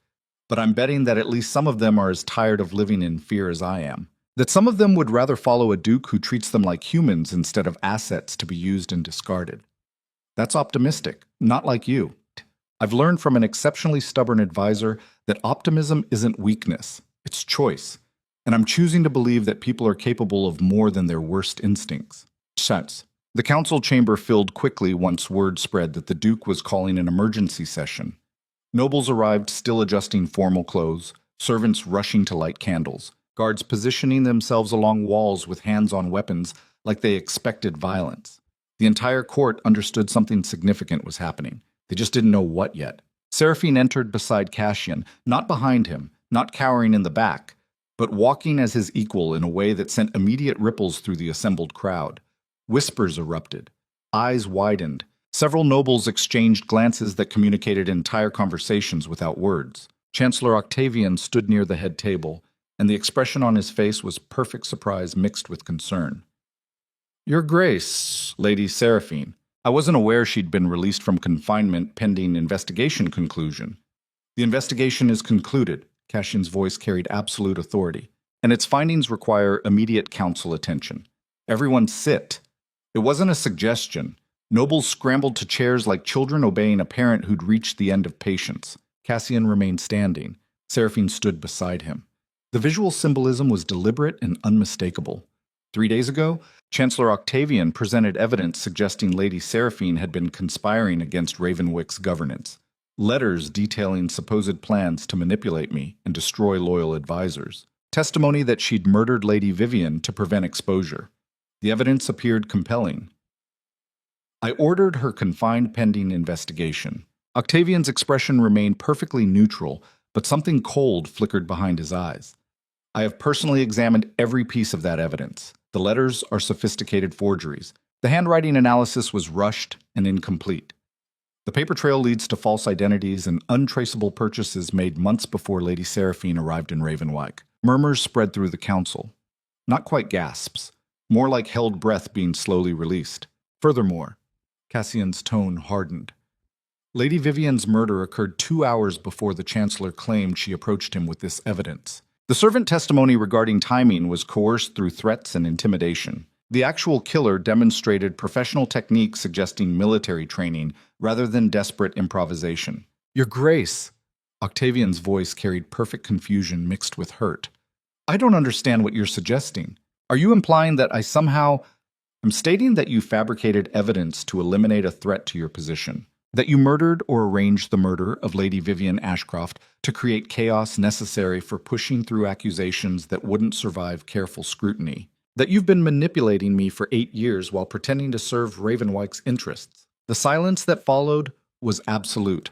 But I'm betting that at least some of them are as tired of living in fear as I am. That some of them would rather follow a duke who treats them like humans instead of assets to be used and discarded. That's optimistic, not like you. I've learned from an exceptionally stubborn advisor that optimism isn't weakness, it's choice. And I'm choosing to believe that people are capable of more than their worst instincts. Sense. The council chamber filled quickly once word spread that the duke was calling an emergency session. Nobles arrived still adjusting formal clothes, servants rushing to light candles, guards positioning themselves along walls with hands on weapons like they expected violence. The entire court understood something significant was happening. They just didn't know what yet. Seraphine entered beside Cassian, not behind him, not cowering in the back, but walking as his equal in a way that sent immediate ripples through the assembled crowd. Whispers erupted. Eyes widened. Several nobles exchanged glances that communicated entire conversations without words. Chancellor Octavian stood near the head table, and the expression on his face was perfect surprise mixed with concern. Your Grace, Lady Seraphine. I wasn't aware she'd been released from confinement pending investigation conclusion. The investigation is concluded, Cassian's voice carried absolute authority, and its findings require immediate council attention. Everyone sit. It wasn't a suggestion. Nobles scrambled to chairs like children obeying a parent who'd reached the end of patience. Cassian remained standing. Seraphine stood beside him. The visual symbolism was deliberate and unmistakable. 3 days ago, Chancellor Octavian presented evidence suggesting Lady Seraphine had been conspiring against Ravenwick's governance. Letters detailing supposed plans to manipulate me and destroy loyal advisors. Testimony that she'd murdered Lady Vivian to prevent exposure. The evidence appeared compelling. I ordered her confined pending investigation. Octavian's expression remained perfectly neutral, but something cold flickered behind his eyes. I have personally examined every piece of that evidence. The letters are sophisticated forgeries. The handwriting analysis was rushed and incomplete. The paper trail leads to false identities and untraceable purchases made months before Lady Seraphine arrived in Ravenwyck. Murmurs spread through the council. Not quite gasps, more like held breath being slowly released. Furthermore, Cassian's tone hardened. Lady Vivian's murder occurred 2 hours before the Chancellor claimed she approached him with this evidence. The servant testimony regarding timing was coerced through threats and intimidation. The actual killer demonstrated professional techniques suggesting military training rather than desperate improvisation. Your Grace! Octavian's voice carried perfect confusion mixed with hurt. I don't understand what you're suggesting. Are you implying that I'm stating that you fabricated evidence to eliminate a threat to your position. That you murdered or arranged the murder of Lady Vivian Ashcroft to create chaos necessary for pushing through accusations that wouldn't survive careful scrutiny. That you've been manipulating me for 8 years while pretending to serve Ravenwyck's interests. The silence that followed was absolute.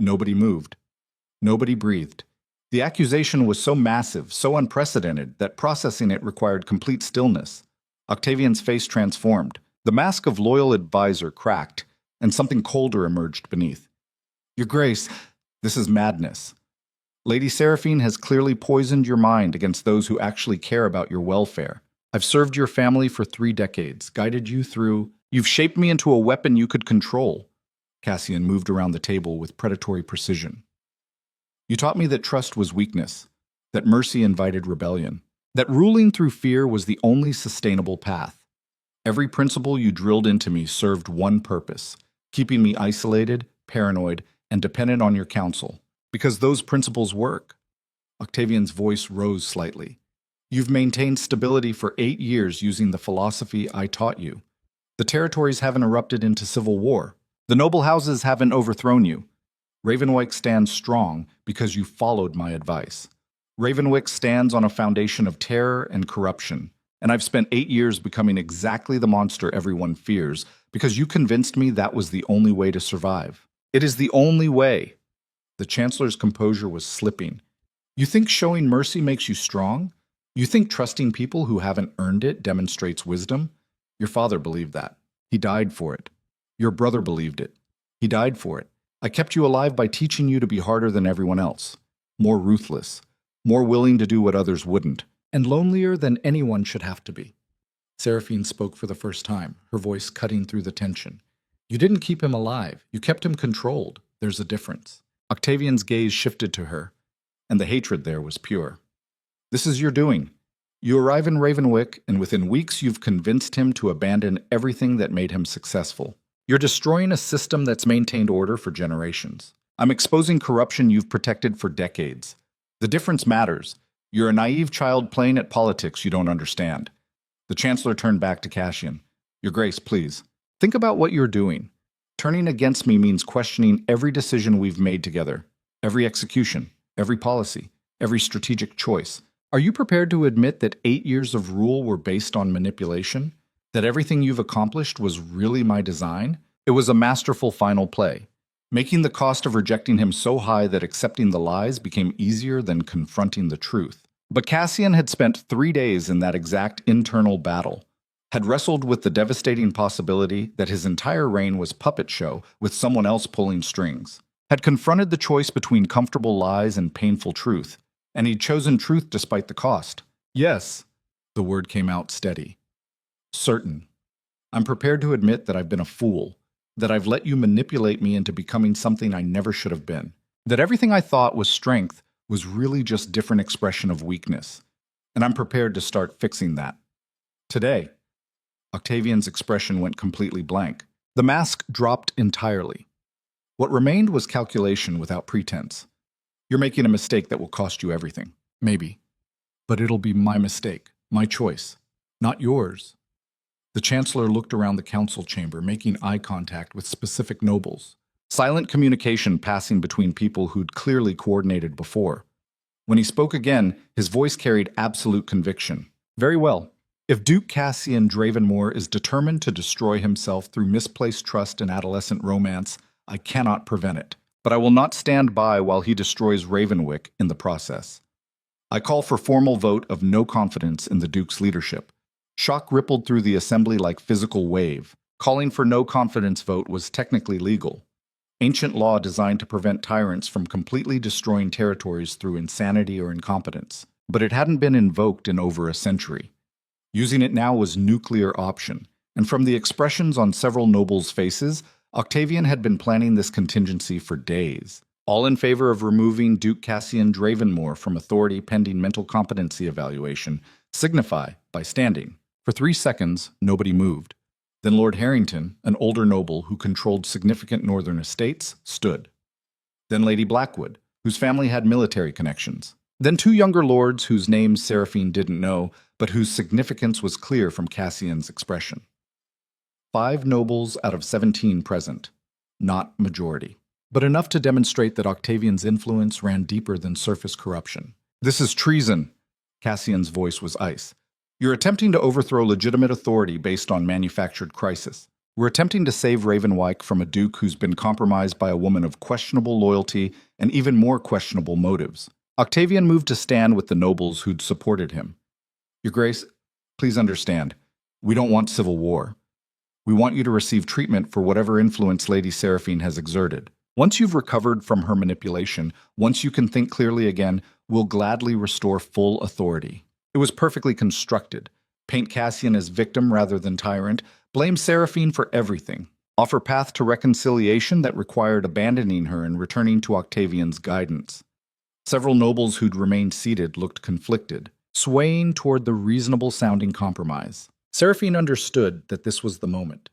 Nobody moved. Nobody breathed. The accusation was so massive, so unprecedented, that processing it required complete stillness. Octavian's face transformed. The mask of loyal advisor cracked, and something colder emerged beneath. Your Grace, this is madness. Lady Seraphine has clearly poisoned your mind against those who actually care about your welfare. I've served your family for 3 decades, guided you through. You've shaped me into a weapon you could control. Cassian moved around the table with predatory precision. You taught me that trust was weakness, that mercy invited rebellion, that ruling through fear was the only sustainable path. Every principle you drilled into me served one purpose, keeping me isolated, paranoid, and dependent on your counsel, because those principles work. Octavian's voice rose slightly. You've maintained stability for 8 years using the philosophy I taught you. The territories haven't erupted into civil war. The noble houses haven't overthrown you. Ravenwyck stands strong because you followed my advice. Ravenwyck stands on a foundation of terror and corruption, and I've spent 8 years becoming exactly the monster everyone fears because you convinced me that was the only way to survive. It is the only way. The Chancellor's composure was slipping. You think showing mercy makes you strong? You think trusting people who haven't earned it demonstrates wisdom? Your father believed that. He died for it. Your brother believed it. He died for it. I kept you alive by teaching you to be harder than everyone else, more ruthless, more willing to do what others wouldn't, and lonelier than anyone should have to be. Seraphine spoke for the first time, her voice cutting through the tension. You didn't keep him alive. You kept him controlled. There's a difference. Octavian's gaze shifted to her, and the hatred there was pure. This is your doing. You arrive in Ravenwyck, and within weeks you've convinced him to abandon everything that made him successful. You're destroying a system that's maintained order for generations. I'm exposing corruption you've protected for decades. The difference matters. You're a naive child playing at politics you don't understand. The Chancellor turned back to Cassian. Your Grace, please. Think about what you're doing. Turning against me means questioning every decision we've made together, every execution, every policy, every strategic choice. Are you prepared to admit that 8 years of rule were based on manipulation? That everything you've accomplished was really my design? It was a masterful final play, making the cost of rejecting him so high that accepting the lies became easier than confronting the truth. But Cassian had spent 3 days in that exact internal battle, had wrestled with the devastating possibility that his entire reign was puppet show with someone else pulling strings, had confronted the choice between comfortable lies and painful truth, and he'd chosen truth despite the cost. Yes, the word came out steady. Certain. I'm prepared to admit that I've been a fool, that I've let you manipulate me into becoming something I never should have been, that everything I thought was strength was really just different expression of weakness, and I'm prepared to start fixing that. Today, Octavian's expression went completely blank. The mask dropped entirely. What remained was calculation without pretense. You're making a mistake that will cost you everything. Maybe. But it'll be my mistake, my choice, not yours. The Chancellor looked around the council chamber, making eye contact with specific nobles. Silent communication passing between people who'd clearly coordinated before. When he spoke again, his voice carried absolute conviction. Very well. If Duke Cassian Dravenmore is determined to destroy himself through misplaced trust and adolescent romance, I cannot prevent it. But I will not stand by while he destroys Ravenwick in the process. I call for formal vote of no confidence in the Duke's leadership. Shock rippled through the assembly like physical wave. Calling for no confidence vote was technically legal. Ancient law designed to prevent tyrants from completely destroying territories through insanity or incompetence. But it hadn't been invoked in over a century. Using it now was nuclear option, and from the expressions on several nobles' faces, Octavian had been planning this contingency for days. All in favor of removing Duke Cassian Dravenmore from authority pending mental competency evaluation, signify by standing. For 3 seconds, nobody moved. Then Lord Harrington, an older noble who controlled significant northern estates, stood. Then Lady Blackwood, whose family had military connections. Then 2 younger lords whose names Seraphine didn't know, but whose significance was clear from Cassian's expression. 5 nobles out of 17 present. Not majority, but enough to demonstrate that Octavian's influence ran deeper than surface corruption. This is treason. Cassian's voice was ice. You're attempting to overthrow legitimate authority based on manufactured crisis. We're attempting to save Ravenwyck from a duke who's been compromised by a woman of questionable loyalty and even more questionable motives. Octavian moved to stand with the nobles who'd supported him. Your Grace, please understand, we don't want civil war. We want you to receive treatment for whatever influence Lady Seraphine has exerted. Once you've recovered from her manipulation, once you can think clearly again, we'll gladly restore full authority. It was perfectly constructed. Paint Cassian as victim rather than tyrant, blame Seraphine for everything. Offer path to reconciliation that required abandoning her and returning to Octavian's guidance. Several nobles who'd remained seated looked conflicted, swaying toward the reasonable-sounding compromise. Seraphine understood that this was the moment,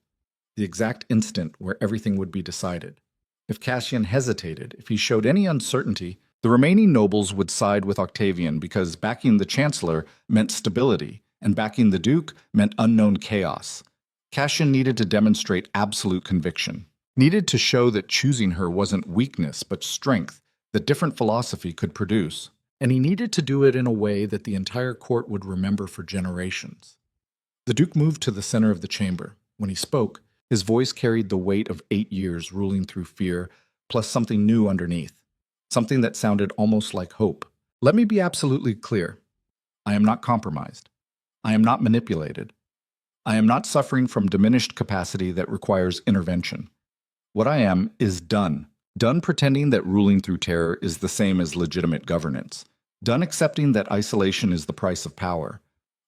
the exact instant where everything would be decided. If Cassian hesitated, if he showed any uncertainty, the remaining nobles would side with Octavian because backing the Chancellor meant stability, and backing the Duke meant unknown chaos. Cassian needed to demonstrate absolute conviction, needed to show that choosing her wasn't weakness but strength that different philosophy could produce. And he needed to do it in a way that the entire court would remember for generations. The Duke moved to the center of the chamber. When he spoke, his voice carried the weight of 8 years ruling through fear, plus something new underneath. Something that sounded almost like hope. Let me be absolutely clear. I am not compromised. I am not manipulated. I am not suffering from diminished capacity that requires intervention. What I am is done. Done pretending that ruling through terror is the same as legitimate governance. Done accepting that isolation is the price of power.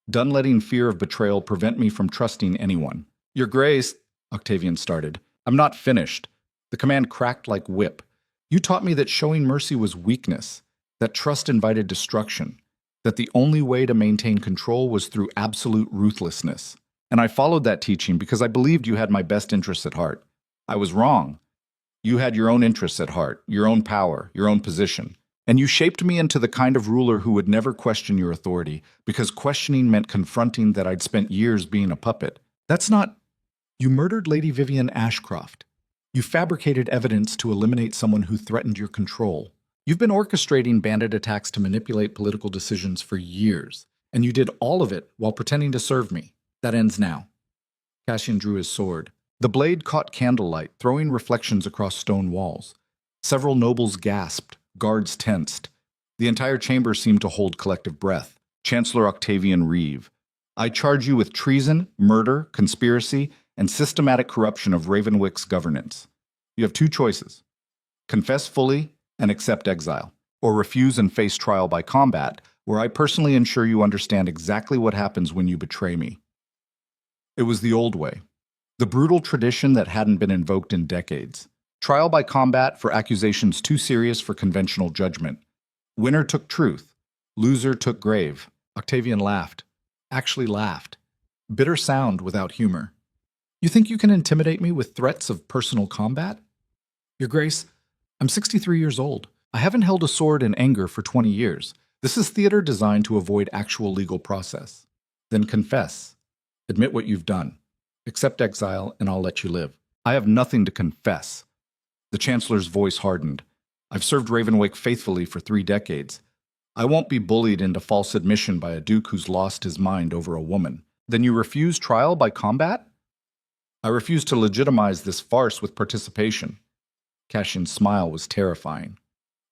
Done letting fear of betrayal prevent me from trusting anyone. Your Grace, Octavian started. I'm not finished. The command cracked like whip. You taught me that showing mercy was weakness, that trust invited destruction, that the only way to maintain control was through absolute ruthlessness. And I followed that teaching because I believed you had my best interests at heart. I was wrong. You had your own interests at heart, your own power, your own position. And you shaped me into the kind of ruler who would never question your authority, because questioning meant confronting that I'd spent years being a puppet. That's not... You murdered Lady Vivian Ashcroft. You fabricated evidence to eliminate someone who threatened your control. You've been orchestrating bandit attacks to manipulate political decisions for years, and you did all of it while pretending to serve me. That ends now. Cassian drew his sword. The blade caught candlelight, throwing reflections across stone walls. Several nobles gasped, guards tensed. The entire chamber seemed to hold collective breath. Chancellor Octavian Reeve, I charge you with treason, murder, conspiracy, and systematic corruption of Ravenwick's governance. You have 2 choices. Confess fully and accept exile. or refuse and face trial by combat, where I personally ensure you understand exactly what happens when you betray me. It was the old way, the brutal tradition that hadn't been invoked in decades. Trial by combat for accusations too serious for conventional judgment. Winner took truth, loser took grave. Octavian laughed. Actually laughed. Bitter sound without humor. You think you can intimidate me with threats of personal combat? Your Grace, I'm 63 years old. I haven't held a sword in anger for 20 years. This is theater designed to avoid actual legal process. Then confess. Admit what you've done. Accept exile, and I'll let you live. I have nothing to confess. The Chancellor's voice hardened. I've served Ravenwyck faithfully for 3 decades. I won't be bullied into false admission by a duke who's lost his mind over a woman. Then you refuse trial by combat? I refuse to legitimize this farce with participation. Cassian's smile was terrifying.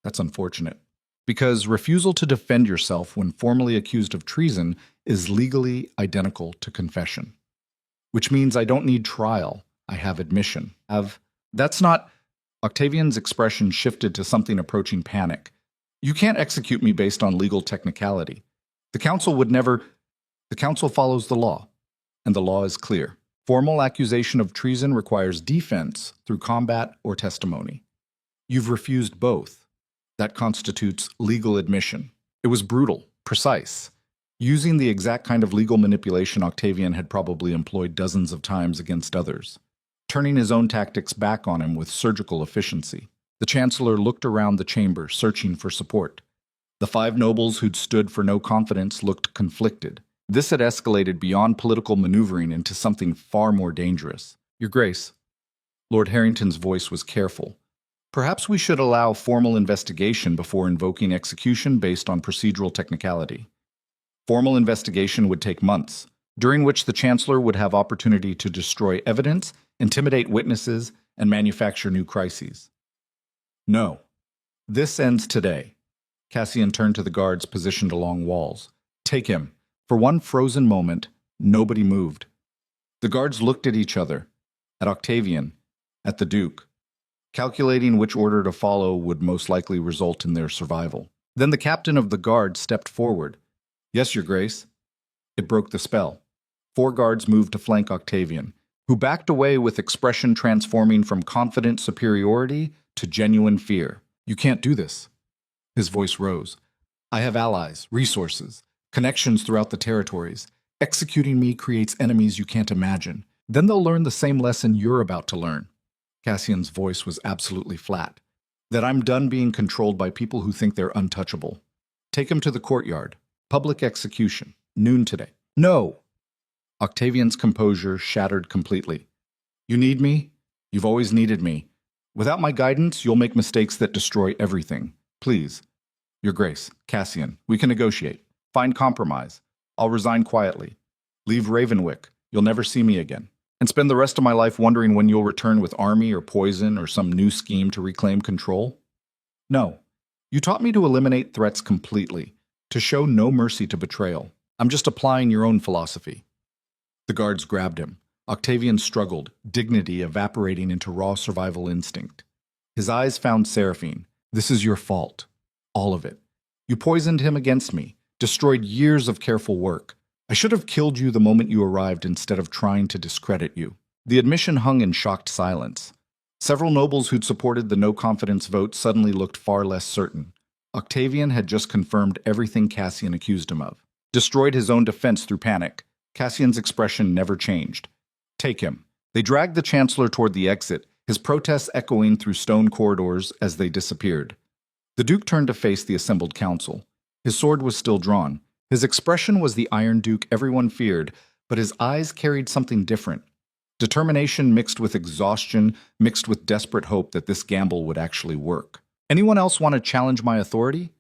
That's unfortunate. Because refusal to defend yourself when formally accused of treason is legally identical to confession. Which means I don't need trial. I have admission. That's not... Octavian's expression shifted to something approaching panic. You can't execute me based on legal technicality. The council would never... The council follows the law, and the law is clear. Formal accusation of treason requires defense through combat or testimony. You've refused both. That constitutes legal admission. It was brutal, precise, using the exact kind of legal manipulation Octavian had probably employed dozens of times against others, turning his own tactics back on him with surgical efficiency. The Chancellor looked around the chamber, searching for support. The 5 nobles who'd stood for no confidence looked conflicted. This had escalated beyond political maneuvering into something far more dangerous. Your Grace, Lord Harrington's voice was careful. Perhaps we should allow formal investigation before invoking execution based on procedural technicality. Formal investigation would take months, during which the Chancellor would have opportunity to destroy evidence, intimidate witnesses, and manufacture new crises. No. This ends today. Cassian turned to the guards positioned along walls. Take him. For one frozen moment, nobody moved. The guards looked at each other, at Octavian, at the Duke, calculating which order to follow would most likely result in their survival. Then the captain of the guard stepped forward. Yes, Your Grace. It broke the spell. 4 guards moved to flank Octavian, who backed away with expression transforming from confident superiority to genuine fear. You can't do this. His voice rose. I have allies, resources, connections throughout the territories. Executing me creates enemies you can't imagine. Then they'll learn the same lesson you're about to learn. Cassian's voice was absolutely flat. That I'm done being controlled by people who think they're untouchable. Take him to the courtyard. Public execution. Noon today. No! Octavian's composure shattered completely. You need me? You've always needed me. Without my guidance, you'll make mistakes that destroy everything. Please. Your Grace, Cassian, we can negotiate. Find compromise. I'll resign quietly. Leave Ravenwyck. You'll never see me again. And spend the rest of my life wondering when you'll return with army or poison or some new scheme to reclaim control? No. You taught me to eliminate threats completely, to show no mercy to betrayal. I'm just applying your own philosophy. The guards grabbed him. Octavian struggled, dignity evaporating into raw survival instinct. His eyes found Seraphine. This is your fault. All of it. You poisoned him against me. Destroyed years of careful work. I should have killed you the moment you arrived instead of trying to discredit you. The admission hung in shocked silence. Several nobles who'd supported the no-confidence vote suddenly looked far less certain. Octavian had just confirmed everything Cassian accused him of. Destroyed his own defense through panic. Cassian's expression never changed. Take him. They dragged the Chancellor toward the exit, his protests echoing through stone corridors as they disappeared. The Duke turned to face the assembled council. His sword was still drawn. His expression was the Iron Duke everyone feared, but his eyes carried something different. Determination mixed with exhaustion, mixed with desperate hope that this gamble would actually work. Anyone else want to challenge my authority?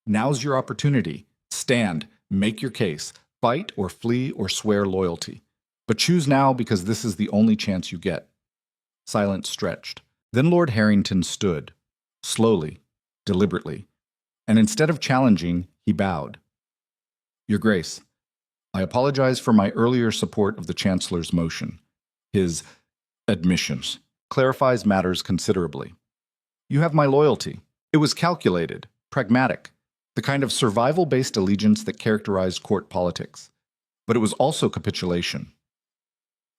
Now's your opportunity. Stand, make your case, fight or flee or swear loyalty. But choose now because this is the only chance you get. Silence stretched. Then Lord Harrington stood, slowly, deliberately, and instead of challenging, he bowed. Your Grace, I apologize for my earlier support of the Chancellor's motion. His admissions clarifies matters considerably. You have my loyalty. It was calculated, pragmatic, the kind of survival-based allegiance that characterized court politics. But it was also capitulation.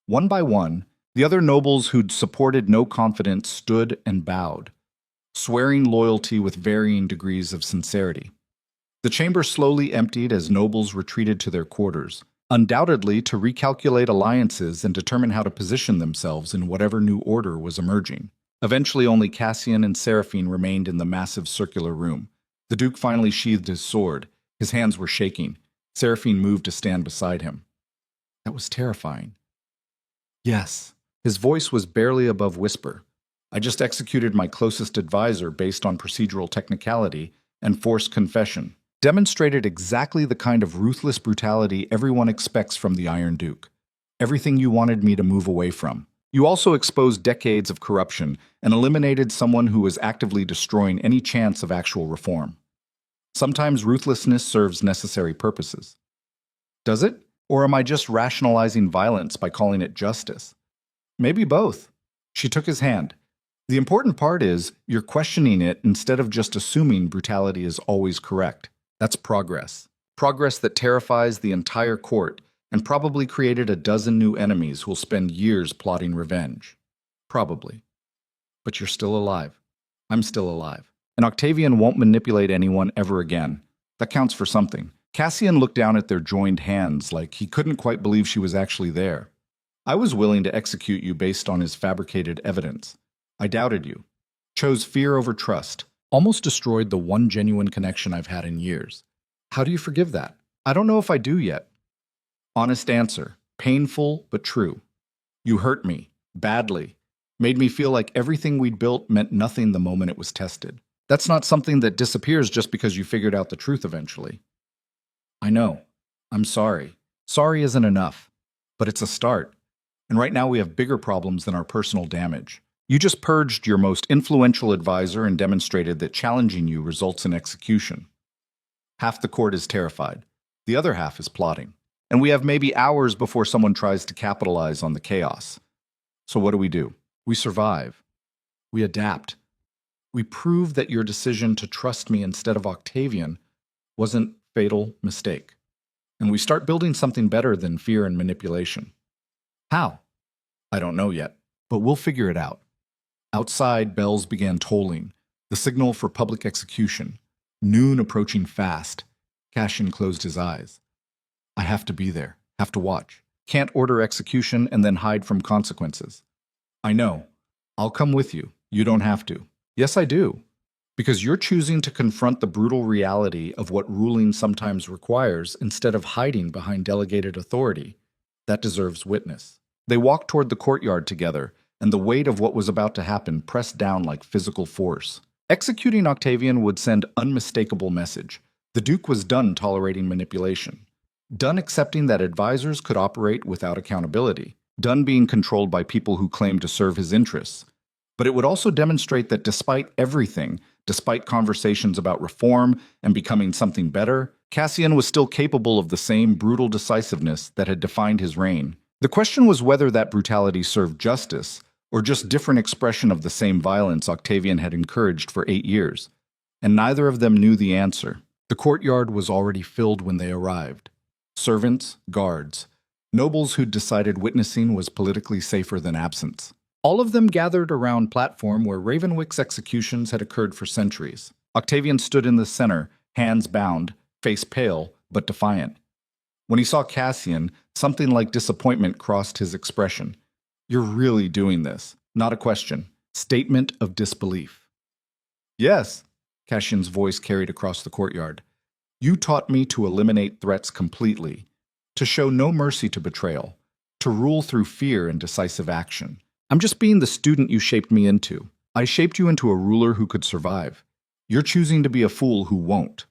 One by one, the other nobles who'd supported no confidence stood and bowed, swearing loyalty with varying degrees of sincerity. The chamber slowly emptied as nobles retreated to their quarters, undoubtedly to recalculate alliances and determine how to position themselves in whatever new order was emerging. Eventually, only Cassian and Seraphine remained in the massive circular room. The Duke finally sheathed his sword. His hands were shaking. Seraphine moved to stand beside him. That was terrifying. Yes. His voice was barely above whisper. I just executed my closest advisor based on procedural technicality and forced confession. Demonstrated exactly the kind of ruthless brutality everyone expects from the Iron Duke. Everything you wanted me to move away from. You also exposed decades of corruption and eliminated someone who was actively destroying any chance of actual reform. Sometimes ruthlessness serves necessary purposes. Does it? Or am I just rationalizing violence by calling it justice? Maybe both. She took his hand. The important part is you're questioning it instead of just assuming brutality is always correct. That's progress. Progress that terrifies the entire court and probably created a dozen new enemies who'll spend years plotting revenge. Probably. But you're still alive. I'm still alive. And Octavian won't manipulate anyone ever again. That counts for something. Cassian looked down at their joined hands like he couldn't quite believe she was actually there. I was willing to execute you based on his fabricated evidence. I doubted you. Chose fear over trust. Almost destroyed the one genuine connection I've had in years. How do you forgive that? I don't know if I do yet. Honest answer. Painful, but true. You hurt me. Badly. Made me feel like everything we'd built meant nothing the moment it was tested. That's not something that disappears just because you figured out the truth eventually. I know. I'm sorry. Sorry isn't enough. But it's a start. And right now we have bigger problems than our personal damage. You just purged your most influential advisor and demonstrated that challenging you results in execution. Half the court is terrified. The other half is plotting. And we have maybe hours before someone tries to capitalize on the chaos. So what do? We survive. We adapt. We prove that your decision to trust me instead of Octavian wasn't a fatal mistake. And we start building something better than fear and manipulation. How? I don't know yet, but we'll figure it out. Outside, bells began tolling, the signal for public execution. Noon approaching fast. Cassian closed his eyes. I have to be there, have to watch. Can't order execution and then hide from consequences. I know. I'll come with you. You don't have to. Yes, I do. Because you're choosing to confront the brutal reality of what ruling sometimes requires instead of hiding behind delegated authority. That deserves witness. They walked toward the courtyard together, and the weight of what was about to happen pressed down like physical force. Executing Octavian would send unmistakable message. The Duke was done tolerating manipulation. Done accepting that advisors could operate without accountability. Done being controlled by people who claimed to serve his interests. But it would also demonstrate that despite everything, despite conversations about reform and becoming something better, Cassian was still capable of the same brutal decisiveness that had defined his reign. The question was whether that brutality served justice, or just different expression of the same violence Octavian had encouraged for 8 years. And neither of them knew the answer. The courtyard was already filled when they arrived. Servants, guards, nobles who'd decided witnessing was politically safer than absence. All of them gathered around platform where Ravenwick's executions had occurred for centuries. Octavian stood in the center, hands bound, face pale, but defiant. When he saw Cassian, something like disappointment crossed his expression. You're really doing this. Not a question. Statement of disbelief. Yes, Cassian's voice carried across the courtyard. You taught me to eliminate threats completely, to show no mercy to betrayal, to rule through fear and decisive action. I'm just being the student you shaped me into. I shaped you into a ruler who could survive. You're choosing to be a fool who won't.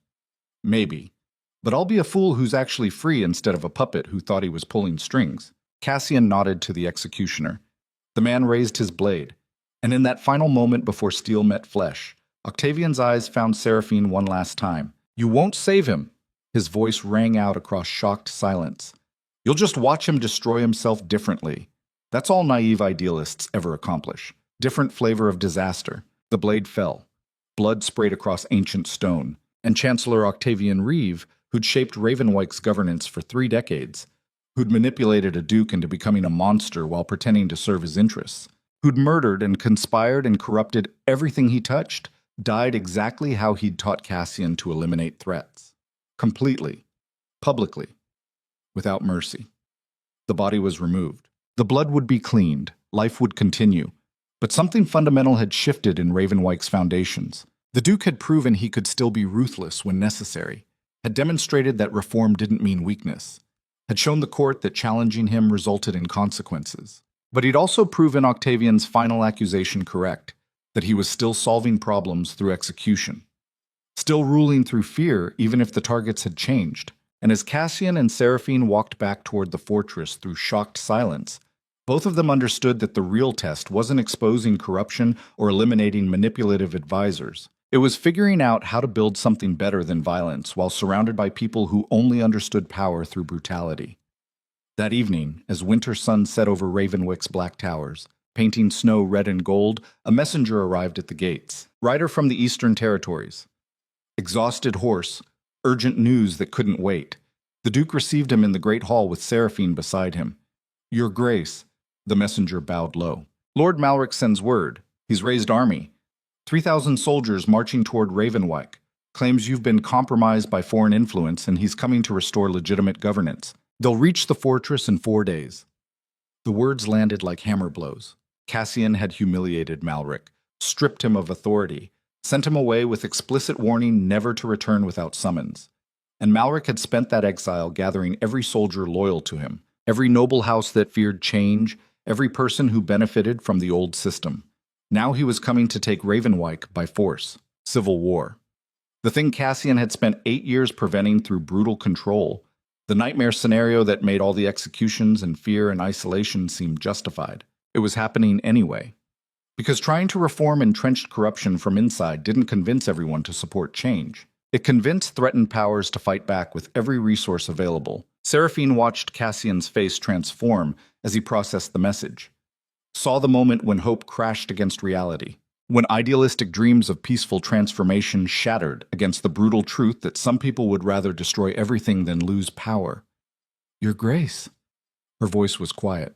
Maybe. But I'll be a fool who's actually free instead of a puppet who thought he was pulling strings. Cassian nodded to the executioner. The man raised his blade, and in that final moment before steel met flesh, Octavian's eyes found Seraphine one last time. You won't save him. His voice rang out across shocked silence. You'll just watch him destroy himself differently. That's all naive idealists ever accomplish. Different flavor of disaster. The blade fell. blood sprayed across ancient stone, and Chancellor Octavian Reeve, who'd shaped Ravenwyke's governance for 3 decades, who'd manipulated a duke into becoming a monster while pretending to serve his interests, who'd murdered and conspired and corrupted everything he touched, died exactly how he'd taught Cassian to eliminate threats. Completely. Publicly. Without mercy. The body was removed. The blood would be cleaned. Life would continue. But something fundamental had shifted in Ravenwyke's foundations. The Duke had proven he could still be ruthless when necessary, had demonstrated that reform didn't mean weakness, had shown the court that challenging him resulted in consequences. But he'd also proven Octavian's final accusation correct, that he was still solving problems through execution, still ruling through fear even if the targets had changed. And as Cassian and Seraphine walked back toward the fortress through shocked silence, both of them understood that the real test wasn't exposing corruption or eliminating manipulative advisors. It was figuring out how to build something better than violence while surrounded by people who only understood power through brutality. That evening, as winter sun set over Ravenwyke's black towers, painting snow red and gold, a messenger arrived at the gates. Rider from the Eastern Territories. Exhausted horse, urgent news that couldn't wait. The Duke received him in the great hall with Seraphine beside him. Your Grace, the messenger bowed low. Lord Malric sends word. He's raised army. 3,000 soldiers marching toward Ravenwyke. Claims you've been compromised by foreign influence and he's coming to restore legitimate governance. They'll reach the fortress in 4 days. The words landed like hammer blows. Cassian had humiliated Malric, stripped him of authority, sent him away with explicit warning never to return without summons. And Malric had spent that exile gathering every soldier loyal to him, every noble house that feared change, every person who benefited from the old system. Now he was coming to take Ravenwyke by force. Civil war. The thing Cassian had spent 8 years preventing through brutal control. The nightmare scenario that made all the executions and fear and isolation seem justified. It was happening anyway. Because trying to reform entrenched corruption from inside didn't convince everyone to support change. It convinced threatened powers to fight back with every resource available. Seraphine watched Cassian's face transform as he processed the message. Saw the moment when hope crashed against reality. When idealistic dreams of peaceful transformation shattered against the brutal truth that some people would rather destroy everything than lose power. Your Grace. Her voice was quiet.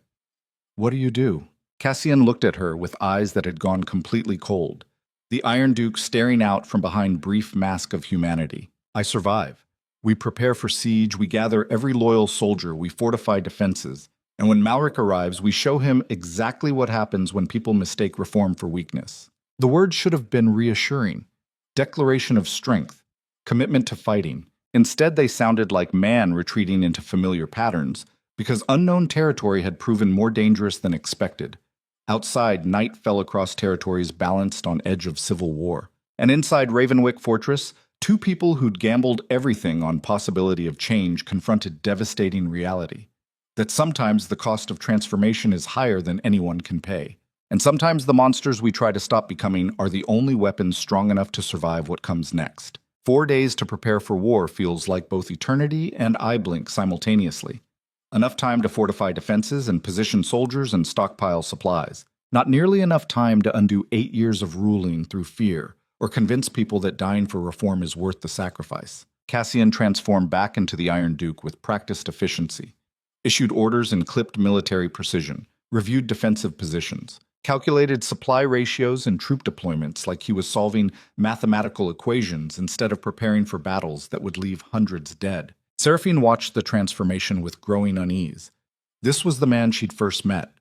What do you do? Cassian looked at her with eyes that had gone completely cold. The Iron Duke staring out from behind brief mask of humanity. I survive. We prepare for siege, we gather every loyal soldier, we fortify defenses. And when Malric arrives, we show him exactly what happens when people mistake reform for weakness. The words should have been reassuring. Declaration of strength. Commitment to fighting. Instead, they sounded like man retreating into familiar patterns, because unknown territory had proven more dangerous than expected. Outside, night fell across territories balanced on edge of civil war. And inside Ravenwyke Fortress, 2 people who'd gambled everything on possibility of change confronted devastating reality. That sometimes the cost of transformation is higher than anyone can pay. And sometimes the monsters we try to stop becoming are the only weapons strong enough to survive what comes next. 4 days to prepare for war feels like both eternity and eye blink simultaneously. Enough time to fortify defenses and position soldiers and stockpile supplies. Not nearly enough time to undo 8 years of ruling through fear, or convince people that dying for reform is worth the sacrifice. Cassian transformed back into the Iron Duke with practiced efficiency. Issued orders in clipped military precision, reviewed defensive positions, calculated supply ratios and troop deployments like he was solving mathematical equations instead of preparing for battles that would leave hundreds dead. Seraphine watched the transformation with growing unease. This was the man she'd first met.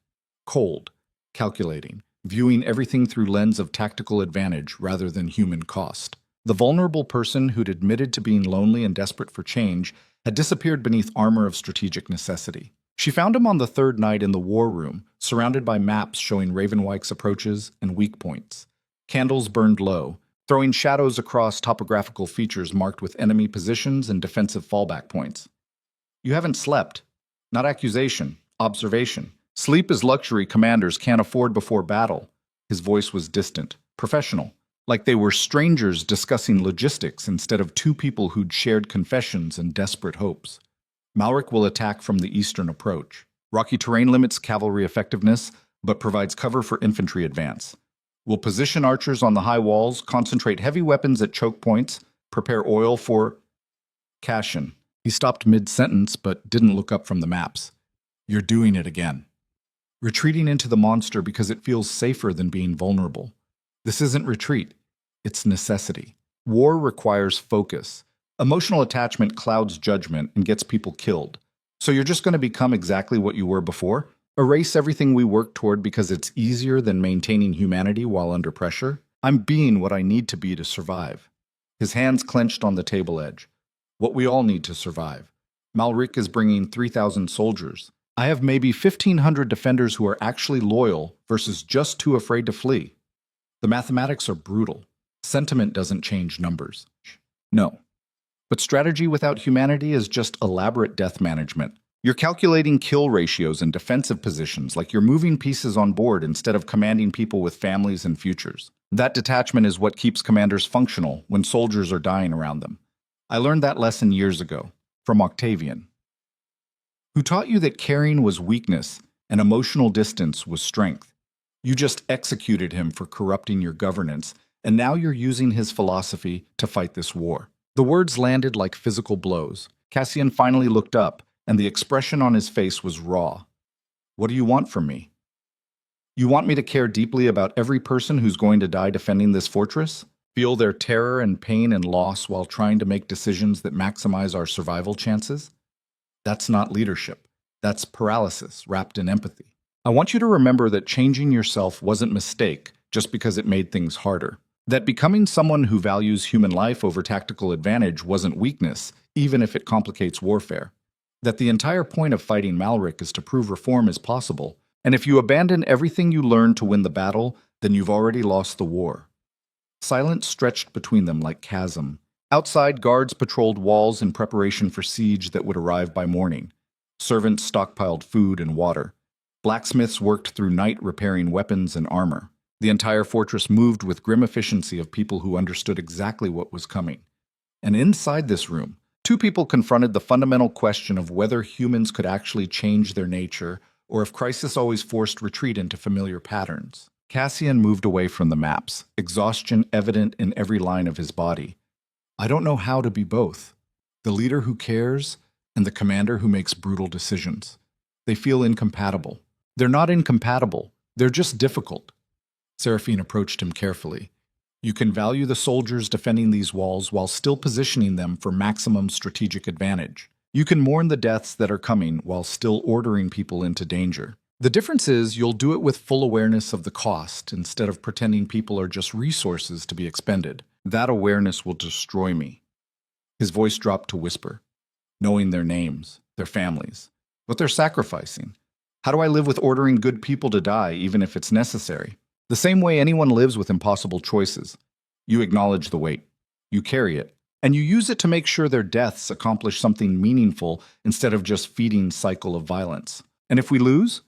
Cold, calculating, viewing everything through lens of tactical advantage rather than human cost. The vulnerable person who'd admitted to being lonely and desperate for change had disappeared beneath armor of strategic necessity. She found him on the 3rd night in the war room, surrounded by maps showing Ravenwyke's approaches and weak points. Candles burned low, throwing shadows across topographical features marked with enemy positions and defensive fallback points. You haven't slept. Not accusation, observation. Sleep is luxury commanders can't afford before battle. His voice was distant, professional, like they were strangers discussing logistics instead of 2 people who'd shared confessions and desperate hopes. Malric will attack from the eastern approach. Rocky terrain limits cavalry effectiveness, but provides cover for infantry advance. We'll position archers on the high walls, concentrate heavy weapons at choke points, prepare oil for Cassian. He stopped mid-sentence but didn't look up from the maps. You're doing it again. Retreating into the monster because it feels safer than being vulnerable. This isn't retreat. It's necessity. War requires focus. Emotional attachment clouds judgment and gets people killed. So you're just going to become exactly what you were before? Erase everything we worked toward because it's easier than maintaining humanity while under pressure? I'm being what I need to be to survive. His hands clenched on the table edge. What we all need to survive. Malric is bringing 3,000 soldiers. I have maybe 1,500 defenders who are actually loyal versus just too afraid to flee. The mathematics are brutal. Sentiment doesn't change numbers. No. But strategy without humanity is just elaborate death management. You're calculating kill ratios and defensive positions like you're moving pieces on board instead of commanding people with families and futures. That detachment is what keeps commanders functional when soldiers are dying around them. I learned that lesson years ago, from Octavian, who taught you that caring was weakness and emotional distance was strength. You just executed him for corrupting your governance, and now you're using his philosophy to fight this war. The words landed like physical blows. Cassian finally looked up, and the expression on his face was raw. What do you want from me? You want me to care deeply about every person who's going to die defending this fortress? Feel their terror and pain and loss while trying to make decisions that maximize our survival chances? That's not leadership. That's paralysis wrapped in empathy. I want you to remember that changing yourself wasn't a mistake just because it made things harder. That becoming someone who values human life over tactical advantage wasn't weakness, even if it complicates warfare. That the entire point of fighting Malric is to prove reform is possible, and if you abandon everything you learned to win the battle, then you've already lost the war. Silence stretched between them like chasm. Outside, guards patrolled walls in preparation for siege that would arrive by morning. Servants stockpiled food and water. Blacksmiths worked through night repairing weapons and armor. The entire fortress moved with grim efficiency of people who understood exactly what was coming. And inside this room, two people confronted the fundamental question of whether humans could actually change their nature or if crisis always forced retreat into familiar patterns. Cassian moved away from the maps, exhaustion evident in every line of his body. I don't know how to be both. The leader who cares and the commander who makes brutal decisions. They feel incompatible. They're not incompatible. They're just difficult. Seraphine approached him carefully. You can value the soldiers defending these walls while still positioning them for maximum strategic advantage. You can mourn the deaths that are coming while still ordering people into danger. The difference is you'll do it with full awareness of the cost instead of pretending people are just resources to be expended. That awareness will destroy me. His voice dropped to whisper, knowing their names, their families, what they're sacrificing. How do I live with ordering good people to die even if it's necessary? The same way anyone lives with impossible choices. You acknowledge the weight. You carry it. And you use it to make sure their deaths accomplish something meaningful instead of just feeding cycle of violence. And if we lose?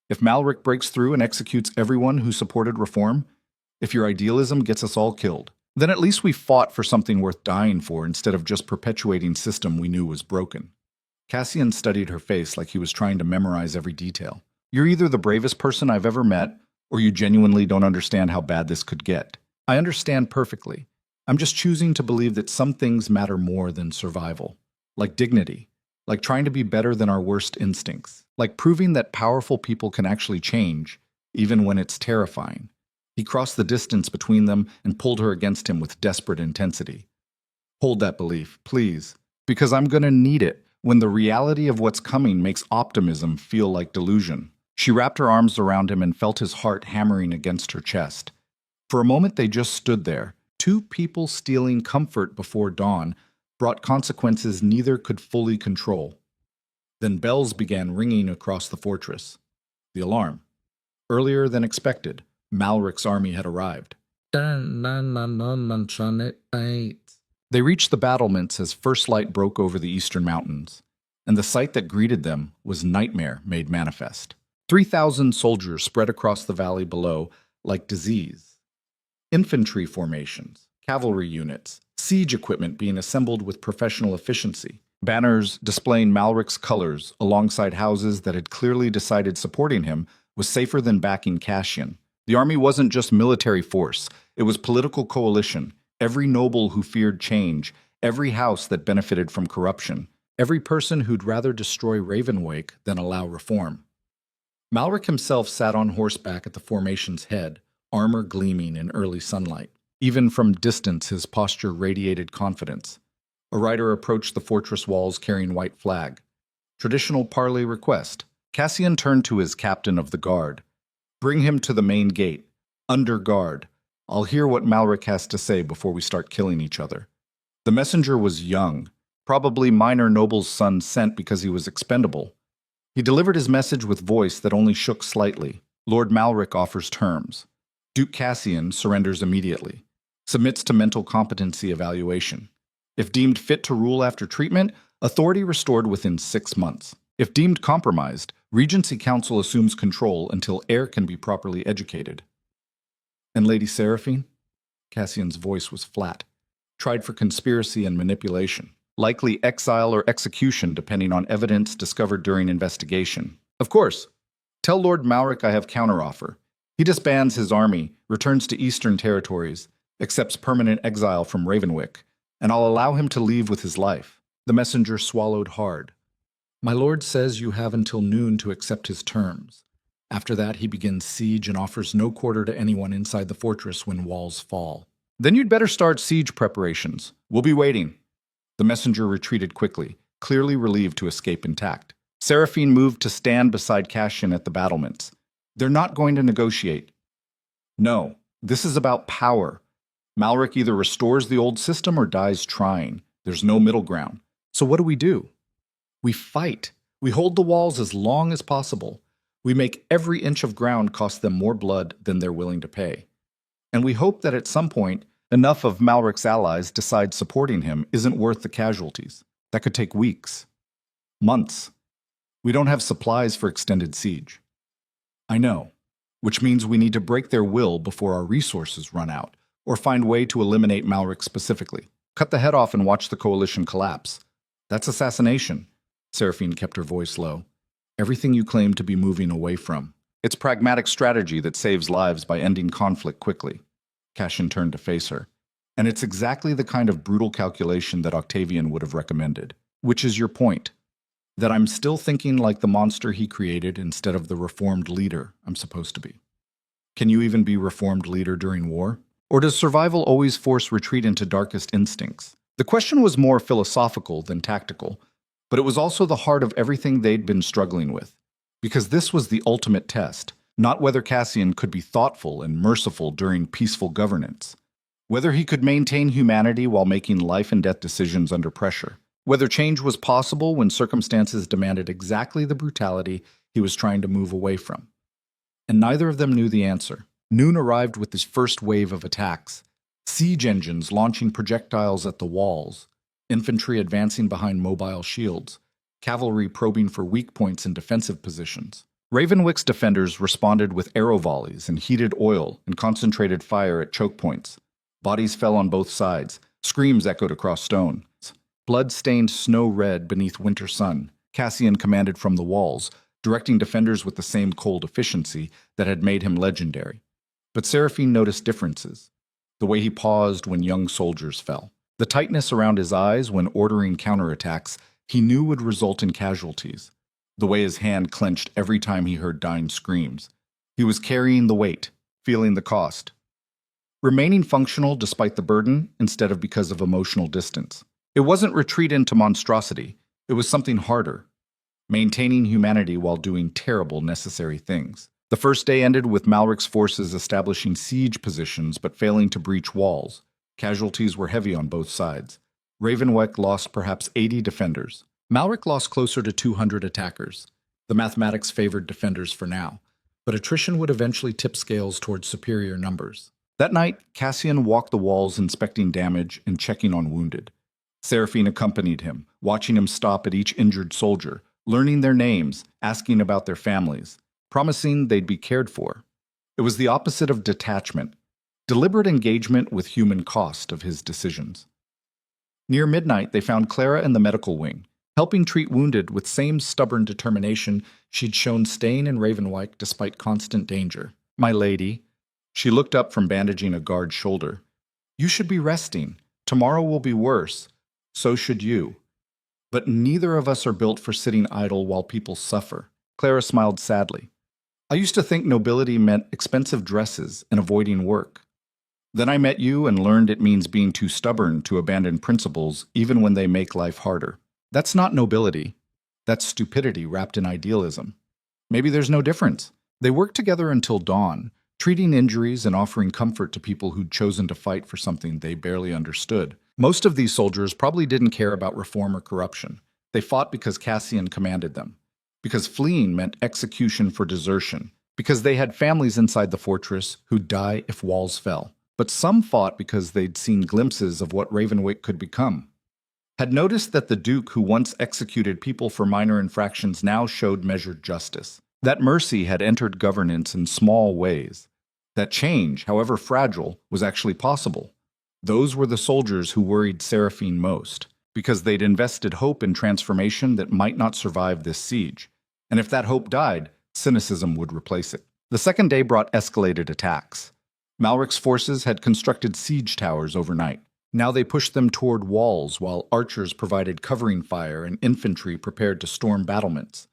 If Malric breaks through and executes everyone who supported reform? If your idealism gets us all killed? Then at least we fought for something worth dying for instead of just perpetuating system we knew was broken. Cassian studied her face like he was trying to memorize every detail. You're either the bravest person I've ever met, or you genuinely don't understand how bad this could get. I understand perfectly. I'm just choosing to believe that some things matter more than survival. Like dignity. Like trying to be better than our worst instincts. Like proving that powerful people can actually change, even when it's terrifying. He crossed the distance between them and pulled her against him with desperate intensity. Hold that belief, please, because I'm gonna need it when the reality of what's coming makes optimism feel like delusion. She wrapped her arms around him and felt his heart hammering against her chest. For a moment they just stood there. Two people stealing comfort before dawn brought consequences neither could fully control. Then bells began ringing across the fortress. The alarm. Earlier than expected, Malric's army had arrived. They reached the battlements as first light broke over the eastern mountains, and the sight that greeted them was nightmare made manifest. 3,000 soldiers spread across the valley below like disease. Infantry formations, cavalry units, siege equipment being assembled with professional efficiency. Banners displaying Malric's colors alongside houses that had clearly decided supporting him was safer than backing Cassian. The army wasn't just military force, it was political coalition. Every noble who feared change, every house that benefited from corruption, every person who'd rather destroy Ravenwake than allow reform. Malric himself sat on horseback at the formation's head, armor gleaming in early sunlight. Even from distance, his posture radiated confidence. A rider approached the fortress walls carrying white flag. Traditional parley request. Cassian turned to his captain of the guard. Bring him to the main gate. Under guard. I'll hear what Malric has to say before we start killing each other. The messenger was young, probably minor noble's son sent because he was expendable. He delivered his message with voice that only shook slightly. Lord Malric offers terms. Duke Cassian surrenders immediately. Submits to mental competency evaluation. If deemed fit to rule after treatment, authority restored within 6 months. If deemed compromised, Regency Council assumes control until heir can be properly educated. And Lady Seraphine? Cassian's voice was flat. Tried for conspiracy and manipulation. Likely exile or execution depending on evidence discovered during investigation. Of course. Tell Lord Malric I have counteroffer. He disbands his army, returns to Eastern territories, accepts permanent exile from Ravenwick, and I'll allow him to leave with his life. The messenger swallowed hard. My lord says you have until noon to accept his terms. After that, he begins siege and offers no quarter to anyone inside the fortress when walls fall. Then you'd better start siege preparations. We'll be waiting. The messenger retreated quickly, clearly relieved to escape intact. Seraphine moved to stand beside Cassian at the battlements. They're not going to negotiate. No, this is about power. Malric either restores the old system or dies trying. There's no middle ground. So what do? We fight. We hold the walls as long as possible. We make every inch of ground cost them more blood than they're willing to pay. And we hope that at some point, enough of Malric's allies decide supporting him isn't worth the casualties. That could take weeks. Months. We don't have supplies for extended siege. I know, which means we need to break their will before our resources run out, or find a way to eliminate Malric specifically. Cut the head off and watch the coalition collapse. That's assassination. Seraphine kept her voice low. Everything you claim to be moving away from. It's pragmatic strategy that saves lives by ending conflict quickly. Cassian turned to face her. And it's exactly the kind of brutal calculation that Octavian would have recommended. Which is your point? That I'm still thinking like the monster he created instead of the reformed leader I'm supposed to be. Can you even be reformed leader during war? Or does survival always force retreat into darkest instincts? The question was more philosophical than tactical, but it was also the heart of everything they'd been struggling with. Because this was the ultimate test, not whether Cassian could be thoughtful and merciful during peaceful governance, whether he could maintain humanity while making life and death decisions under pressure, whether change was possible when circumstances demanded exactly the brutality he was trying to move away from. And neither of them knew the answer. Noon arrived with his first wave of attacks, siege engines launching projectiles at the walls, infantry advancing behind mobile shields, cavalry probing for weak points in defensive positions. Ravenwick's defenders responded with arrow volleys and heated oil and concentrated fire at choke points. Bodies fell on both sides. Screams echoed across stones. Blood stained snow red beneath winter sun. Cassian commanded from the walls, directing defenders with the same cold efficiency that had made him legendary. But Seraphine noticed differences. The way he paused when young soldiers fell. The tightness around his eyes when ordering counterattacks he knew would result in casualties. The way his hand clenched every time he heard dying screams. He was carrying the weight, feeling the cost. Remaining functional despite the burden instead of because of emotional distance. It wasn't retreat into monstrosity. It was something harder. Maintaining humanity while doing terrible necessary things. The first day ended with Malric's forces establishing siege positions but failing to breach walls. Casualties were heavy on both sides. Ravenwick lost perhaps 80 defenders. Malric lost closer to 200 attackers. The mathematics favored defenders for now, but attrition would eventually tip scales towards superior numbers. That night, Cassian walked the walls inspecting damage and checking on wounded. Seraphine accompanied him, watching him stop at each injured soldier, learning their names, asking about their families, promising they'd be cared for. It was the opposite of detachment, deliberate engagement with human cost of his decisions. Near midnight, they found Clara in the medical wing, helping treat wounded with same stubborn determination she'd shown staying in Ravenwyke despite constant danger. My lady, She looked up from bandaging a guard's shoulder. You should be resting. Tomorrow will be worse. So should you. But neither of us are built for sitting idle while people suffer. Clara smiled sadly. I used to think nobility meant expensive dresses and avoiding work. Then I met you and learned it means being too stubborn to abandon principles even when they make life harder. That's not nobility. That's stupidity wrapped in idealism. Maybe there's no difference. They worked together until dawn, treating injuries and offering comfort to people who'd chosen to fight for something they barely understood. Most of these soldiers probably didn't care about reform or corruption. They fought because Cassian commanded them, because fleeing meant execution for desertion, because they had families inside the fortress who'd die if walls fell. But some fought because they'd seen glimpses of what Ravenwyck could become. Had noticed that the Duke who once executed people for minor infractions now showed measured justice. That mercy had entered governance in small ways. That change, however fragile, was actually possible. Those were the soldiers who worried Seraphine most, because they'd invested hope in transformation that might not survive this siege. And if that hope died, cynicism would replace it. The second day brought escalated attacks. Malric's forces had constructed siege towers overnight. Now they pushed them toward walls while archers provided covering fire and infantry prepared to storm battlements.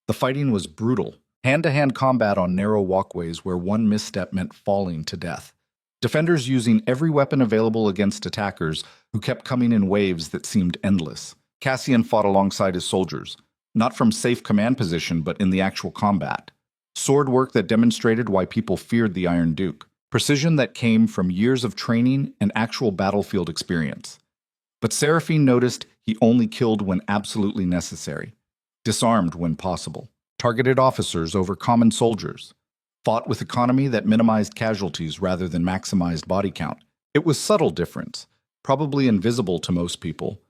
The fighting was brutal, hand-to-hand combat on narrow walkways where one misstep meant falling to death. Defenders using every weapon available against attackers who kept coming in waves that seemed endless. Cassian fought alongside his soldiers, not from safe command position but in the actual combat. Sword work that demonstrated why people feared the Iron Duke. Precision that came from years of training and actual battlefield experience. But Seraphine noticed he only killed when absolutely necessary, disarmed when possible, targeted officers over common soldiers, fought with economy that minimized casualties rather than maximized body count. It was subtle difference, probably invisible to most people,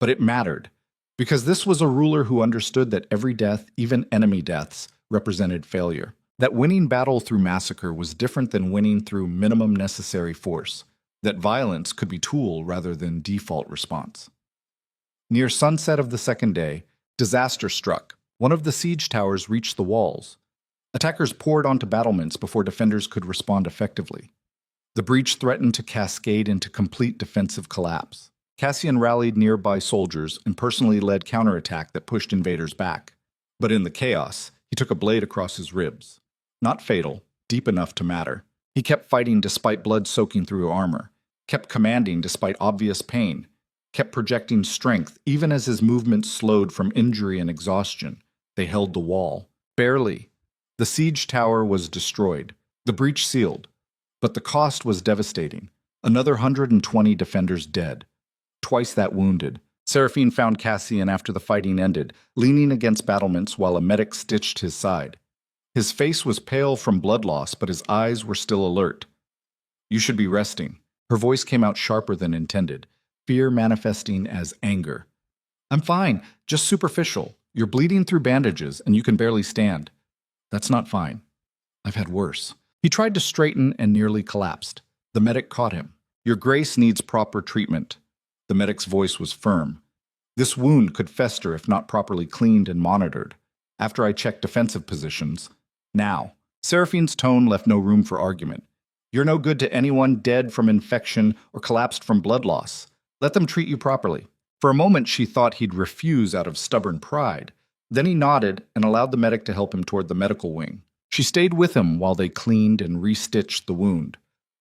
but it mattered, because this was a ruler who understood that every death, even enemy deaths, represented failure. That winning battle through massacre was different than winning through minimum necessary force. That violence could be tool rather than default response. Near sunset of the second day, disaster struck. One of the siege towers reached the walls. Attackers poured onto battlements before defenders could respond effectively. The breach threatened to cascade into complete defensive collapse. Cassian rallied nearby soldiers and personally led counterattack that pushed invaders back. But in the chaos, he took a blade across his ribs. Not fatal, deep enough to matter. He kept fighting despite blood soaking through armor, kept commanding despite obvious pain, kept projecting strength even as his movements slowed from injury and exhaustion. They held the wall. Barely. The siege tower was destroyed, the breach sealed. But the cost was devastating. Another 120 defenders dead. Twice that wounded. Seraphine found Cassian after the fighting ended, leaning against battlements while a medic stitched his side. His face was pale from blood loss, but his eyes were still alert. You should be resting. Her voice came out sharper than intended, fear manifesting as anger. I'm fine, just superficial. You're bleeding through bandages, and you can barely stand. That's not fine. I've had worse. He tried to straighten and nearly collapsed. The medic caught him. Your grace needs proper treatment. The medic's voice was firm. This wound could fester if not properly cleaned and monitored. After I checked defensive positions, now. Seraphine's tone left no room for argument. You're no good to anyone dead from infection or collapsed from blood loss. Let them treat you properly. For a moment, she thought he'd refuse out of stubborn pride. Then he nodded and allowed the medic to help him toward the medical wing. She stayed with him while they cleaned and restitched the wound.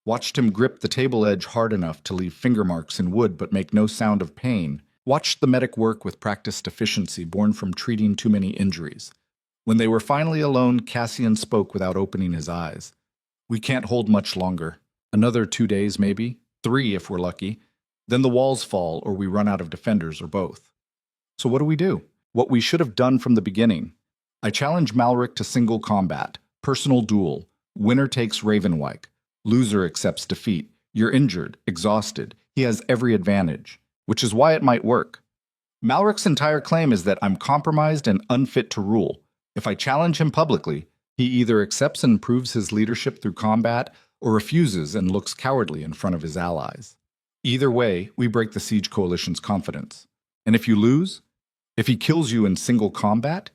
Watched him grip the table edge hard enough to leave finger marks in wood but make no sound of pain. Watched the medic work with practiced efficiency born from treating too many injuries. When they were finally alone, Cassian spoke without opening his eyes. We can't hold much longer. Another 2 days, maybe. 3 if we're lucky. Then the walls fall or we run out of defenders or both. So what do we do? What we should have done from the beginning. I challenge Malric to single combat, personal duel. Winner takes Ravenwyck. Loser accepts defeat. You're injured, exhausted. He has every advantage, which is why it might work. Malric's entire claim is that I'm compromised and unfit to rule. If I challenge him publicly, he either accepts and proves his leadership through combat or refuses and looks cowardly in front of his allies. Either way, we break the Siege Coalition's confidence. And if you lose, if he kills you in single combat,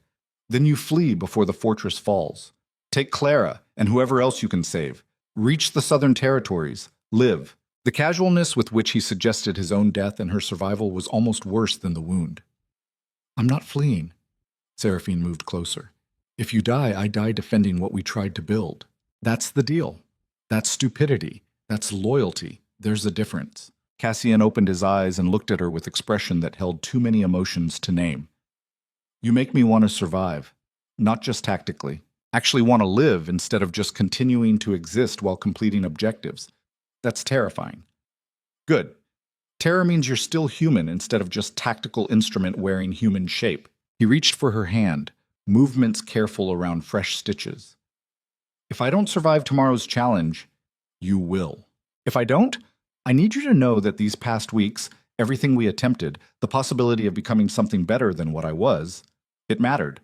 then you flee before the fortress falls. Take Clara and whoever else you can save. Reach the Southern Territories. Live. The casualness with which he suggested his own death and her survival was almost worse than the wound. I'm not fleeing. Seraphine moved closer. If you die, I die defending what we tried to build. That's the deal. That's stupidity. That's loyalty. There's a difference. Cassian opened his eyes and looked at her with expression that held too many emotions to name. You make me want to survive, not just tactically. Actually want to live instead of just continuing to exist while completing objectives. That's terrifying. Good. Terror means you're still human instead of just tactical instrument wearing human shape. He reached for her hand, movements careful around fresh stitches. If I don't survive tomorrow's challenge, you will. If I don't, I need you to know that these past weeks, everything we attempted, the possibility of becoming something better than what I was, it mattered.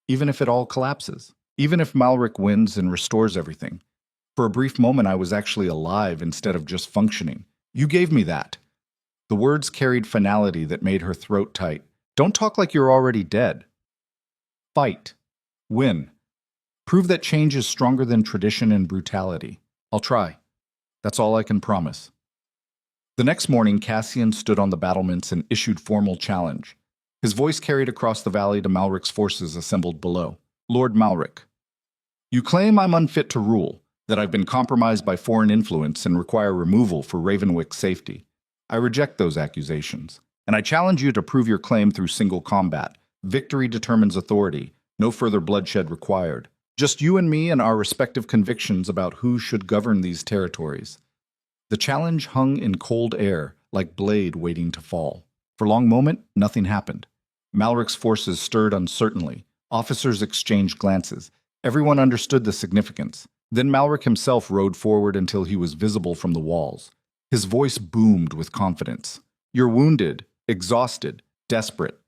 Even if it all collapses. Even if Malric wins and restores everything. For a brief moment, I was actually alive instead of just functioning. You gave me that. The words carried finality that made her throat tight. Don't talk like you're already dead. Fight. Win. Prove that change is stronger than tradition and brutality. I'll try. That's all I can promise. The next morning, Cassian stood on the battlements and issued formal challenge. His voice carried across the valley to Malric's forces assembled below. Lord Malric, you claim I'm unfit to rule, that I've been compromised by foreign influence and require removal for Ravenwick's safety. I reject those accusations, and I challenge you to prove your claim through single combat. Victory determines authority, no further bloodshed required. Just you and me and our respective convictions about who should govern these territories. The challenge hung in cold air, like blade waiting to fall. For a long moment, nothing happened. Malric's forces stirred uncertainly. Officers exchanged glances. Everyone understood the significance. Then Malric himself rode forward until he was visible from the walls. His voice boomed with confidence. You're wounded, exhausted, desperate.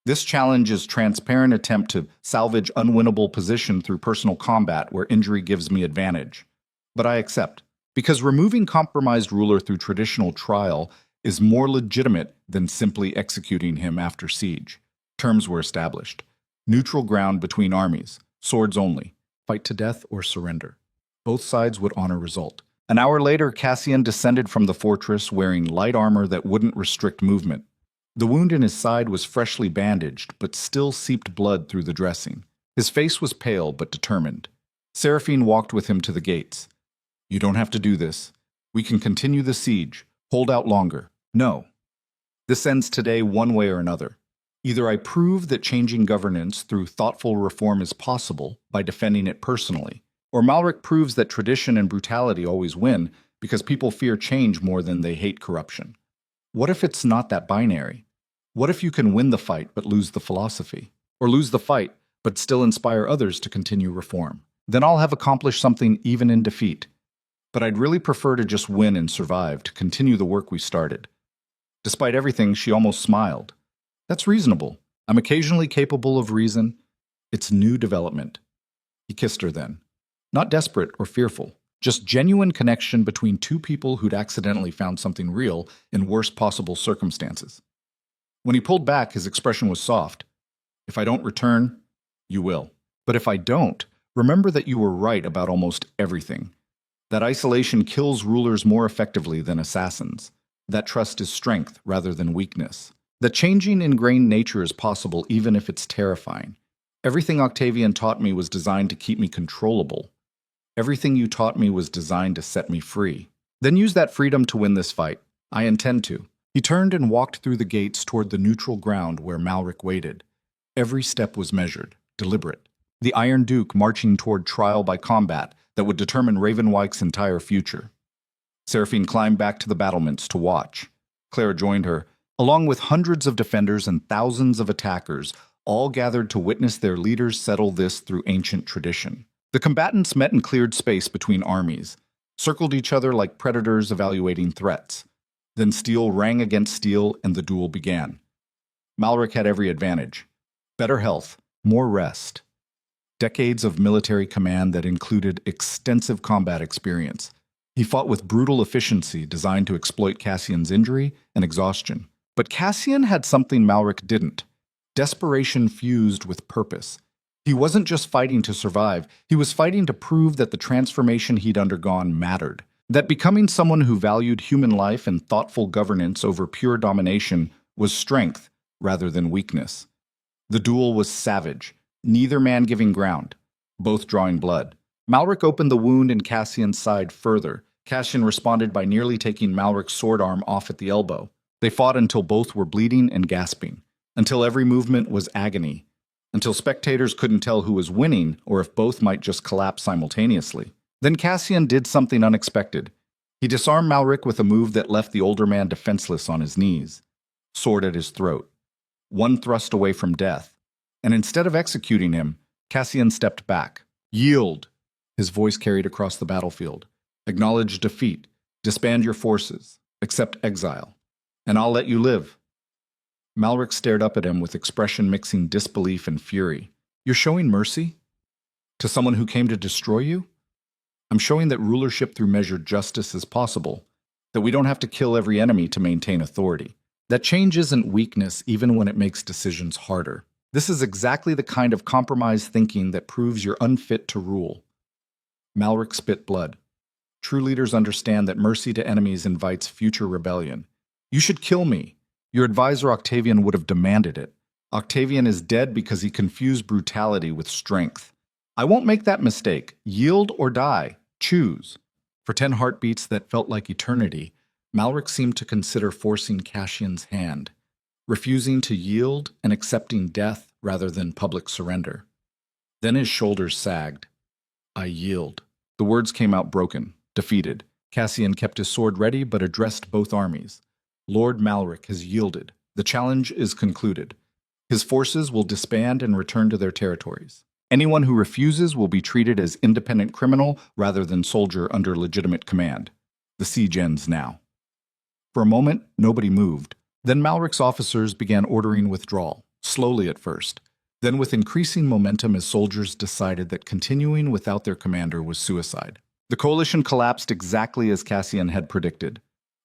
This challenge is a transparent attempt to salvage unwinnable position through personal combat where injury gives me advantage. But I accept, because removing compromised ruler through traditional trial is more legitimate than simply executing him after siege. Terms were established. Neutral ground between armies, swords only, fight to death or surrender. Both sides would honor result. An hour later, Cassian descended from the fortress wearing light armor that wouldn't restrict movement. The wound in his side was freshly bandaged, but still seeped blood through the dressing. His face was pale but determined. Seraphine walked with him to the gates. You don't have to do this. We can continue the siege, hold out longer. No. This ends today one way or another. Either I prove that changing governance through thoughtful reform is possible by defending it personally, or Malric proves that tradition and brutality always win because people fear change more than they hate corruption. What if it's not that binary? What if you can win the fight but lose the philosophy? Or lose the fight but still inspire others to continue reform? Then I'll have accomplished something even in defeat. But I'd really prefer to just win and survive, to continue the work we started. Despite everything, she almost smiled. That's reasonable. I'm occasionally capable of reason. It's new development. He kissed her then. Not desperate or fearful, just genuine connection between two people who'd accidentally found something real in worst possible circumstances. When he pulled back, his expression was soft. If I don't return, you will. But if I don't, remember that you were right about almost everything. That isolation kills rulers more effectively than assassins. That trust is strength rather than weakness. That changing ingrained nature is possible even if it's terrifying. Everything Octavian taught me was designed to keep me controllable. Everything you taught me was designed to set me free. Then use that freedom to win this fight. I intend to. He turned and walked through the gates toward the neutral ground where Malric waited. Every step was measured, deliberate. The Iron Duke marching toward trial by combat that would determine Ravenwyke's entire future. Seraphine climbed back to the battlements to watch. Clara joined her, along with hundreds of defenders and thousands of attackers, all gathered to witness their leaders settle this through ancient tradition. The combatants met in cleared space between armies, circled each other like predators evaluating threats. Then steel rang against steel and the duel began. Malric had every advantage. Better health, more rest. Decades of military command that included extensive combat experience. He fought with brutal efficiency designed to exploit Cassian's injury and exhaustion. But Cassian had something Malric didn't. Desperation fused with purpose. He wasn't just fighting to survive, he was fighting to prove that the transformation he'd undergone mattered. That becoming someone who valued human life and thoughtful governance over pure domination was strength rather than weakness. The duel was savage, neither man giving ground, both drawing blood. Malric opened the wound in Cassian's side further. Cassian responded by nearly taking Malric's sword arm off at the elbow. They fought until both were bleeding and gasping, until every movement was agony, until spectators couldn't tell who was winning or if both might just collapse simultaneously. Then Cassian did something unexpected. He disarmed Malric with a move that left the older man defenseless on his knees, sword at his throat, one thrust away from death. And instead of executing him, Cassian stepped back. Yield, his voice carried across the battlefield. Acknowledge defeat, disband your forces, accept exile, and I'll let you live. Malric stared up at him with expression mixing disbelief and fury. You're showing mercy? To someone who came to destroy you? I'm showing that rulership through measured justice is possible, that we don't have to kill every enemy to maintain authority. That change isn't weakness even when it makes decisions harder. This is exactly the kind of compromise thinking that proves you're unfit to rule. Malric spit blood. True leaders understand that mercy to enemies invites future rebellion. You should kill me. Your advisor Octavian would have demanded it. Octavian is dead because he confused brutality with strength. I won't make that mistake. Yield or die. Choose. For 10 heartbeats that felt like eternity, Malric seemed to consider forcing Cassian's hand, refusing to yield and accepting death rather than public surrender. Then his shoulders sagged. I yield. The words came out broken, defeated. Cassian kept his sword ready but addressed both armies. Lord Malric has yielded. The challenge is concluded. His forces will disband and return to their territories. Anyone who refuses will be treated as independent criminal rather than soldier under legitimate command. The siege ends now. For a moment, nobody moved. Then Malric's officers began ordering withdrawal, slowly at first, then with increasing momentum as soldiers decided that continuing without their commander was suicide. The coalition collapsed exactly as Cassian had predicted.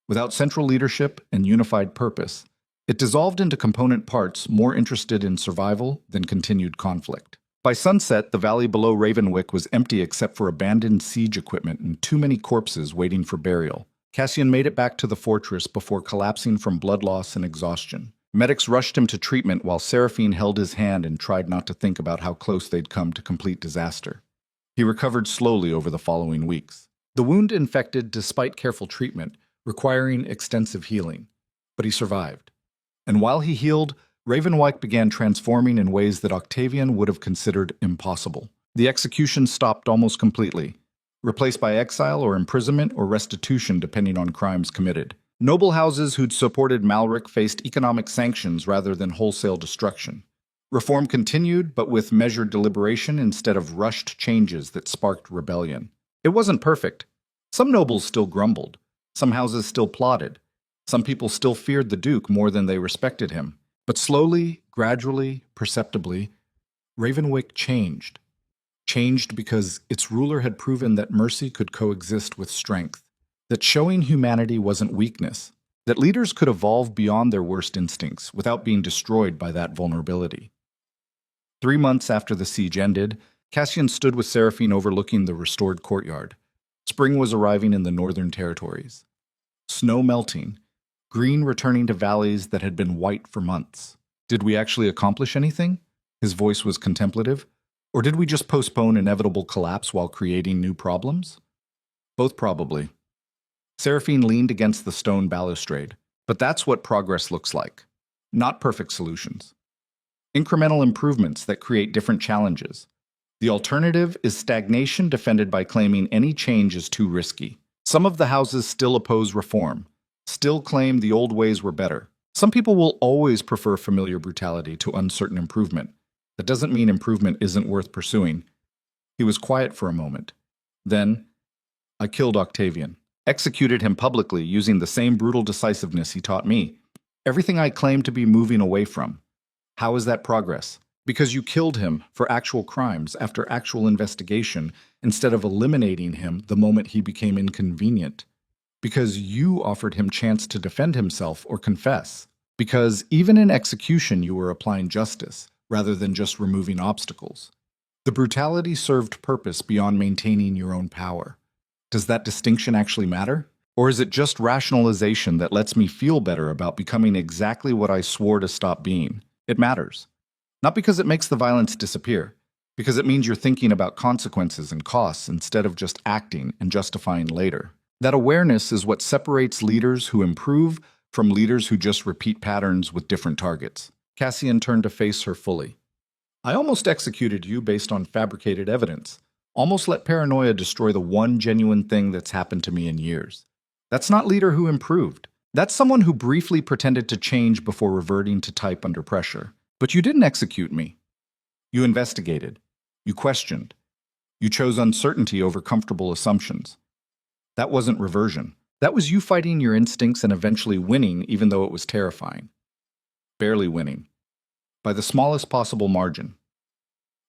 Without central leadership and unified purpose, it dissolved into component parts more interested in survival than continued conflict. By sunset, the valley below Ravenwick was empty except for abandoned siege equipment and too many corpses waiting for burial. Cassian made it back to the fortress before collapsing from blood loss and exhaustion. Medics rushed him to treatment while Seraphine held his hand and tried not to think about how close they'd come to complete disaster. He recovered slowly over the following weeks. The wound infected despite careful treatment, requiring extensive healing, but he survived. And while he healed, Ravenwyck began transforming in ways that Octavian would have considered impossible. The execution stopped almost completely, replaced by exile or imprisonment or restitution depending on crimes committed. Noble houses who'd supported Malric faced economic sanctions rather than wholesale destruction. Reform continued, but with measured deliberation instead of rushed changes that sparked rebellion. It wasn't perfect. Some nobles still grumbled. Some houses still plotted. Some people still feared the Duke more than they respected him. But slowly, gradually, perceptibly, Ravenwyck changed. Changed because its ruler had proven that mercy could coexist with strength, that showing humanity wasn't weakness, that leaders could evolve beyond their worst instincts without being destroyed by that vulnerability. 3 months after the siege ended, Cassian stood with Seraphine overlooking the restored courtyard. Spring was arriving in the northern territories. Snow melting, green returning to valleys that had been white for months. Did we actually accomplish anything? His voice was contemplative. Or did we just postpone inevitable collapse while creating new problems? Both probably. Seraphine leaned against the stone balustrade. But that's what progress looks like. Not perfect solutions. Incremental improvements that create different challenges. The alternative is stagnation defended by claiming any change is too risky. Some of the houses still oppose reform, still claim the old ways were better. Some people will always prefer familiar brutality to uncertain improvement. That doesn't mean improvement isn't worth pursuing. He was quiet for a moment. Then, I killed Octavian. Executed him publicly using the same brutal decisiveness he taught me. Everything I claimed to be moving away from. How is that progress? Because you killed him for actual crimes after actual investigation instead of eliminating him the moment he became inconvenient. Because you offered him chance to defend himself or confess. Because even in execution you were applying justice rather than just removing obstacles. The brutality served purpose beyond maintaining your own power. Does that distinction actually matter? Or is it just rationalization that lets me feel better about becoming exactly what I swore to stop being? It matters. Not because it makes the violence disappear, because it means you're thinking about consequences and costs instead of just acting and justifying later. That awareness is what separates leaders who improve from leaders who just repeat patterns with different targets. Cassian turned to face her fully. I almost executed you based on fabricated evidence. Almost let paranoia destroy the one genuine thing that's happened to me in years. That's not leader who improved. That's someone who briefly pretended to change before reverting to type under pressure. But you didn't execute me. You investigated. You questioned. You chose uncertainty over comfortable assumptions. That wasn't reversion. That was you fighting your instincts and eventually winning, even though it was terrifying. Barely winning. By the smallest possible margin.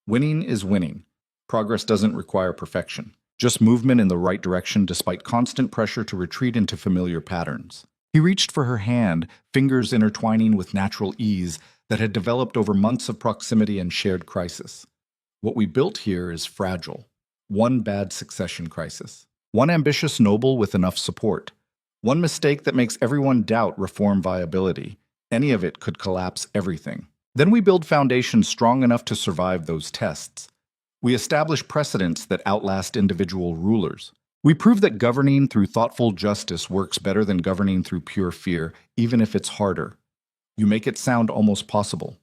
Winning is winning. Progress doesn't require perfection. Just movement in the right direction despite constant pressure to retreat into familiar patterns. He reached for her hand, fingers intertwining with natural ease that had developed over months of proximity and shared crisis. What we built here is fragile. One bad succession crisis. One ambitious noble with enough support. One mistake that makes everyone doubt reform viability. Any of it could collapse everything. Then we build foundations strong enough to survive those tests. We establish precedents that outlast individual rulers. We prove that governing through thoughtful justice works better than governing through pure fear, even if it's harder. You make it sound almost possible.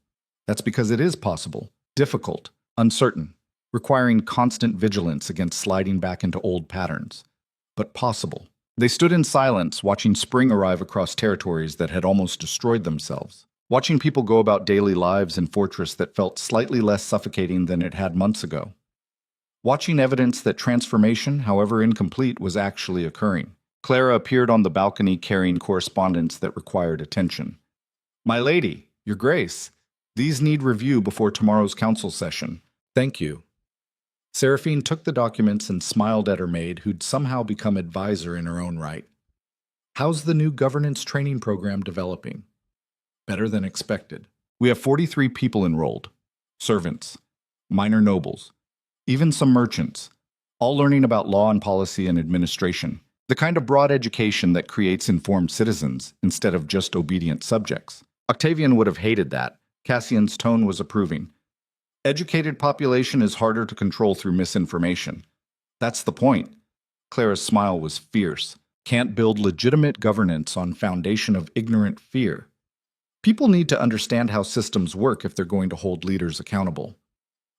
That's because it is possible, difficult, uncertain, requiring constant vigilance against sliding back into old patterns. But possible. They stood in silence, watching spring arrive across territories that had almost destroyed themselves. Watching people go about daily lives in Fortress that felt slightly less suffocating than it had months ago. Watching evidence that transformation, however incomplete, was actually occurring. Clara appeared on the balcony carrying correspondence that required attention. My lady, your grace, these need review before tomorrow's council session. Thank you. Seraphine took the documents and smiled at her maid, who'd somehow become advisor in her own right. How's the new governance training program developing? Better than expected. We have 43 people enrolled. Servants, minor nobles, even some merchants, all learning about law and policy and administration. The kind of broad education that creates informed citizens instead of just obedient subjects. Octavian would have hated that. Cassian's tone was approving. Educated population is harder to control through misinformation. That's the point. Clara's smile was fierce. Can't build legitimate governance on foundation of ignorant fear. People need to understand how systems work if they're going to hold leaders accountable.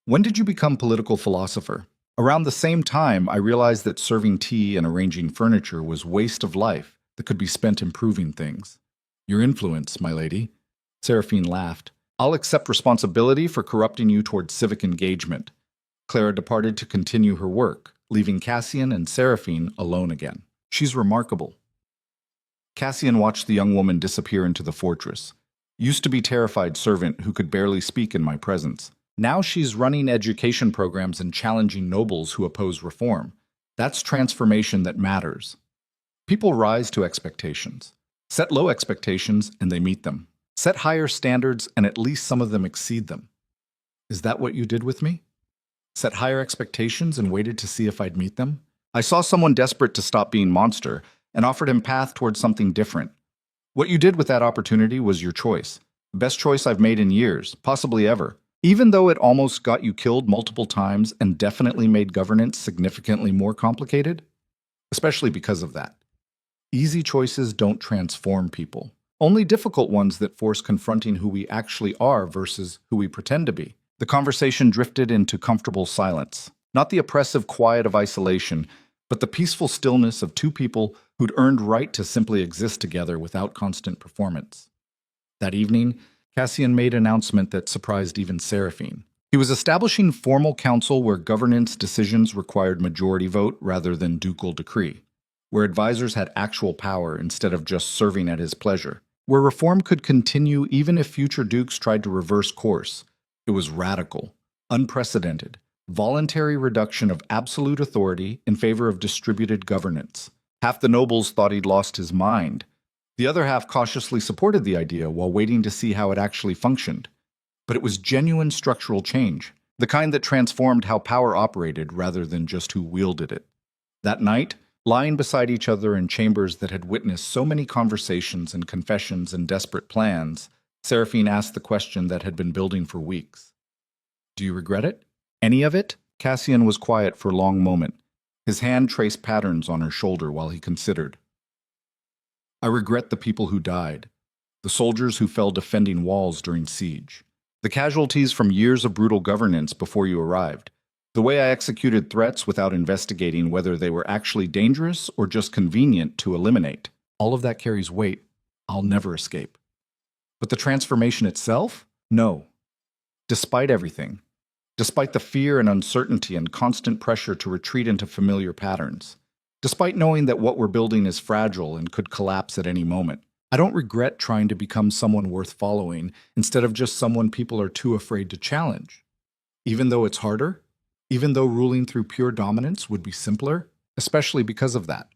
When did you become political philosopher? Around the same time, I realized that serving tea and arranging furniture was waste of life that could be spent improving things. Your influence, my lady. Seraphine laughed. I'll accept responsibility for corrupting you toward civic engagement. Clara departed to continue her work, leaving Cassian and Seraphine alone again. She's remarkable. Cassian watched the young woman disappear into the fortress. Used to be terrified servant who could barely speak in my presence. Now she's running education programs and challenging nobles who oppose reform. That's transformation that matters. People rise to expectations. Set low expectations and they meet them. Set higher standards and at least some of them exceed them. Is that what you did with me? Set higher expectations and waited to see if I'd meet them? I saw someone desperate to stop being monster and offered him path towards something different. What you did with that opportunity was your choice. The best choice I've made in years, possibly ever. Even though it almost got you killed multiple times and definitely made governance significantly more complicated. Especially because of that. Easy choices don't transform people. Only difficult ones that force confronting who we actually are versus who we pretend to be. The conversation drifted into comfortable silence. Not the oppressive quiet of isolation, but the peaceful stillness of two people who'd earned right to simply exist together without constant performance. That evening, Cassian made an announcement that surprised even Seraphine. He was establishing formal council where governance decisions required majority vote rather than ducal decree, where advisors had actual power instead of just serving at his pleasure, where reform could continue even if future dukes tried to reverse course. It was radical, unprecedented, voluntary reduction of absolute authority in favor of distributed governance. Half the nobles thought he'd lost his mind. The other half cautiously supported the idea while waiting to see how it actually functioned. But it was genuine structural change. the kind that transformed how power operated rather than just who wielded it. That night, lying beside each other in chambers that had witnessed so many conversations and confessions and desperate plans, Seraphine asked the question that had been building for weeks. Do you regret it? Any of it? Cassian was quiet for a long moment. His hand traced patterns on her shoulder while he considered. I regret the people who died, the soldiers who fell defending walls during siege, the casualties from years of brutal governance before you arrived, the way I executed threats without investigating whether they were actually dangerous or just convenient to eliminate. All of that carries weight. I'll never escape. But the transformation itself? No. Despite everything, despite the fear and uncertainty and constant pressure to retreat into familiar patterns, despite knowing that what we're building is fragile and could collapse at any moment, I don't regret trying to become someone worth following instead of just someone people are too afraid to challenge. Even though it's harder, even though ruling through pure dominance would be simpler, especially because of that.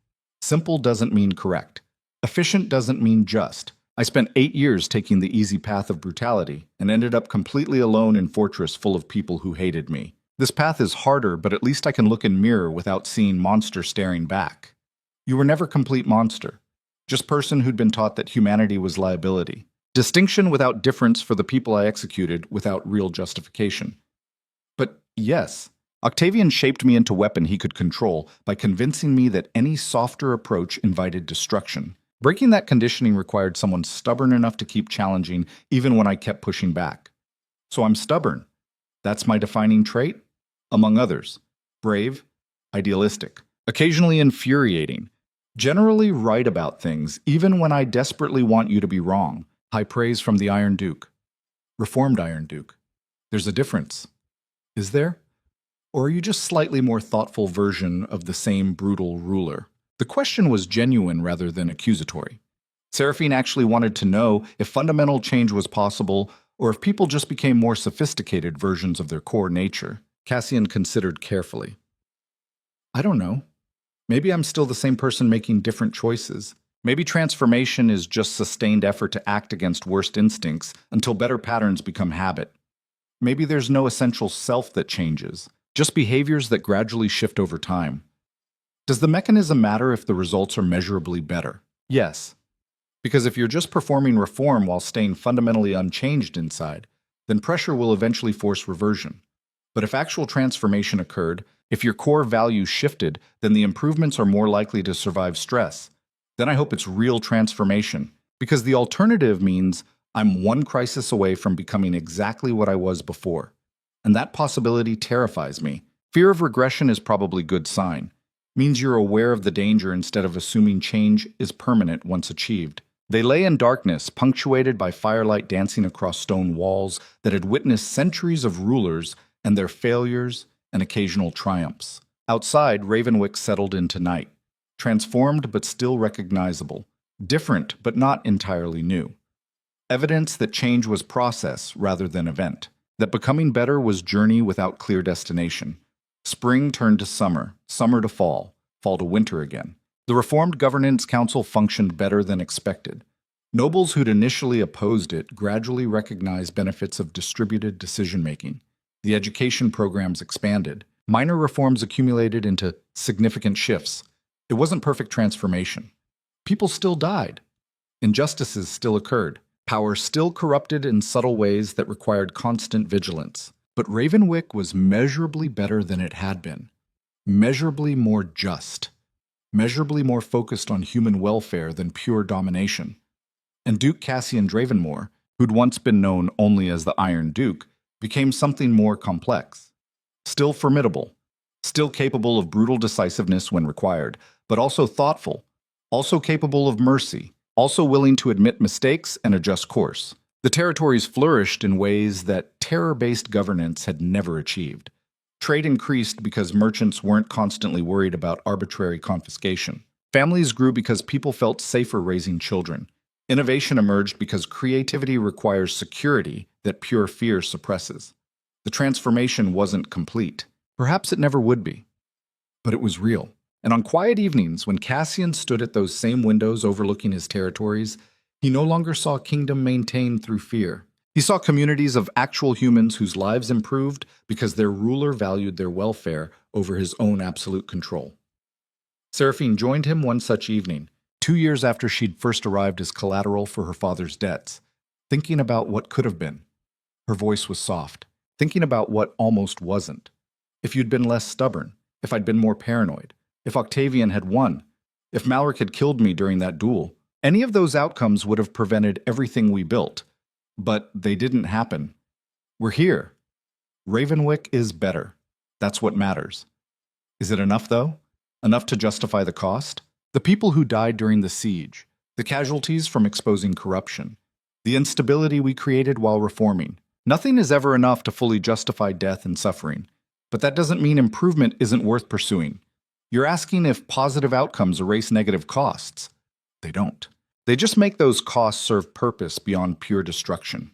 Simple doesn't mean correct. Efficient doesn't mean just. I spent 8 years taking the easy path of brutality and ended up completely alone in fortress full of people who hated me. This path is harder, but at least I can look in mirror without seeing monster staring back. You were never complete monster, just person who'd been taught that humanity was liability. Distinction without difference for the people I executed without real justification. But yes, Octavian shaped me into weapon he could control by convincing me that any softer approach invited destruction. Breaking that conditioning required someone stubborn enough to keep challenging even when I kept pushing back. So I'm stubborn. That's my defining trait, among others. Brave, idealistic, occasionally infuriating, generally right about things, even when I desperately want you to be wrong. High praise from the Iron Duke. Reformed Iron Duke. There's a difference. Is there? Or are you just slightly more thoughtful version of the same brutal ruler? The question was genuine rather than accusatory. Seraphine actually wanted to know if fundamental change was possible or if people just became more sophisticated versions of their core nature. Cassian considered carefully. I don't know. Maybe I'm still the same person making different choices. Maybe transformation is just sustained effort to act against worst instincts until better patterns become habit. Maybe there's no essential self that changes, just behaviors that gradually shift over time. Does the mechanism matter if the results are measurably better? Yes. Because if you're just performing reform while staying fundamentally unchanged inside, then pressure will eventually force reversion. But if actual transformation occurred, if your core values shifted, then the improvements are more likely to survive stress. Then I hope it's real transformation, because the alternative means I'm one crisis away from becoming exactly what I was before. And that possibility terrifies me. Fear of regression is probably a good sign. Means you're aware of the danger instead of assuming change is permanent once achieved. They lay in darkness, punctuated by firelight dancing across stone walls that had witnessed centuries of rulers and their failures and occasional triumphs. Outside, Ravenwick settled into night, transformed but still recognizable, different but not entirely new. Evidence that change was process rather than event, that becoming better was journey without clear destination. Spring turned to summer, summer to fall, fall to winter again. The Reformed Governance Council functioned better than expected. Nobles who'd initially opposed it gradually recognized benefits of distributed decision-making. The education programs expanded. Minor reforms accumulated into significant shifts. It wasn't perfect transformation. People still died. Injustices still occurred. Power still corrupted in subtle ways that required constant vigilance. But Ravenwick was measurably better than it had been. Measurably more just. Measurably more focused on human welfare than pure domination. And Duke Cassian Dravenmore, who'd once been known only as the Iron Duke, became something more complex. Still formidable. Still capable of brutal decisiveness when required, but also thoughtful. Also capable of mercy. Also willing to admit mistakes and adjust course. The territories flourished in ways that terror-based governance had never achieved. Trade increased because merchants weren't constantly worried about arbitrary confiscation. Families grew because people felt safer raising children. Innovation emerged because creativity requires security that pure fear suppresses. The transformation wasn't complete. Perhaps it never would be. But it was real. And on quiet evenings, when Cassian stood at those same windows overlooking his territories, he no longer saw kingdom maintained through fear. He saw communities of actual humans whose lives improved because their ruler valued their welfare over his own absolute control. Seraphine joined him one such evening, 2 years after she'd first arrived as collateral for her father's debts, thinking about what could have been. Her voice was soft, thinking about what almost wasn't. If you'd been less stubborn, if I'd been more paranoid, if Octavian had won, if Malric had killed me during that duel, any of those outcomes would have prevented everything we built. But they didn't happen. We're here. Ravenwick is better. That's what matters. Is it enough, though? Enough to justify the cost? The people who died during the siege, the casualties from exposing corruption, the instability we created while reforming. Nothing is ever enough to fully justify death and suffering. But that doesn't mean improvement isn't worth pursuing. You're asking if positive outcomes erase negative costs. They don't. They just make those costs serve purpose beyond pure destruction.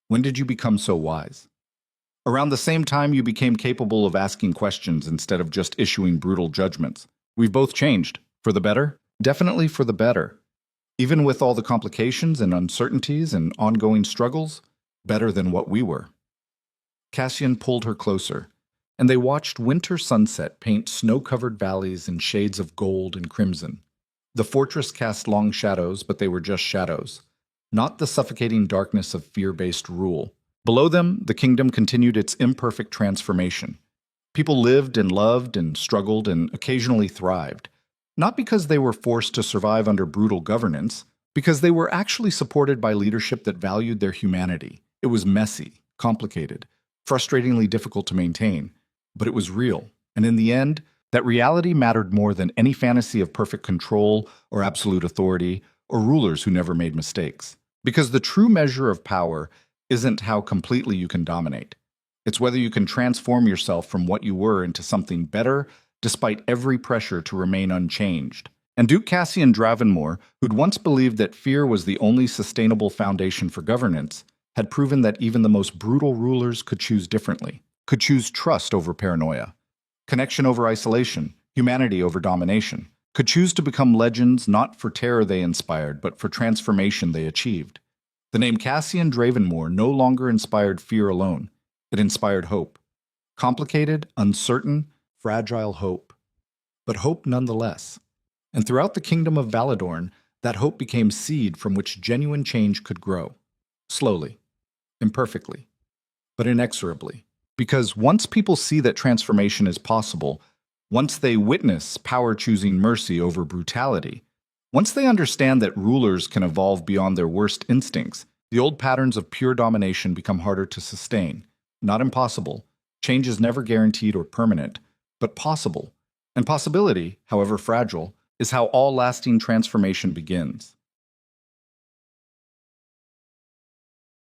When did you become so wise? Around the same time you became capable of asking questions instead of just issuing brutal judgments. We've both changed. For the better? Definitely for the better. Even with all the complications and uncertainties and ongoing struggles, better than what we were. Cassian pulled her closer, and they watched winter sunset paint snow-covered valleys in shades of gold and crimson. The fortress cast long shadows, but they were just shadows, not the suffocating darkness of fear-based rule. Below them, the kingdom continued its imperfect transformation. People lived and loved and struggled and occasionally thrived, not because they were forced to survive under brutal governance, because they were actually supported by leadership that valued their humanity. It was messy, complicated, frustratingly difficult to maintain, but it was real, and in the end, that reality mattered more than any fantasy of perfect control or absolute authority or rulers who never made mistakes. Because the true measure of power isn't how completely you can dominate. It's whether you can transform yourself from what you were into something better despite every pressure to remain unchanged. And Duke Cassian Dravenmore, who'd once believed that fear was the only sustainable foundation for governance, had proven that even the most brutal rulers could choose differently, could choose trust over paranoia, connection over isolation, humanity over domination, could choose to become legends not for terror they inspired, but for transformation they achieved. The name Cassian Dravenmore no longer inspired fear alone. It inspired hope. Complicated, uncertain, fragile hope. But hope nonetheless. And throughout the kingdom of Valadorn, that hope became seed from which genuine change could grow. Slowly, imperfectly, but inexorably. Because once people see that transformation is possible, once they witness power choosing mercy over brutality, once they understand that rulers can evolve beyond their worst instincts, the old patterns of pure domination become harder to sustain. Not impossible. Change is never guaranteed or permanent, but possible. And possibility, however fragile, is how all lasting transformation begins.